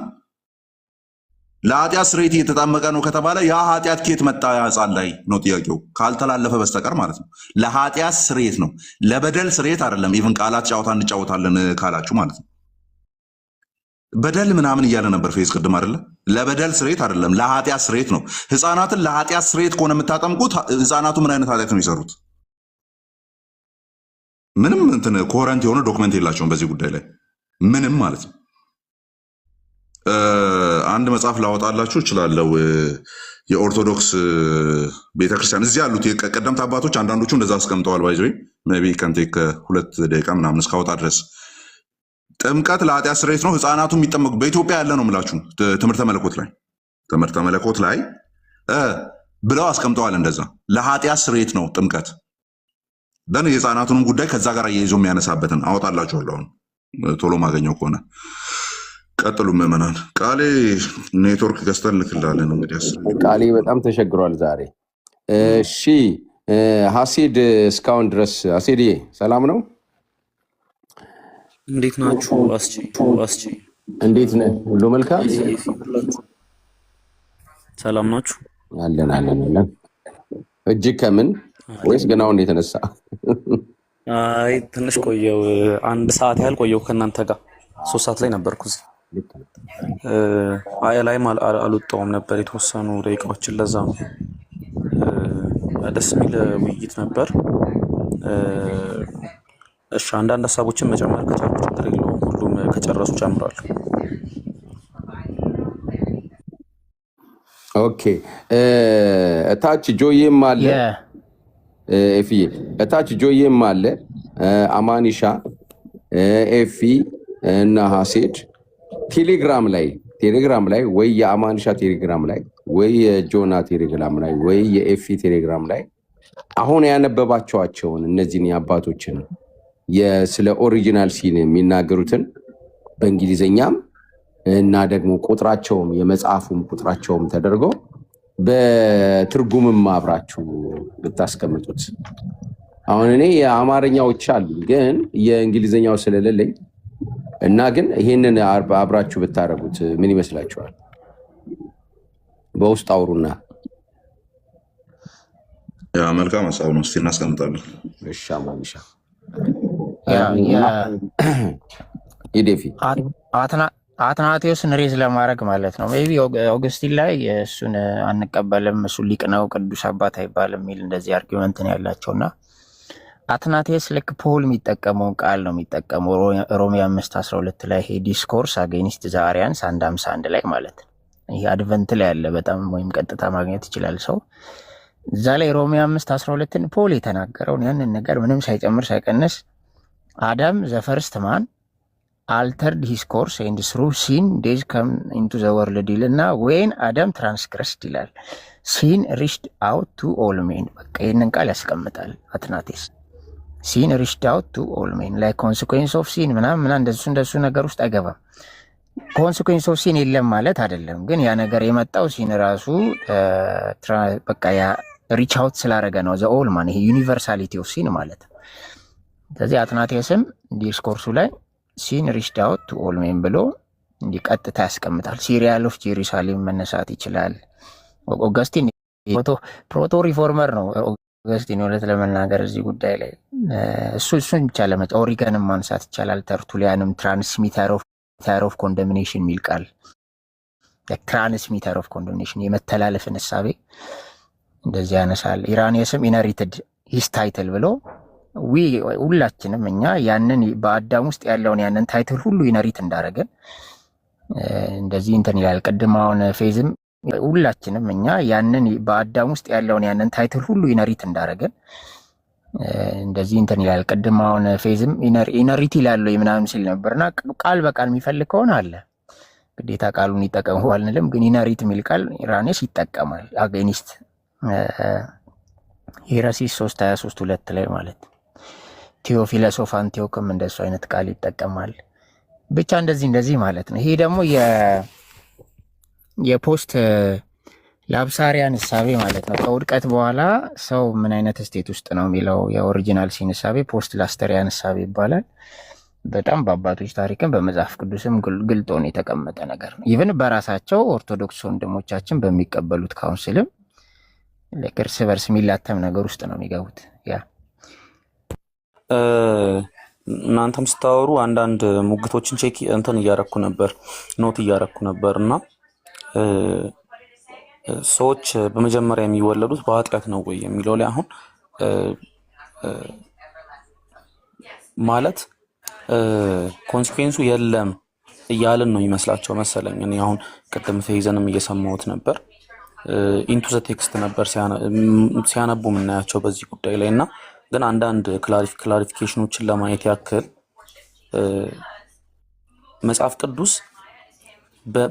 ለኃጢአት ስርየት እየተጣመቀ ነው ከተባለ ያ ኃጢአት ከየት መጣ? ያ ህፃን ላይ ነው ጥያቄው፣ ካልተላለፈ በስተቀር ማለት ነው። ለኃጢአት ስርየት ነው፣ ለበደል ስርየት አይደለም። ኢቭን ቃላት ጨዋታ እንጫወታለን ካላችሁ ማለት ነው። በደል ምናምን እያለ ነበር ፌዝ ቅድም አይደለ? ለበደል ስርየት አይደለም፣ ለኃጢአት ስርየት ነው። ህፃናትን ለኃጢአት ስርየት ከሆነ የምታጠምቁት ህፃናቱ ምን አይነት ኃጢአት ነው የሰሩት? ምንም እንትን ኮረንት የሆነ ዶክመንት የላቸውም በዚህ ጉዳይ ላይ ምንም ማለት ነው። አንድ መጽሐፍ ላወጣላችሁ እችላለሁ። የኦርቶዶክስ ቤተክርስቲያን እዚህ ያሉት የቀደምት አባቶች አንዳንዶቹ እንደዛ አስቀምጠዋል። ባይዘ ቢ ከንቴክ 2 ደቂቃ ምናምን እስካወጣ ድረስ ጥምቀት ለኃጢአት ስርየት ነው፣ ህፃናቱ የሚጠመቁ በኢትዮጵያ ያለ ነው የምላችሁ ትምህርተ መለኮት ላይ ብለው አስቀምጠዋል። እንደዛ ለኃጢአት ስርየት ነው ጥምቀት። ደን የህፃናቱንም ጉዳይ ከዛ ጋር እየይዞ የሚያነሳበትን አወጣላችኋለሁ አሁን ቶሎ ማገኘው ከሆነ። ቀጥሉ ምዕመናን። ቃሌ ኔትወርክ ገዝተን ልክላለን። እንግዲህ ቃሌ በጣም ተቸግሯል ዛሬ። እሺ ሀሲድ እስካሁን ድረስ ሀሲድ ሰላም ነው? እንዴት ናችሁ? አስቺ እንዴት ነህ? ሁሉ መልካም ሰላም ናችሁ? አለን። እጅግ ከምን ወይስ ገና አሁን የተነሳ? አይ ትንሽ ቆየው፣ 1 ሰዓት ያህል ቆየው ከእናንተ ጋር 3 ሰዓት ላይ ነበርኩ እዚህ። ላይም አልወጣሁም ነበር የተወሰኑ ደቂቃዎችን። ለዛ ነው ደስ የሚል ውይይት ነበር። እሺ አንዳንድ ሀሳቦችን መጨመር ከቻልኩ ችግር የለውም። ሁሉም ከጨረሱ ጨምራለሁ። ኦኬ እታች ጆዬም አለ፣ ኤፊ እታች ጆዬም አለ፣ አማኒሻ፣ ኤፊ እና ሀሴድ ቴሌግራም ላይ ወይ የአማኒሻ ቴሌግራም ላይ ወይ የጆና ቴሌግራም ላይ ወይ የኤፊ ቴሌግራም ላይ አሁን ያነበባቸዋቸውን እነዚህን የአባቶችን ስለ ኦሪጂናል ሲን የሚናገሩትን በእንግሊዝኛም እና ደግሞ ቁጥራቸውም የመጽሐፉም ቁጥራቸውም ተደርጎ በትርጉምም አብራችሁ ብታስቀምጡት። አሁን እኔ የአማርኛዎች አሉ ግን የእንግሊዝኛው ስለሌለኝ እና ግን ይሄንን አብራችሁ ብታረጉት ምን ይመስላችኋል? በውስጥ አውሩና። ያ መልካም ሀሳብ ነው። እስቲ እናስቀምጣለን። እሺ ማንሻ ይዴፊ አትናቴዎስን ሬዝ ለማድረግ ማለት ነው። ሜይ ቢ ኦገስቲን ላይ እሱን አንቀበልም፣ እሱ ሊቅ ነው ቅዱስ አባት አይባልም የሚል እንደዚህ አርጊመንት ነው ያላቸውና አትናቴስ ልክ ፖል የሚጠቀመውን ቃል ነው የሚጠቀመው ሮሜ 5:12 ላይ ይሄ ዲስኮርስ አጌኒስት ዘ አሪያንስ 1:51 ላይ ማለት ነው። ይሄ አድቨንት ላይ ያለ በጣም ወይም ቀጥታ ማግኘት ይችላል ሰው እዛ ላይ ሮሜ 5:12ን ፖል የተናገረውን ያንን ነገር ምንም ሳይጨምር ሳይቀንስ አዳም ዘ ፈርስት ማን altered his course and through sin days come into the world ይልና when Adam transgressed ይላል sin reached out to all men በቃ ይህንን ቃል ያስቀምጣል አትናቴስ sin reached out to all men like consequence of sin ምናምን እንደሱ ነገር ውስጥ አይገባም consequence of sin የለም ማለት አይደለም ግን ያ ነገር የመጣው ሲን ራሱ በቃ ያ ሪች አውት ስላደረገ ነው the all man ይሄ ዩኒቨርሳሊቲ ኦፍ ሲን ማለት ነው ስለዚህ አትናቴስም ዲስኮርሱ ላይ ሲን ሪችድ አውት ቱ ኦል ሜን ብሎ እንዲህ ቀጥታ ያስቀምጣል። ሲሪያል ኦፍ ጄሩሳሌም መነሳት ይችላል። ኦገስቲን ፕሮቶ ሪፎርመር ነው ኦገስቲን እውነት ለመናገር እዚህ ጉዳይ ላይ እሱን ብቻ ለመጫ ኦሪገንም ማንሳት ይቻላል። ተርቱሊያንም ትራንስሚተር ኦፍ ኮንደሚኔሽን የሚል ቃል ትራንስሚተር ኦፍ ኮንደሚኔሽን የመተላለፍን እሳቤ እንደዚህ ያነሳል። ኢራኒየስም ኢነሪትድ ሂስ ታይትል ብሎ ሁላችንም እኛ ያንን በአዳም ውስጥ ያለውን ያንን ታይትል ሁሉ ኢነሪት እንዳደረገን እንደዚህ እንትን ይላል። ቅድም አሁን ፌዝም ሁላችንም እኛ ያንን በአዳም ውስጥ ያለውን ያንን ታይትል ሁሉ ኢነሪት እንዳደረገን እንደዚህ እንትን ይላል። ቅድም አሁን ፌዝም ኢነሪቲ ላለው ምናምን ሲል ነበርና ቃል በቃል የሚፈልግ ከሆነ አለ ግዴታ ቃሉን ይጠቀሙ አልንልም፣ ግን ኢነሪት የሚል ቃል ኢራኔስ ይጠቀማል። አጌኒስት ሄረሲስ 3:23 ላይ ማለት ቴዎፊለስ ኦፍ አንቲዮክም እንደሱ አይነት ቃል ይጠቀማል። ብቻ እንደዚህ ማለት ነው። ይሄ ደግሞ የፖስት ላብሳሪያን እሳቤ ማለት ነው። ከውድቀት በኋላ ሰው ምን አይነት ስቴት ውስጥ ነው የሚለው የኦሪጂናል ሲን እሳቤ ፖስት ላስተሪያን እሳቤ ይባላል። በጣም በአባቶች ታሪክም በመጽሐፍ ቅዱስም ግልጦ ነው የተቀመጠ ነገር ነው። ኢቭን በራሳቸው ኦርቶዶክስ ወንድሞቻችን በሚቀበሉት ካውንስልም ለእርስ በርስ የሚላተም ነገር ውስጥ ነው የሚገቡት። ያ እናንተም ስታወሩ አንዳንድ ሙግቶችን ቼክ እንትን እያረኩ ነበር ኖት እያረኩ ነበር እና ሰዎች በመጀመሪያ የሚወለዱት በኃጢአት ነው ወይ የሚለው ላይ አሁን ማለት ኮንሲኩዌንሱ የለም እያልን ነው ይመስላቸው መሰለኝ። እኔ አሁን ቅድም ፌዘንም እየሰማሁት ነበር ኢንቱ ዘ ቴክስት ነበር ሲያነቡ የምናያቸው በዚህ ጉዳይ ላይ እና ግን አንዳንድ ክላሪፊኬሽኖችን ለማየት ያክል መጽሐፍ ቅዱስ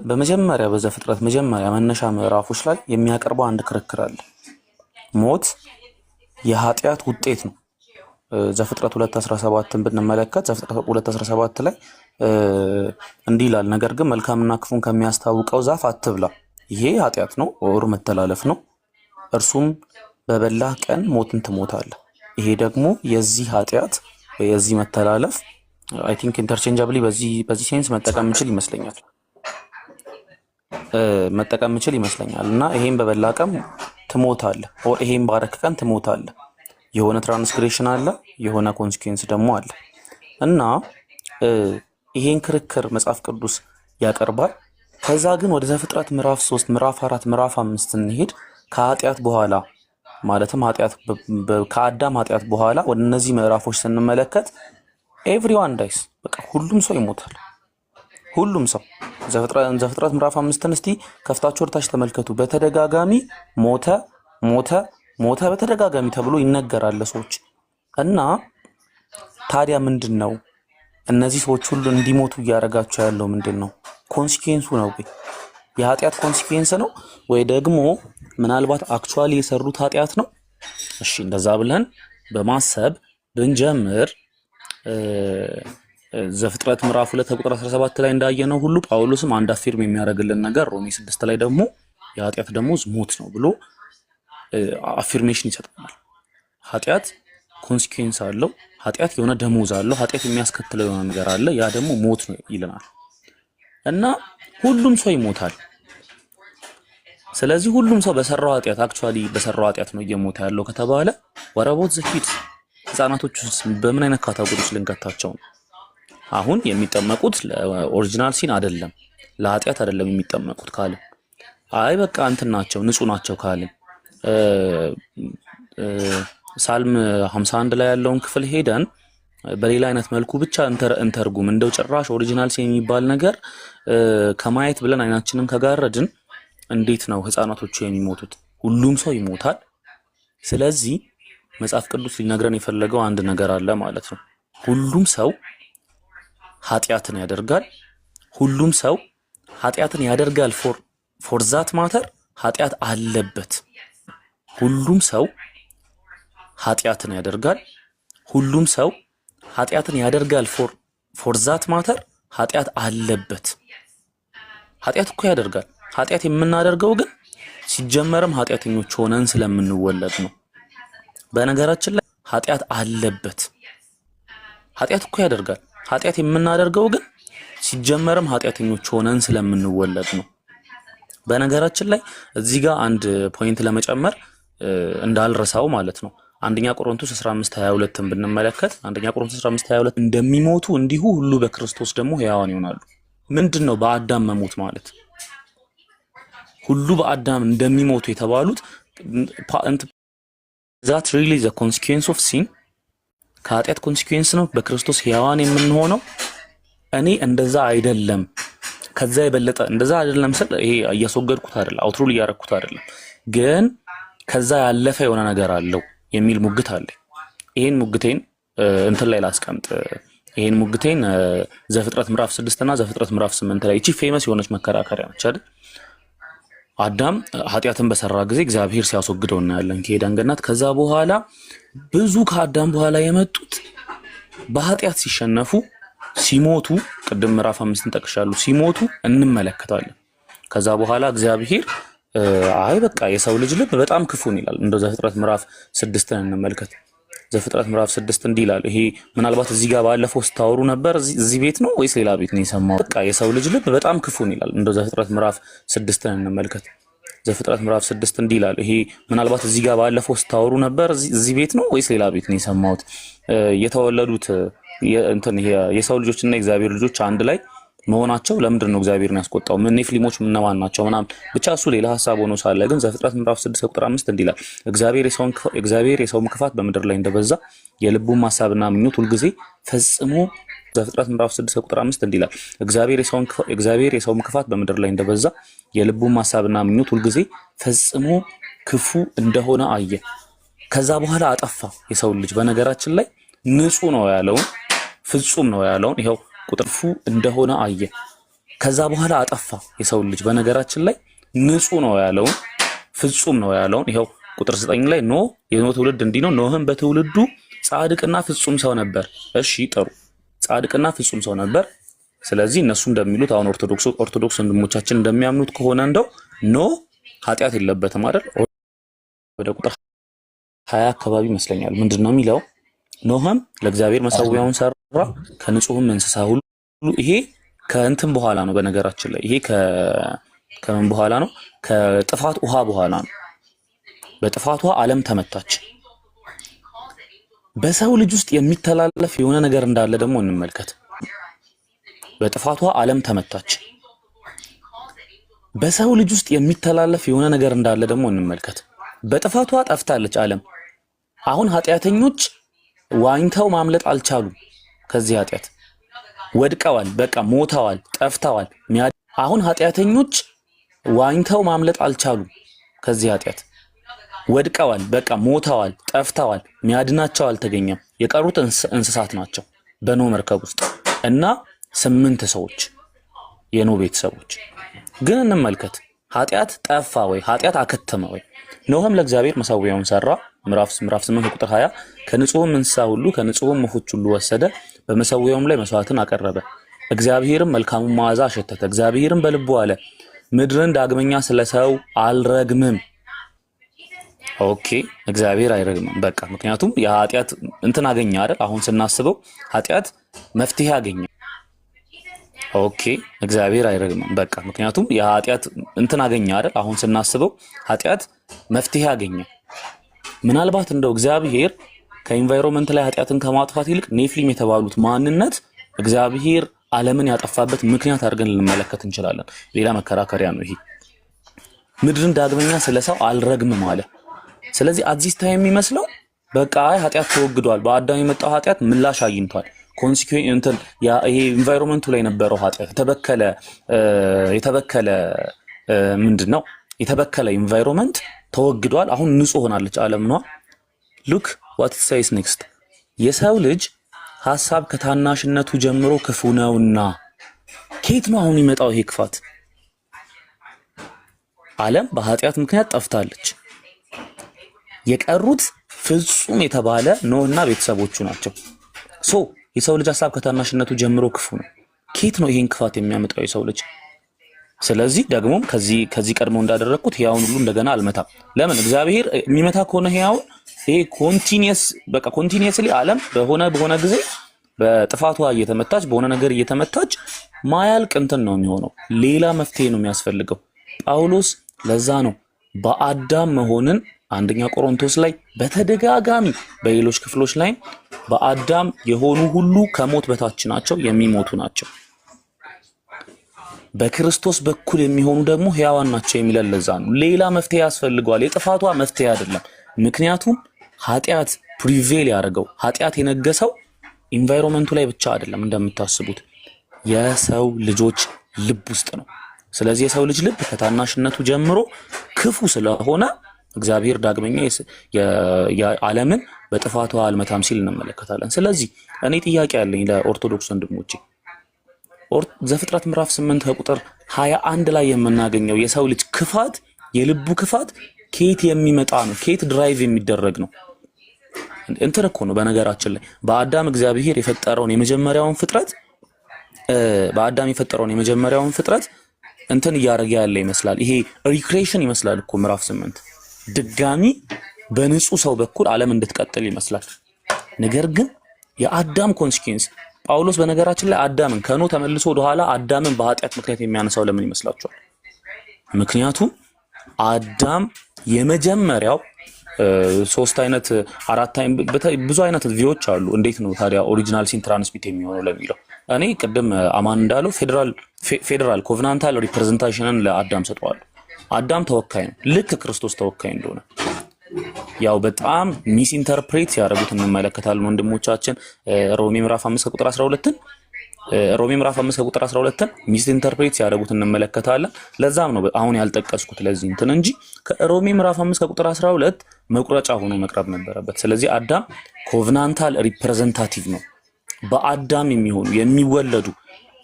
በመጀመሪያ በዘፍጥረት መጀመሪያ መነሻ ምዕራፎች ላይ የሚያቀርበው አንድ ክርክር አለ። ሞት የኃጢአት ውጤት ነው። ዘፍጥረት 2:17ን ብንመለከት ዘፍጥረት 2:17 ላይ እንዲህ ይላል፣ ነገር ግን መልካምና ክፉን ከሚያስታውቀው ዛፍ አትብላ፣ ይሄ ኃጢአት ነው ወር መተላለፍ ነው፣ እርሱም በበላህ ቀን ሞትን ትሞታለህ። ይሄ ደግሞ የዚህ ኃጢአት ወይ የዚህ መተላለፍ አይ ቲንክ ኢንተርቼንጃብሊ በዚህ ሴንስ መጠቀም እንችል ይመስለኛል እና ይሄን በበላ ቀን ትሞታለህ ኦር ይሄን ባረክ ቀን ትሞታለህ። የሆነ ትራንስግሬሽን አለ፣ የሆነ ኮንሲኩዌንስ ደግሞ አለ እና ይሄን ክርክር መጽሐፍ ቅዱስ ያቀርባል። ከዛ ግን ወደ ዘፍጥረት ምዕራፍ 3 ምዕራፍ 4 ምዕራፍ 5 ስንሄድ ከኃጢአት በኋላ ማለትም ከአዳም ኃጢአት በኋላ ወደ እነዚህ ምዕራፎች ስንመለከት ኤቭሪዋን ዳይስ፣ በቃ ሁሉም ሰው ይሞታል። ሁሉም ሰው ዘፍጥረት ምዕራፍ 5ን እስቲ ከፍታችሁ ወርታች ተመልከቱ። በተደጋጋሚ ሞተ በተደጋጋሚ ተብሎ ይነገራል ለሰዎች እና ታዲያ ምንድነው እነዚህ ሰዎች ሁሉ እንዲሞቱ እያደረጋቸው ያለው ምንድነው? ኮንሲኩዌንሱ ነው ወይ የኃጢአት ኮንሲኩዌንስ ነው ወይ ደግሞ ምናልባት አክቹአሊ የሰሩት ኃጢአት ነው? እሺ እንደዛ ብለን በማሰብ ብንጀምር ዘፍጥረት ምዕራፍ 2 ቁጥር 17 ላይ እንዳየነው ሁሉ ጳውሎስም አንድ አፊርም የሚያደርግልን ነገር ሮሜ 6 ላይ ደግሞ የኃጢአት ደሞዝ ሞት ነው ብሎ አፊርሜሽን ይሰጠናል። ኃጢአት ኮንሲኩዌንስ አለው፣ ኃጢአት የሆነ ደሞዝ አለው፣ ኃጢአት የሚያስከትለው የሆነ ነገር አለ፣ ያ ደግሞ ሞት ነው ይለናል እና ሁሉም ሰው ይሞታል። ስለዚህ ሁሉም ሰው በሰራው ኃጢአት አክቹአሊ በሰራው ኃጢአት ነው እየሞተ ያለው ከተባለ ወረቦት ዘኪድ ህፃናቶች በምን አይነት ካታጎሪዎች ልንከታቸው ነው? አሁን የሚጠመቁት ለኦሪጂናል ሲን አይደለም ለኃጢአት አይደለም የሚጠመቁት ካለ አይ በቃ እንትን ናቸው ንጹህ ናቸው ካለ ሳልም 51 ላይ ያለውን ክፍል ሄደን በሌላ አይነት መልኩ ብቻ እንተርጉም። እንደው ጭራሽ ኦሪጂናል ሲን የሚባል ነገር ከማየት ብለን አይናችንን ከጋረድን እንዴት ነው ህፃናቶቹ የሚሞቱት? ሁሉም ሰው ይሞታል። ስለዚህ መጽሐፍ ቅዱስ ሊነግረን የፈለገው አንድ ነገር አለ ማለት ነው። ሁሉም ሰው ኃጢአትን ያደርጋል። ሁሉም ሰው ኃጢአትን ያደርጋል። ፎር ዛት ማተር ኃጢአት አለበት። ሁሉም ሰው ኃጢአትን ያደርጋል። ሁሉም ሰው ኃጢአትን ያደርጋል። ፎር ዛት ማተር ኃጢአት አለበት። ኃጢአት እኮ ያደርጋል። ኃጢአት የምናደርገው ግን ሲጀመርም ኃጢአተኞች ሆነን ስለምንወለድ ነው። በነገራችን ላይ ኃጢአት አለበት። ኃጢአት እኮ ያደርጋል። ኃጢአት የምናደርገው ግን ሲጀመርም ኃጢአተኞች ሆነን ስለምንወለድ ነው። በነገራችን ላይ እዚህ ጋር አንድ ፖይንት ለመጨመር እንዳልረሳው ማለት ነው። አንደኛ ቆሮንቶስ 15:22ን ብንመለከት አንደኛ ቆሮንቶስ 15:22 እንደሚሞቱ እንዲሁ ሁሉ በክርስቶስ ደግሞ ሕያዋን ይሆናሉ። ምንድነው በአዳም መሞት ማለት? ሁሉ በአዳም እንደሚሞቱ የተባሉት that really the consequence of sin ከኃጢአት ኮንሲኩዌንስ ነው በክርስቶስ ሕያዋን የምንሆነው። እኔ እንደዛ አይደለም ከዛ የበለጠ እንደዛ አይደለም ስል ይሄ እያስወገድኩት አይደለም፣ አውትሮል እያረኩት አይደለም፣ ግን ከዛ ያለፈ የሆነ ነገር አለው የሚል ሙግት አለ። ይሄን ሙግቴን እንትን ላይ ላስቀምጥ። ይሄን ሙግቴን ዘፍጥረት ምዕራፍ 6 እና ዘፍጥረት ምዕራፍ 8 ላይ እቺ ፌመስ የሆነች መከራከሪያ ነች አይደል? አዳም ኃጢአትን በሰራ ጊዜ እግዚአብሔር ሲያስወግደው እናያለን ከኤደን ገነት። ከዛ በኋላ ብዙ ከአዳም በኋላ የመጡት በኃጢአት ሲሸነፉ ሲሞቱ፣ ቅድም ምዕራፍ 5ን ጠቅሻለሁ፣ ሲሞቱ እንመለከታለን። ከዛ በኋላ እግዚአብሔር አይ በቃ የሰው ልጅ ልብ በጣም ክፉን ይላል። እንደው ዘፍጥረት ምዕራፍ 6ን እንመልከት። ዘፍጥረት ምዕራፍ 6 እንዲህ ይላል። ይሄ ምናልባት እዚህ ጋር ባለፈው ስታወሩ ነበር፣ እዚህ ቤት ነው ወይስ ሌላ ቤት ነው የሰማው? በቃ የሰው ልጅ ልብ በጣም ክፉን ይላል። እንደው ዘፍጥረት ምዕራፍ 6ን እንመልከት። ዘፍጥረት ምዕራፍ 6 እንዲህ ይላል። ይሄ ምናልባት እዚህ ጋር ባለፈው ስታወሩ ነበር፣ እዚህ ቤት ነው ወይስ ሌላ ቤት ነው የሰማሁት? የተወለዱት እንትን የሰው ልጆችና የእግዚአብሔር ልጆች አንድ ላይ መሆናቸው ለምንድን ነው እግዚአብሔርን ያስቆጣው? ምን ኔፍሊሞች ምንማን ናቸው ምናምን ብቻ እሱ ሌላ ሐሳብ ሆኖ ሳለ ግን ዘፍጥረት ምዕራፍ 6 ቁጥር 5 እንዲህ ይላል። እግዚአብሔር የሰውን ክፋት በምድር ላይ እንደበዛ የልቡን ሐሳብና ምኞት ሁልጊዜ ፈጽሞ ዘፍጥረት ምዕራፍ 6 ቁጥር 5 እንዲህ ይላል። እግዚአብሔር የሰውን ክፋት በምድር ላይ እንደበዛ የልቡን ሐሳብና ምኞት ሁልጊዜ ፈጽሞ ክፉ እንደሆነ አየ። ከዛ በኋላ አጠፋ የሰው ልጅ። በነገራችን ላይ ንጹህ ነው ያለውን ፍጹም ነው ያለውን ይሄው ቁጥር ፉ እንደሆነ አየ። ከዛ በኋላ አጠፋ የሰው ልጅ። በነገራችን ላይ ንጹህ ነው ያለውን ፍጹም ነው ያለውን ይሄው ቁጥር 9 ላይ ኖህ የኖህ ትውልድ እንዲህ ነው፣ ኖህም በትውልዱ ጻድቅና ፍጹም ሰው ነበር። እሺ ጥሩ፣ ጻድቅና ፍጹም ሰው ነበር። ስለዚህ እነሱ እንደሚሉት አሁን ኦርቶዶክስ ወንድሞቻችን እንደሚያምኑት ከሆነ እንደው ኖህ ኃጢአት የለበትም አይደል? ወደ ቁጥር 20 አካባቢ ይመስለኛል ምንድነው የሚለው? ኖህም ለእግዚአብሔር መሠዊያውን ሰራ ከንጹህም እንስሳ ሁሉ። ይሄ ከእንትን በኋላ ነው። በነገራችን ላይ ይሄ ከምን በኋላ ነው? ከጥፋት ውሃ በኋላ ነው። በጥፋት ውሃ ዓለም ተመታች። በሰው ልጅ ውስጥ የሚተላለፍ የሆነ ነገር እንዳለ ደግሞ እንመልከት። በጥፋት ውሃ ዓለም ተመታች። በሰው ልጅ ውስጥ የሚተላለፍ የሆነ ነገር እንዳለ ደግሞ እንመልከት። በጥፋት ውሃ ጠፍታለች ዓለም። አሁን ኃጢአተኞች ዋኝተው ማምለጥ አልቻሉም። ከዚህ ኃጢአት ወድቀዋል። በቃ ሞተዋል፣ ጠፍተዋል። አሁን ኃጢአተኞች ዋኝተው ማምለጥ አልቻሉም። ከዚህ ኃጢአት ወድቀዋል፣ በቃ ሞተዋል፣ ጠፍተዋል። ሚያድናቸው አልተገኘም። የቀሩት እንስሳት ናቸው በኖህ መርከብ ውስጥ እና 8 ሰዎች የኖህ ቤተሰቦች። ግን እንመልከት፣ ኃጢአት ጠፋ ወይ? ኃጢአት አከተመ ወይ? ኖህም ለእግዚአብሔር መሠዊያውን ሰራ። ምዕራፍ 8 ቁጥር 20 ከንጹህም እንስሳ ሁሉ ከንጹህም ወፎች ሁሉ ወሰደ፣ በመሠዊያውም ላይ መስዋዕትን አቀረበ። እግዚአብሔርም መልካሙን መዓዛ አሸተተ። እግዚአብሔርም በልቡ አለ፣ ምድርን ዳግመኛ ስለ ሰው አልረግምም። ኦኬ፣ እግዚአብሔር አይረግምም። በቃ ምክንያቱም የኃጢአት እንትን አገኘ አይደል? አሁን ስናስበው ኃጢአት መፍትሄ አገኘ። ኦኬ፣ እግዚአብሔር አይረግምም። በቃ ምክንያቱም የኃጢአት እንትን አገኘ አይደል? አሁን ስናስበው ኃጢአት መፍትሄ አገኘ። ምናልባት እንደው እግዚአብሔር ከኢንቫይሮንመንት ላይ ኃጢአትን ከማጥፋት ይልቅ ኔፍሊም የተባሉት ማንነት እግዚአብሔር ዓለምን ያጠፋበት ምክንያት አድርገን ልንመለከት እንችላለን። ሌላ መከራከሪያ ነው ይሄ። ምድርን ዳግመኛ ስለ ሰው አልረግምም አለ። ስለዚህ አዚስ ታይም የሚመስለው በቃ አይ ኃጢአት ተወግዷል፣ በአዳም የመጣው ኃጢአት ምላሽ አግኝቷል። ኮንሲኩዌንት ይሄ ኢንቫይሮንመንቱ ላይ የነበረው ኃጢአት የተበከለ ምንድን ነው የተበከለ ኢንቫይሮንመንት ተወግዷል። አሁን ንጹህ ሆናለች ዓለም ነው። ሉክ ዋት ኢት ሴይስ ኔክስት የሰው ልጅ ሐሳብ ከታናሽነቱ ጀምሮ ክፉ ነውና። ከየት ነው አሁን የሚመጣው ይሄ ክፋት? ዓለም በኃጢአት ምክንያት ጠፍታለች። የቀሩት ፍጹም የተባለ ኖህና ቤተሰቦቹ ናቸው። ሶ የሰው ልጅ ሐሳብ ከታናሽነቱ ጀምሮ ክፉ ነው። ከየት ነው ይሄን ክፋት የሚያመጣው የሰው ልጅ? ስለዚህ ደግሞም ከዚህ ቀድሞ እንዳደረግኩት ሕያውን ሁሉ እንደገና አልመታም። ለምን? እግዚአብሔር የሚመታ ከሆነ ሕያውን ይሄ ኮንቲኒየስሊ ዓለም በሆነ ጊዜ በጥፋቷ እየተመታች በሆነ ነገር እየተመታች ማያልቅ እንትን ነው የሚሆነው። ሌላ መፍትሄ ነው የሚያስፈልገው። ጳውሎስ ለዛ ነው በአዳም መሆንን አንደኛ ቆሮንቶስ ላይ በተደጋጋሚ በሌሎች ክፍሎች ላይ በአዳም የሆኑ ሁሉ ከሞት በታች ናቸው፣ የሚሞቱ ናቸው። በክርስቶስ በኩል የሚሆኑ ደግሞ ሕያዋን ናቸው የሚለን ለዛ ነው። ሌላ መፍትሄ ያስፈልገዋል። የጥፋቷ መፍትሄ አይደለም። ምክንያቱም ኃጢአት ፕሪቬል ያደረገው ኃጢአት የነገሰው ኢንቫይሮንመንቱ ላይ ብቻ አይደለም፣ እንደምታስቡት የሰው ልጆች ልብ ውስጥ ነው። ስለዚህ የሰው ልጅ ልብ ከታናሽነቱ ጀምሮ ክፉ ስለሆነ እግዚአብሔር ዳግመኛ የዓለምን በጥፋቷ አልመታም ሲል እንመለከታለን። ስለዚህ እኔ ጥያቄ ያለኝ ለኦርቶዶክስ ወንድሞቼ ዘፍጥረት ምዕራፍ 8 ከቁጥር 21 ላይ የምናገኘው የሰው ልጅ ክፋት የልቡ ክፋት ከየት የሚመጣ ነው? ከየት ድራይቭ የሚደረግ ነው? እንትን እኮ ነው በነገራችን ላይ በአዳም እግዚአብሔር የፈጠረውን የመጀመሪያውን ፍጥረት እንትን እያደረገ ያለ ይመስላል። ይሄ ሪክሬሽን ይመስላል እኮ ምዕራፍ 8 ድጋሚ በንጹህ ሰው በኩል ዓለም እንድትቀጥል ይመስላል። ነገር ግን የአዳም ኮንሲኩዌንስ ጳውሎስ በነገራችን ላይ አዳምን ከኖህ ተመልሶ ወደኋላ አዳምን በኃጢአት ምክንያት የሚያነሳው ለምን ይመስላችኋል? ምክንያቱም አዳም የመጀመሪያው ሶስት አይነት ብዙ አይነት ቪዎች አሉ። እንዴት ነው ታዲያ ኦሪጂናል ሲን ትራንስሚት የሚሆነው ለሚለው እኔ ቅድም አማን እንዳለው ፌዴራል ኮቨናንታል ሪፕሬዘንቴሽንን ለአዳም ሰጠዋል። አዳም ተወካይ ነው፣ ልክ ክርስቶስ ተወካይ እንደሆነ ያው በጣም ሚስ ኢንተርፕሬት ያደረጉት እንመለከታለን ወንድሞቻችን። ሮሜ ምዕራፍ 5 ቁጥር 12ን ሚስ ኢንተርፕሬት ያደረጉት እንመለከታለን። ለዛም ነው አሁን ያልጠቀስኩት ለዚህ እንትን እንጂ ከሮሜ ምዕራፍ 5 ቁጥር 12 መቁረጫ ሆኖ መቅረብ ነበረበት። ስለዚህ አዳም ኮቨናንታል ሪፕሬዘንታቲቭ ነው። በአዳም የሚወለዱ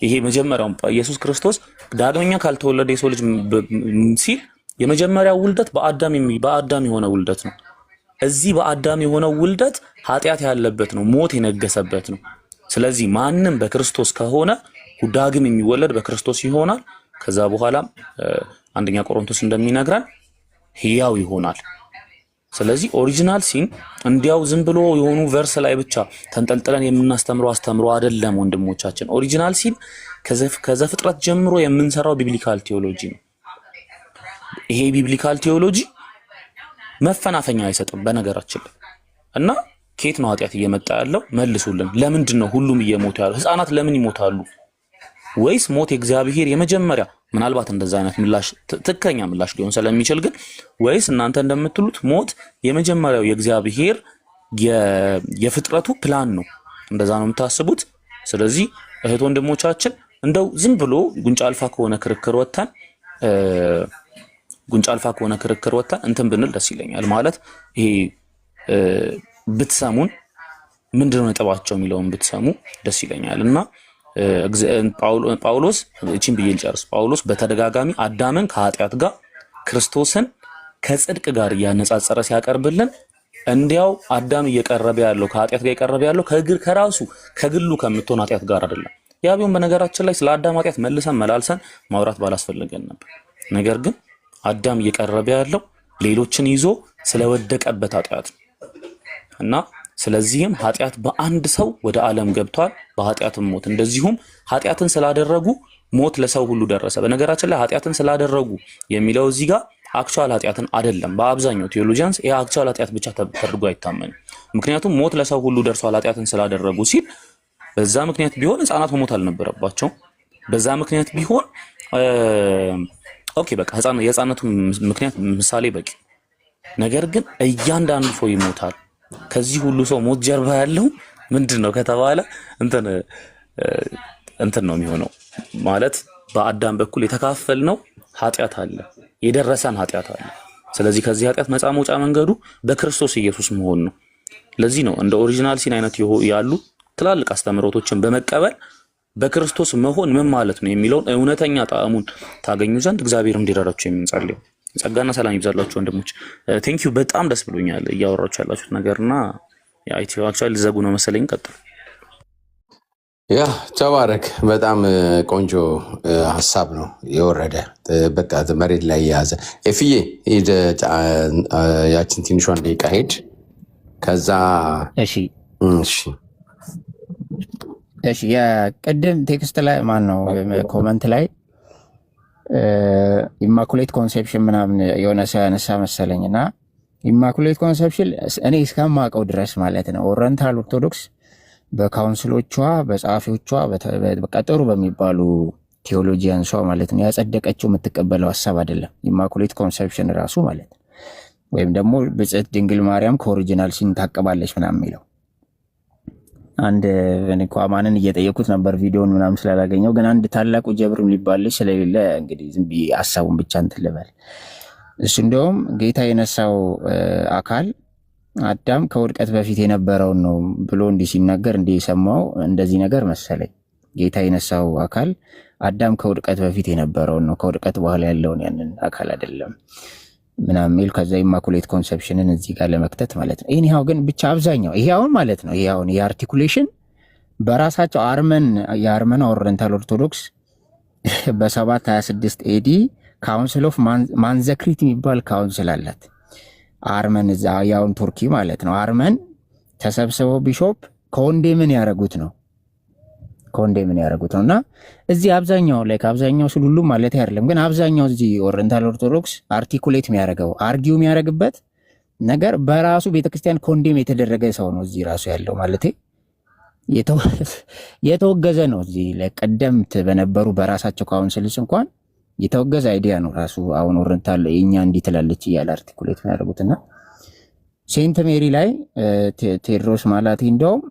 ይሄ መጀመሪያው ኢየሱስ ክርስቶስ ዳግመኛ ካልተወለደ የሰው ልጅ ሲል የመጀመሪያው ውልደት በአዳም የሆነ ውልደት ነው። እዚህ በአዳም የሆነው ውልደት ኃጢአት ያለበት ነው፣ ሞት የነገሰበት ነው። ስለዚህ ማንም በክርስቶስ ከሆነ ዳግም የሚወለድ በክርስቶስ ይሆናል። ከዛ በኋላ አንደኛ ቆሮንቶስ እንደሚነግረን ሕያው ይሆናል። ስለዚህ ኦሪጂናል ሲን እንዲያው ዝም ብሎ የሆኑ ቨርስ ላይ ብቻ ተንጠልጥለን የምናስተምረው አስተምሮ አይደለም ወንድሞቻችን። ኦሪጂናል ሲን ከዘፍጥረት ጀምሮ የምንሰራው ቢብሊካል ቴዎሎጂ ነው። ይሄ ቢብሊካል ቴዎሎጂ መፈናፈኛ አይሰጥም በነገራችን ላይ እና ከየት ነው ኃጢአት እየመጣ ያለው? መልሱልን። ለምንድን ነው ሁሉም እየሞቱ ያለው? ህፃናት ለምን ይሞታሉ? ወይስ ሞት የእግዚአብሔር የመጀመሪያ ምናልባት እንደዛ አይነት ምላሽ ትክክለኛ ምላሽ ሊሆን ስለሚችል ግን ወይስ እናንተ እንደምትሉት ሞት የመጀመሪያው የእግዚአብሔር የፍጥረቱ ፕላን ነው? እንደዛ ነው የምታስቡት? ስለዚህ እህት ወንድሞቻችን እንደው ዝም ብሎ ጉንጫ አልፋ ከሆነ ክርክር ወጥተን እንትን ብንል ደስ ይለኛል። ማለት ይሄ ብትሰሙን ምንድነው ነጥባቸው የሚለውን ብትሰሙ ደስ ይለኛል። እና ጳውሎስ እቺን ብዬ ልጨርስ። ጳውሎስ በተደጋጋሚ አዳምን ከኃጢአት ጋር ክርስቶስን ከጽድቅ ጋር እያነጻጸረ ሲያቀርብልን እንዲያው አዳም እየቀረበ ያለው ከኃጢአት ጋር እየቀረበ ያለው ከራሱ ከግሉ ከምትሆን ኃጢአት ጋር አይደለም። ያ ቢሆን በነገራችን ላይ ስለ አዳም ኃጢአት መልሰን መላልሰን ማውራት ባላስፈልገን ነበር። ነገር ግን አዳም እየቀረበ ያለው ሌሎችን ይዞ ስለወደቀበት ኃጢአት ነው እና ስለዚህም ኃጢአት በአንድ ሰው ወደ ዓለም ገብቷል፣ በኃጢአትም ሞት። እንደዚሁም ኃጢአትን ስላደረጉ ሞት ለሰው ሁሉ ደረሰ። በነገራችን ላይ ኃጢአትን ስላደረጉ የሚለው እዚህ ጋር አክቹዋል ኃጢአትን አይደለም። በአብዛኛው ቴዎሎጂያንስ ይሄ አክቹዋል ኃጢአት ብቻ ተደርጎ አይታመንም። ምክንያቱም ሞት ለሰው ሁሉ ደርሷል ኃጢአትን ስላደረጉ ሲል በዛ ምክንያት ቢሆን ህፃናት መሞት አልነበረባቸውም። በዛ ምክንያት ቢሆን ኦኬ በቃ የህፃነቱ ምክንያት ምሳሌ በቂ። ነገር ግን እያንዳንዱ ሰው ይሞታል። ከዚህ ሁሉ ሰው ሞት ጀርባ ያለው ምንድን ነው ከተባለ እንትን ነው የሚሆነው ማለት በአዳም በኩል የተካፈልነው ኃጢአት አለ፣ የደረሰን ኃጢአት አለ። ስለዚህ ከዚህ ኃጢአት ነፃ መውጫ መንገዱ በክርስቶስ ኢየሱስ መሆን ነው። ለዚህ ነው እንደ ኦሪጂናል ሲን አይነት ያሉ ትላልቅ አስተምህሮቶችን በመቀበል በክርስቶስ መሆን ምን ማለት ነው የሚለውን እውነተኛ ጣዕሙን ታገኙ ዘንድ እግዚአብሔር እንዲረዳችሁ የምንጸልየው። ጸጋና ሰላም ይብዛላችሁ ወንድሞች። ቴንክ ዩ በጣም ደስ ብሎኛል እያወራችሁ ያላችሁት ነገርና የአይቲዩ አክቹዋሊ ዘጉ ነው መሰለኝ። ቀጥሉ። ያ ተባረክ። በጣም ቆንጆ ሀሳብ ነው የወረደ በቃ መሬት ላይ የያዘ ኤፍዬ ሂድ፣ ያችን ትንሿን ደቂቃ ሄድ። ከዛ እሺ የቅድም ቴክስት ላይ ማን ነው ኮመንት ላይ ኢማኩሌት ኮንሴፕሽን ምናምን የሆነ ሰው ያነሳ መሰለኝ እና ኢማኩሌት ኮንሴፕሽን እኔ እስከማውቀው ድረስ ማለት ነው ኦሪየንታል ኦርቶዶክስ በካውንስሎቿ በጸሐፊዎቿ በቀጠሩ በሚባሉ ቴዎሎጂያንሷ ማለት ነው ያጸደቀችው የምትቀበለው ሀሳብ አይደለም። ኢማኩሌት ኮንሴፕሽን ራሱ ማለት ነው ወይም ደግሞ ብጽዕት ድንግል ማርያም ከኦሪጂናል ሲን ታቀባለች ምናምን የሚለው አንድ እኮ አማንን እየጠየኩት ነበር ቪዲዮን ምናምን ስላላገኘው፣ ግን አንድ ታላቁ ጀብርም ሊባልሽ ስለሌለ እንግዲህ ዝም ብዬ ሀሳቡን ብቻ እንትን ልበል። እሱ እንደውም ጌታ የነሳው አካል አዳም ከውድቀት በፊት የነበረውን ነው ብሎ እንዲህ ሲናገር እንዲህ የሰማው እንደዚህ ነገር መሰለኝ። ጌታ የነሳው አካል አዳም ከውድቀት በፊት የነበረውን ነው፣ ከውድቀት በኋላ ያለውን ያንን አካል አይደለም ምናምን የሚል ከዛ ኢማኩሌት ኮንሰፕሽንን እዚህ ጋር ለመክተት ማለት ነው። ይህው ግን ብቻ አብዛኛው ይሄ አሁን ማለት ነው ይሄ አሁን የአርቲኩሌሽን በራሳቸው የአርመን ኦሪየንታል ኦርቶዶክስ በ726 ኤዲ ካውንስል ኦፍ ማንዘክሪት የሚባል ካውንስል አላት። አርመን እዛ ያውን ቱርኪ ማለት ነው። አርመን ተሰብስበው ቢሾፕ ኮንዴምን ያደረጉት ነው እና እዚህ አብዛኛው ላይ ከአብዛኛው ስል ሁሉም ማለት አይደለም፣ ግን አብዛኛው እዚህ ኦሪየንታል ኦርቶዶክስ አርቲኩሌት የሚያደርገው አርጊው የሚያደርግበት ነገር በራሱ ቤተክርስቲያን ኮንዴም የተደረገ ሰው ነው እዚህ ራሱ ያለው ማለት የተወገዘ ነው። እዚህ ለቀደምት በነበሩ በራሳቸው ካውንስልስ እንኳን የተወገዘ አይዲያ ነው ራሱ። አሁን ኦሪየንታል የኛ እንዲህ ትላለች እያለ አርቲኩሌት የሚያደርጉትና ሴንት ሜሪ ላይ ቴዎድሮስ ማላቲ እንደውም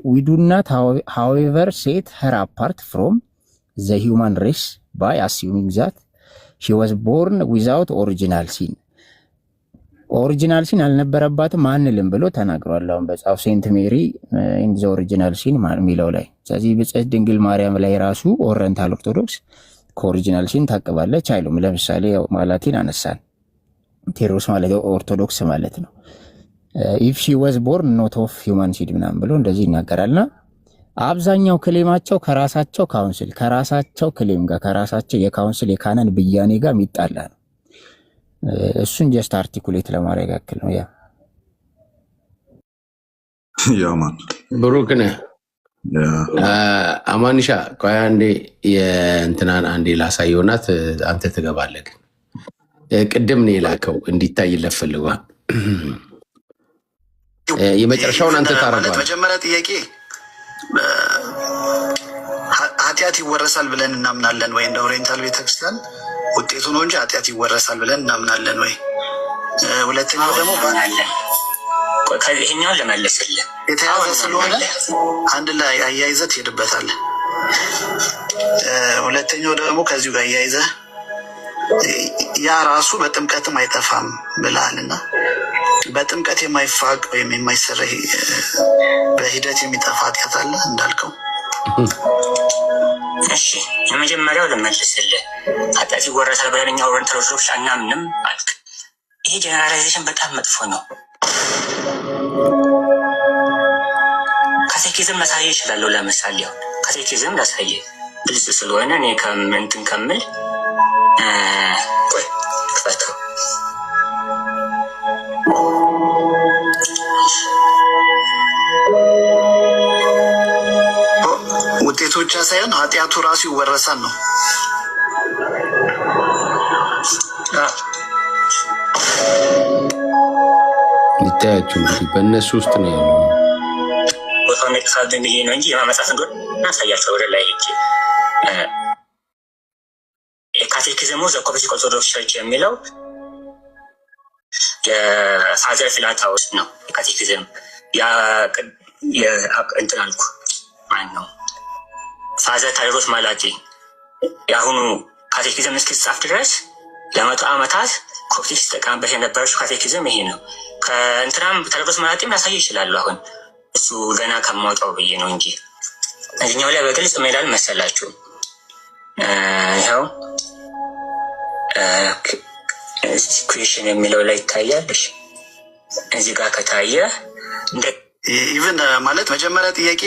we do not however set her apart from the human race by assuming that she was born without original sin ኦሪጂናል ሲን አልነበረባትም አንልም ብሎ ተናግሯል። አሁን በጻፍ ሴንት ሜሪ ኢን ዘ ኦሪጂናል ሲን የሚለው ላይ። ስለዚህ ብጽዕት ድንግል ማርያም ላይ ራሱ ኦሪየንታል ኦርቶዶክስ ከኦሪጂናል ሲን ታቅባለች አይሉም። ለምሳሌ ማላቲን አነሳን፣ ቴዎድሮስ ማለት ኦርቶዶክስ ማለት ነው if she was born not of human seed ምናምን ብሎ እንደዚህ ይናገራልና አብዛኛው ክሌማቸው ከራሳቸው ካውንስል ከራሳቸው ክሌም ጋር ከራሳቸው የካውንስል የካነን ብያኔ ጋር የሚጣላ ነው። እሱን ጀስት አርቲኩሌት ለማድረግ ያክል ነው። ያማን ብሩክ ነህ አማንሻ ቆይ አንዴ የእንትናን አንዴ ላሳየውናት አንተ ትገባለህ። ቅድም ነው የላከው እንዲታይ ለፈልጓል። የመጨረሻውን አንተ ታረጋለህ። መጀመሪያ ጥያቄ ኃጢአት ይወረሳል ብለን እናምናለን ወይ? እንደ ኦሪየንታል ቤተክርስቲያን ውጤቱ ነው እንጂ ኃጢአት ይወረሳል ብለን እናምናለን ወይ? ሁለተኛው ደግሞ ይሄኛውን ለመለስልህ የተያዘ ስለሆነ አንድ ላይ አያይዘህ ትሄድበታለህ። ሁለተኛው ደግሞ ከዚሁ ጋር አያይዘህ ያ ራሱ በጥምቀትም አይጠፋም ብለሃልና በጥምቀት የማይፋቅ ወይም የማይሰራ በሂደት የሚጠፋ ኃጢአት አለ እንዳልከው። እሺ የመጀመሪያው ለመልስልህ ኃጢአት ይወረሳል ብለን እኛ ኦሪየንታል ኦርቶዶክስ አናምንም አልክ። ይሄ ጀነራላይዜሽን በጣም መጥፎ ነው። ካቴኪዝም ላሳየ ይችላለሁ። ለምሳሌ አሁን ካቴኪዝም ላሳየ ግልጽ ስለሆነ እኔ ከምንትን ከምል ቆይ ክፈተው ውጤቱ ብቻ ሳይሆን ኃጢአቱ ራሱ ይወረሳል ነው። ይታያችሁ እንግዲህ በእነሱ ውስጥ ነው ያለው። ቦታውን የተሳደን ብዬ ነው እንጂ የማመጻፍ እንደሆነ እናሳያቸው ወደ ላይ ሄጄ ካቴኪዝሙ ዘ ኮፕቲክ ኦርቶዶክስ ቸርች የሚለው የፋዘር ፊላታውስ ነው የካቴኪዝም እንትን አልኩ ማን ነው ፋዘር ታዲሮስ ማላቂ የአሁኑ ካቴኪዝም እስኪጻፍ ድረስ ለ100 ዓመታት ኮፕቲክ ሲጠቀምበት የነበረው ካቴኪዝም ይሄ ነው። ከእንትናም ታዲሮስ ማላቂም ላሳይ ይችላሉ። አሁን እሱ ገና ከማውጣው ብዬ ነው እንጂ እዚህኛው ላይ በግልጽ ሜዳል መሰላችሁ። ይኸው ኩዌሽን የሚለው ላይ ይታያልሽ። እዚህ ጋር ከታየ ኢቭን ማለት መጀመሪያ ጥያቄ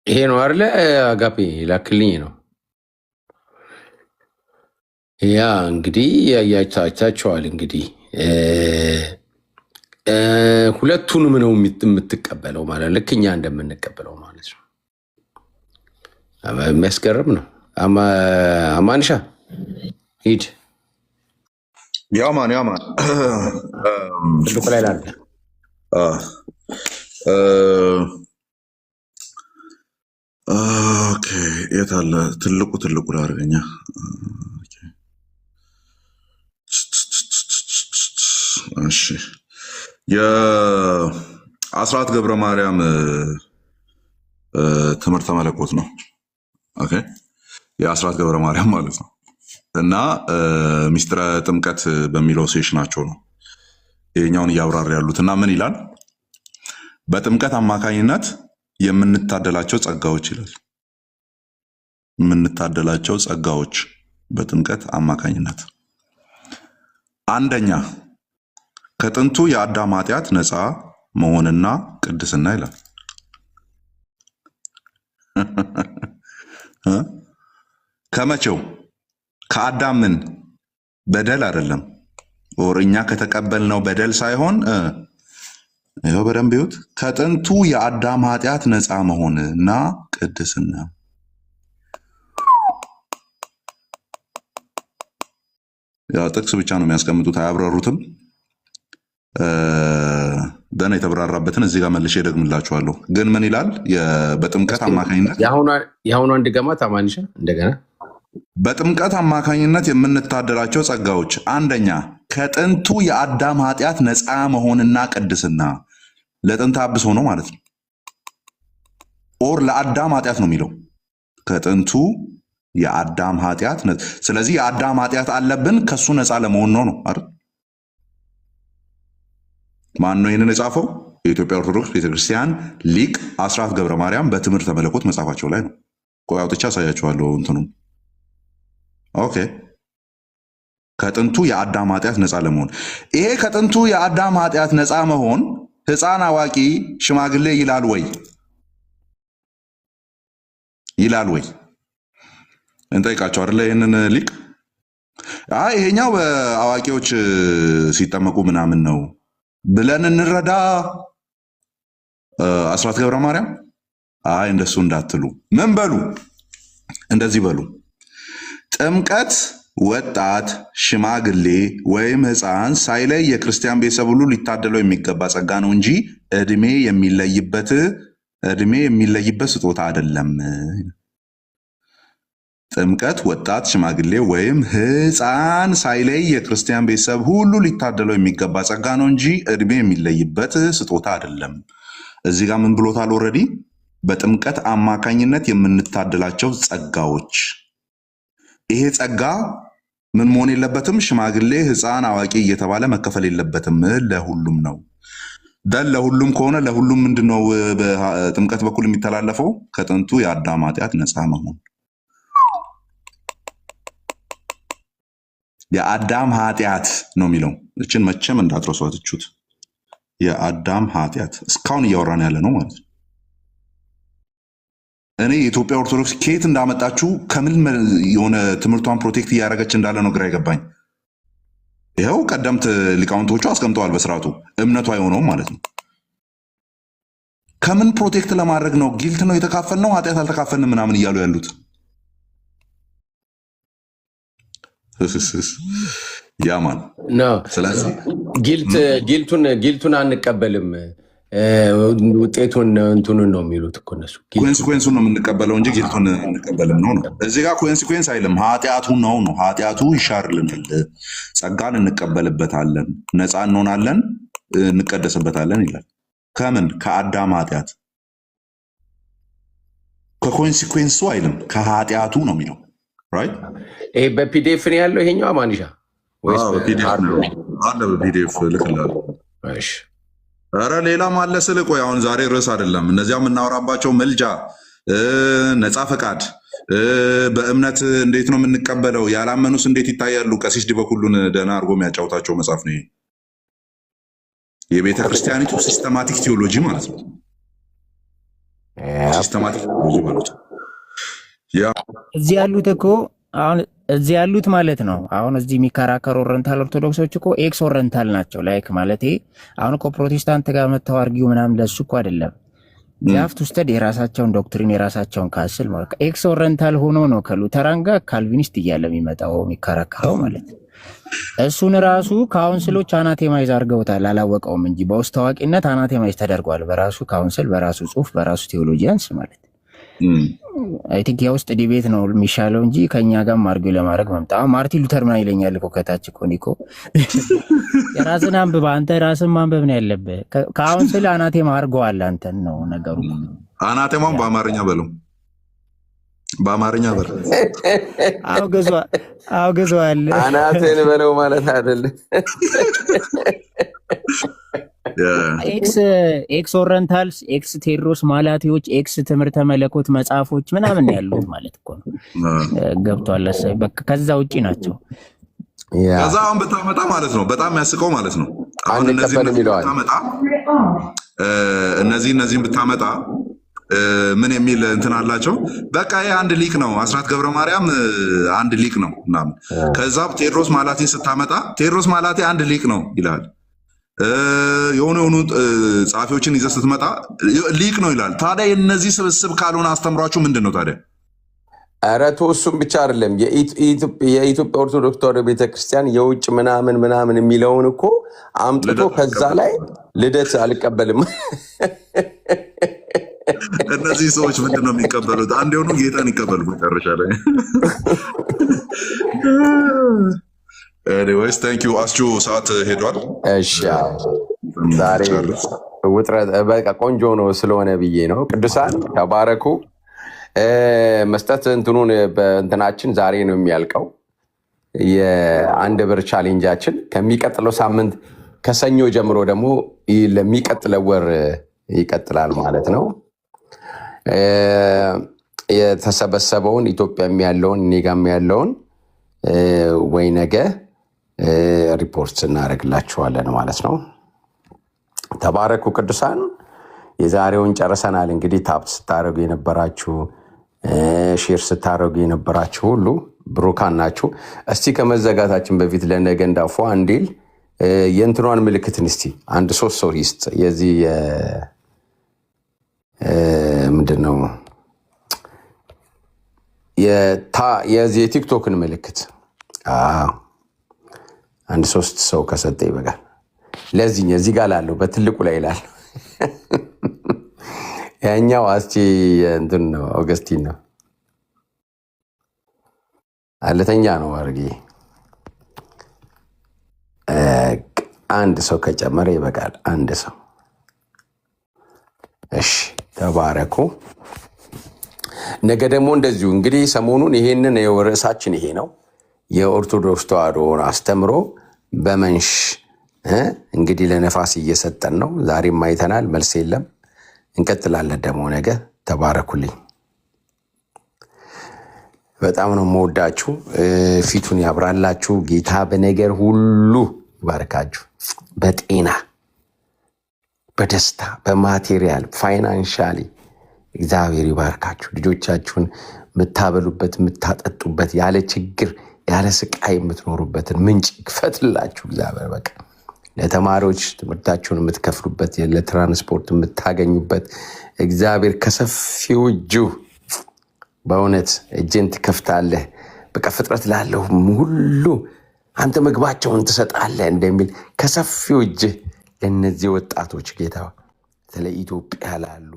ይሄ ነው አይደለ? አጋፔ ላክልኝ ነው ያ እንግዲህ ያያቻቸዋል። እንግዲህ ሁለቱንም ነው የምትቀበለው ማለት ልክ እኛ እንደምንቀበለው ማለት ነው። የሚያስገርም ነው። አማንሻ ሂድ ያማን ትልቁ ላይ ላለ የት አለ ትልቁ ላድርገኛ። እሺ የአስራት ገብረ ማርያም ትምህርተ መለኮት ነው። ኦኬ የአስራት ገብረ ማርያም ማለት ነው። እና ሚስጥረ ጥምቀት በሚለው ሴሽናቸው ነው ይሄኛውን እያብራሩ ያሉት። እና ምን ይላል? በጥምቀት አማካኝነት የምንታደላቸው ጸጋዎች ይላል። የምንታደላቸው ጸጋዎች በጥምቀት አማካኝነት አንደኛ ከጥንቱ የአዳም ኃጢአት ነፃ መሆንና ቅድስና ይላል። ከመቼው ከአዳም ምን በደል አይደለም፣ እኛ ከተቀበልነው በደል ሳይሆን ይኸው በደንብ ይሁት ከጥንቱ የአዳም ኃጢአት ነፃ መሆንና ቅድስና። ያ ጥቅስ ብቻ ነው የሚያስቀምጡት፣ አያብራሩትም። ደህና የተብራራበትን እዚህ ጋር መልሼ ደግምላችኋለሁ። ግን ምን ይላል? በጥምቀት አማካኝነት የአሁኗን ድገማት አማንሻ እንደገና። በጥምቀት አማካኝነት የምንታደላቸው ጸጋዎች አንደኛ ከጥንቱ የአዳም ኃጢአት ነፃ መሆንና ቅድስና። ለጥንተ አብሶ ነው ማለት ነው። ኦር ለአዳም ኃጢአት ነው የሚለው ከጥንቱ የአዳም ኃጢአት። ስለዚህ የአዳም ኃጢአት አለብን ከሱ ነፃ ለመሆን ነው አይደል? ማን ነው ይህንን የጻፈው? የኢትዮጵያ ኦርቶዶክስ ቤተክርስቲያን ሊቅ አስራት ገብረ ማርያም በትምህርተ መለኮት መጽሐፋቸው ላይ ነው። ቆይ አውጥቼ አሳያችኋለሁ እንትኑም። ኦኬ ከጥንቱ የአዳም ኃጢአት ነፃ ለመሆን ይሄ ከጥንቱ የአዳም ኃጢአት ነፃ መሆን ሕፃን፣ አዋቂ፣ ሽማግሌ ይላል ወይ? ይላል ወይ? እንጠይቃቸው አይደለ? ይህንን ሊቅ ይሄኛው በአዋቂዎች ሲጠመቁ ምናምን ነው ብለን እንረዳ። አስራት ገብረ ማርያም እንደሱ እንዳትሉ። ምን በሉ? እንደዚህ በሉ። ጥምቀት ወጣት፣ ሽማግሌ ወይም ሕፃን ሳይለይ የክርስቲያን ቤተሰብ ሁሉ ሊታደለው የሚገባ ጸጋ ነው እንጂ እድሜ የሚለይበት ስጦታ አይደለም። ጥምቀት ወጣት፣ ሽማግሌ ወይም ሕፃን ሳይለይ የክርስቲያን ቤተሰብ ሁሉ ሊታደለው የሚገባ ጸጋ ነው እንጂ እድሜ የሚለይበት ስጦታ አይደለም። እዚህ ጋር ምን ብሎታል? ኦልሬዲ በጥምቀት አማካኝነት የምንታደላቸው ጸጋዎች። ይሄ ጸጋ ምን መሆን የለበትም? ሽማግሌ፣ ሕፃን፣ አዋቂ እየተባለ መከፈል የለበትም። ለሁሉም ነው። ለሁሉም ከሆነ ለሁሉም ምንድነው በጥምቀት በኩል የሚተላለፈው? ከጥንቱ የአዳም ኃጢአት ነፃ መሆን። የአዳም ኃጢአት ነው የሚለው። እችን መቼም እንዳትረሷት። እቹት የአዳም ኃጢአት እስካሁን እያወራን ያለ ነው ማለት ነው። እኔ የኢትዮጵያ ኦርቶዶክስ ከየት እንዳመጣችሁ ከምን የሆነ ትምህርቷን ፕሮቴክት እያደረገች እንዳለ ነው ግራ አይገባኝ። ይኸው ቀደምት ሊቃውንቶቹ አስቀምጠዋል በስርዓቱ እምነቷ የሆነውም ማለት ነው። ከምን ፕሮቴክት ለማድረግ ነው? ጊልት ነው የተካፈልነው ኃጢአት አልተካፈልንም ምናምን እያሉ ያሉት ያማን። ስለዚህ ጊልቱን አንቀበልም። ውጤቱን እንትኑን ነው የሚሉት እኮ እነሱ። ኮንሲኩዌንሱን ነው የምንቀበለው እንጂ ጊልቱን እንቀበልም ነው። እዚህ ጋር ኮንሲኩዌንስ አይልም፣ ኃጢአቱ ነው። ኃጢአቱ ይሻርልናል፣ ጸጋን እንቀበልበታለን፣ ነፃ እንሆናለን፣ እንቀደስበታለን ይላል። ከምን? ከአዳም ኃጢአት። ከኮንሲኩዌንሱ አይልም፣ ከኃጢአቱ ነው የሚለው። ራይት። ይሄ በፒዲኤፍ ነው ያለው ይሄኛው ማንሻ ወይስ አለ? በፒዲኤፍ ልክላለሁ። እሺ። ኧረ ሌላም አለ ስል ቆይ፣ አሁን ዛሬ ርዕስ አይደለም። እነዚያ የምናወራባቸው መልጃ፣ ነፃ ፈቃድ፣ በእምነት እንዴት ነው የምንቀበለው፣ ያላመኑስ እንዴት ይታያሉ፣ ቀሲስ ዲበኩሉን ደህና አድርጎ የሚያጫውታቸው መጽሐፍ ነው። የቤተ ክርስቲያኒቱ ሲስተማቲክ ቴዎሎጂ ማለት ነው። ሲስተማቲክ ቴዎሎጂ ማለት ነው። እዚህ ያሉት እኮ አሁን እዚህ ያሉት ማለት ነው። አሁን እዚህ የሚከራከሩ ኦረንታል ኦርቶዶክሶች እኮ ኤክስ ኦረንታል ናቸው። ላይክ ማለት አሁን እኮ ፕሮቴስታንት ጋር መተው አርጊው ምናምን ለሱ እኮ አይደለም። ዛፍት ውስጥ የራሳቸውን ዶክትሪን የራሳቸውን ካስል ማለት ኤክስ ኦረንታል ሆኖ ነው ከሉተራን ጋር ካልቪኒስት እያለ የሚመጣው የሚከራከረው ማለት ነው። እሱን ራሱ ካውንስሎች አናቴማይዝ አድርገውታል፣ አላወቀውም እንጂ በውስጥ ታዋቂነት አናቴማይዝ ተደርጓል። በራሱ ካውንስል፣ በራሱ ጽሁፍ፣ በራሱ ቴዎሎጂያንስ ማለት አይ ቲንክ የውስጥ ዲቤት ነው የሚሻለው እንጂ ከኛ ጋር አርጊው ለማድረግ መምጣ። ማርቲን ሉተር ምን ይለኛል እኮ ከታች እኮ ኒኮ የራስን አንብብ፣ አንተ ራስን ማንበብ ነው ያለብህ። ካውንስል አናቴማ አድርገዋል አንተን ነው ነገሩ። አናቴማም በአማርኛ በለው፣ በአማርኛ በለው። አውግዟል። አናቴን በለው ማለት አይደለም። ኤክስ ኦረንታልስ፣ ኤክስ ቴዎድሮስ ማላቴዎች፣ ኤክስ ትምህርተ መለኮት መጽሐፎች ምናምን ያሉት ማለት እኮ ነው። ገብቷል። ከዛ ውጭ ናቸው። ከዛ አሁን ብታመጣ ማለት ነው በጣም ያስቀው ማለት ነው። አሁን እነዚህን ብታመጣ ምን የሚል እንትን አላቸው። በቃ ይሄ አንድ ሊቅ ነው፣ አስራት ገብረ ማርያም አንድ ሊቅ ነው ምናምን። ከዛ ቴዎድሮስ ማላቴን ስታመጣ ቴዎድሮስ ማላቴ አንድ ሊቅ ነው ይላል። የሆኑ ጸሐፊዎችን ይዘህ ስትመጣ ሊቅ ነው ይላል። ታዲያ የነዚህ ስብስብ ካልሆነ አስተምሯችሁ ምንድን ነው ታዲያ? ኧረ ተው፣ እሱም ብቻ አይደለም። የኢትዮጵያ ኦርቶዶክስ ተዋሕዶ ቤተክርስቲያን የውጭ ምናምን የሚለውን እኮ አምጥቶ ከዛ ላይ ልደት አልቀበልም። እነዚህ ሰዎች ምንድን ነው የሚቀበሉት? አንድ የሆኑ ጌታን ይቀበሉ መጨረሻ ላይ። ኤኒዌይስ ታንክ ዩ አስቹ፣ ሰዓት ሄዷል። እሺ ዛሬ ውጥረት በቃ ቆንጆ ነው ስለሆነ ብዬ ነው። ቅዱሳን ተባረኩ። መስጠት እንትኑን በእንትናችን ዛሬ ነው የሚያልቀው የአንድ ብር ቻሌንጃችን። ከሚቀጥለው ሳምንት ከሰኞ ጀምሮ ደግሞ ለሚቀጥለው ወር ይቀጥላል ማለት ነው። የተሰበሰበውን ኢትዮጵያም ያለውን እኔጋም ያለውን ወይ ነገ ሪፖርት እናደርግላችኋለን ማለት ነው። ተባረኩ ቅዱሳን። የዛሬውን ጨርሰናል። እንግዲህ ታፕ ስታደርጉ የነበራችሁ፣ ሼር ስታደርጉ የነበራችሁ ሁሉ ብሩካን ናችሁ። እስቲ ከመዘጋታችን በፊት ለነገ እንዳፎ አንዴል የእንትኗን ምልክትን እስቲ አንድ 3 ሰው ይስጥ። የዚህ ምንድን ነው የዚህ የቲክቶክን ምልክት አንድ 3 ሰው ከሰጠ ይበቃል። ለዚህ እዚህ ጋር ላለው በትልቁ ላይ ይላል። ያኛው አስቼ እንትን ነው፣ ኦገስቲን ነው፣ አለተኛ ነው አርጌ። አንድ ሰው ከጨመረ ይበቃል። አንድ ሰው። እሺ ተባረኩ። ነገ ደግሞ እንደዚሁ እንግዲህ ሰሞኑን ይሄንን ርዕሳችን ይሄ ነው፣ የኦርቶዶክስ ተዋሕዶ አስተምሮ በመንሽ እንግዲህ ለነፋስ እየሰጠን ነው። ዛሬም አይተናል፣ መልስ የለም። እንቀጥላለን ደግሞ ነገ። ተባረኩልኝ። በጣም ነው የምወዳችሁ። ፊቱን ያብራላችሁ። ጌታ በነገር ሁሉ ይባርካችሁ። በጤና በደስታ በማቴሪያል ፋይናንሻሊ እግዚአብሔር ይባርካችሁ። ልጆቻችሁን የምታበሉበት የምታጠጡበት፣ ያለ ችግር ያለ ስቃይ የምትኖሩበትን ምንጭ ይክፈትላችሁ እግዚአብሔር። በቃ ለተማሪዎች ትምህርታችሁን የምትከፍሉበት፣ ለትራንስፖርት የምታገኙበት እግዚአብሔር ከሰፊው እጁ በእውነት እጅን ትከፍታለህ። በቃ ፍጥረት ላለው ሁሉ አንተ ምግባቸውን ትሰጣለህ እንደሚል ከሰፊው እጅህ ለእነዚህ ወጣቶች ጌታ ስለ ኢትዮጵያ ላሉ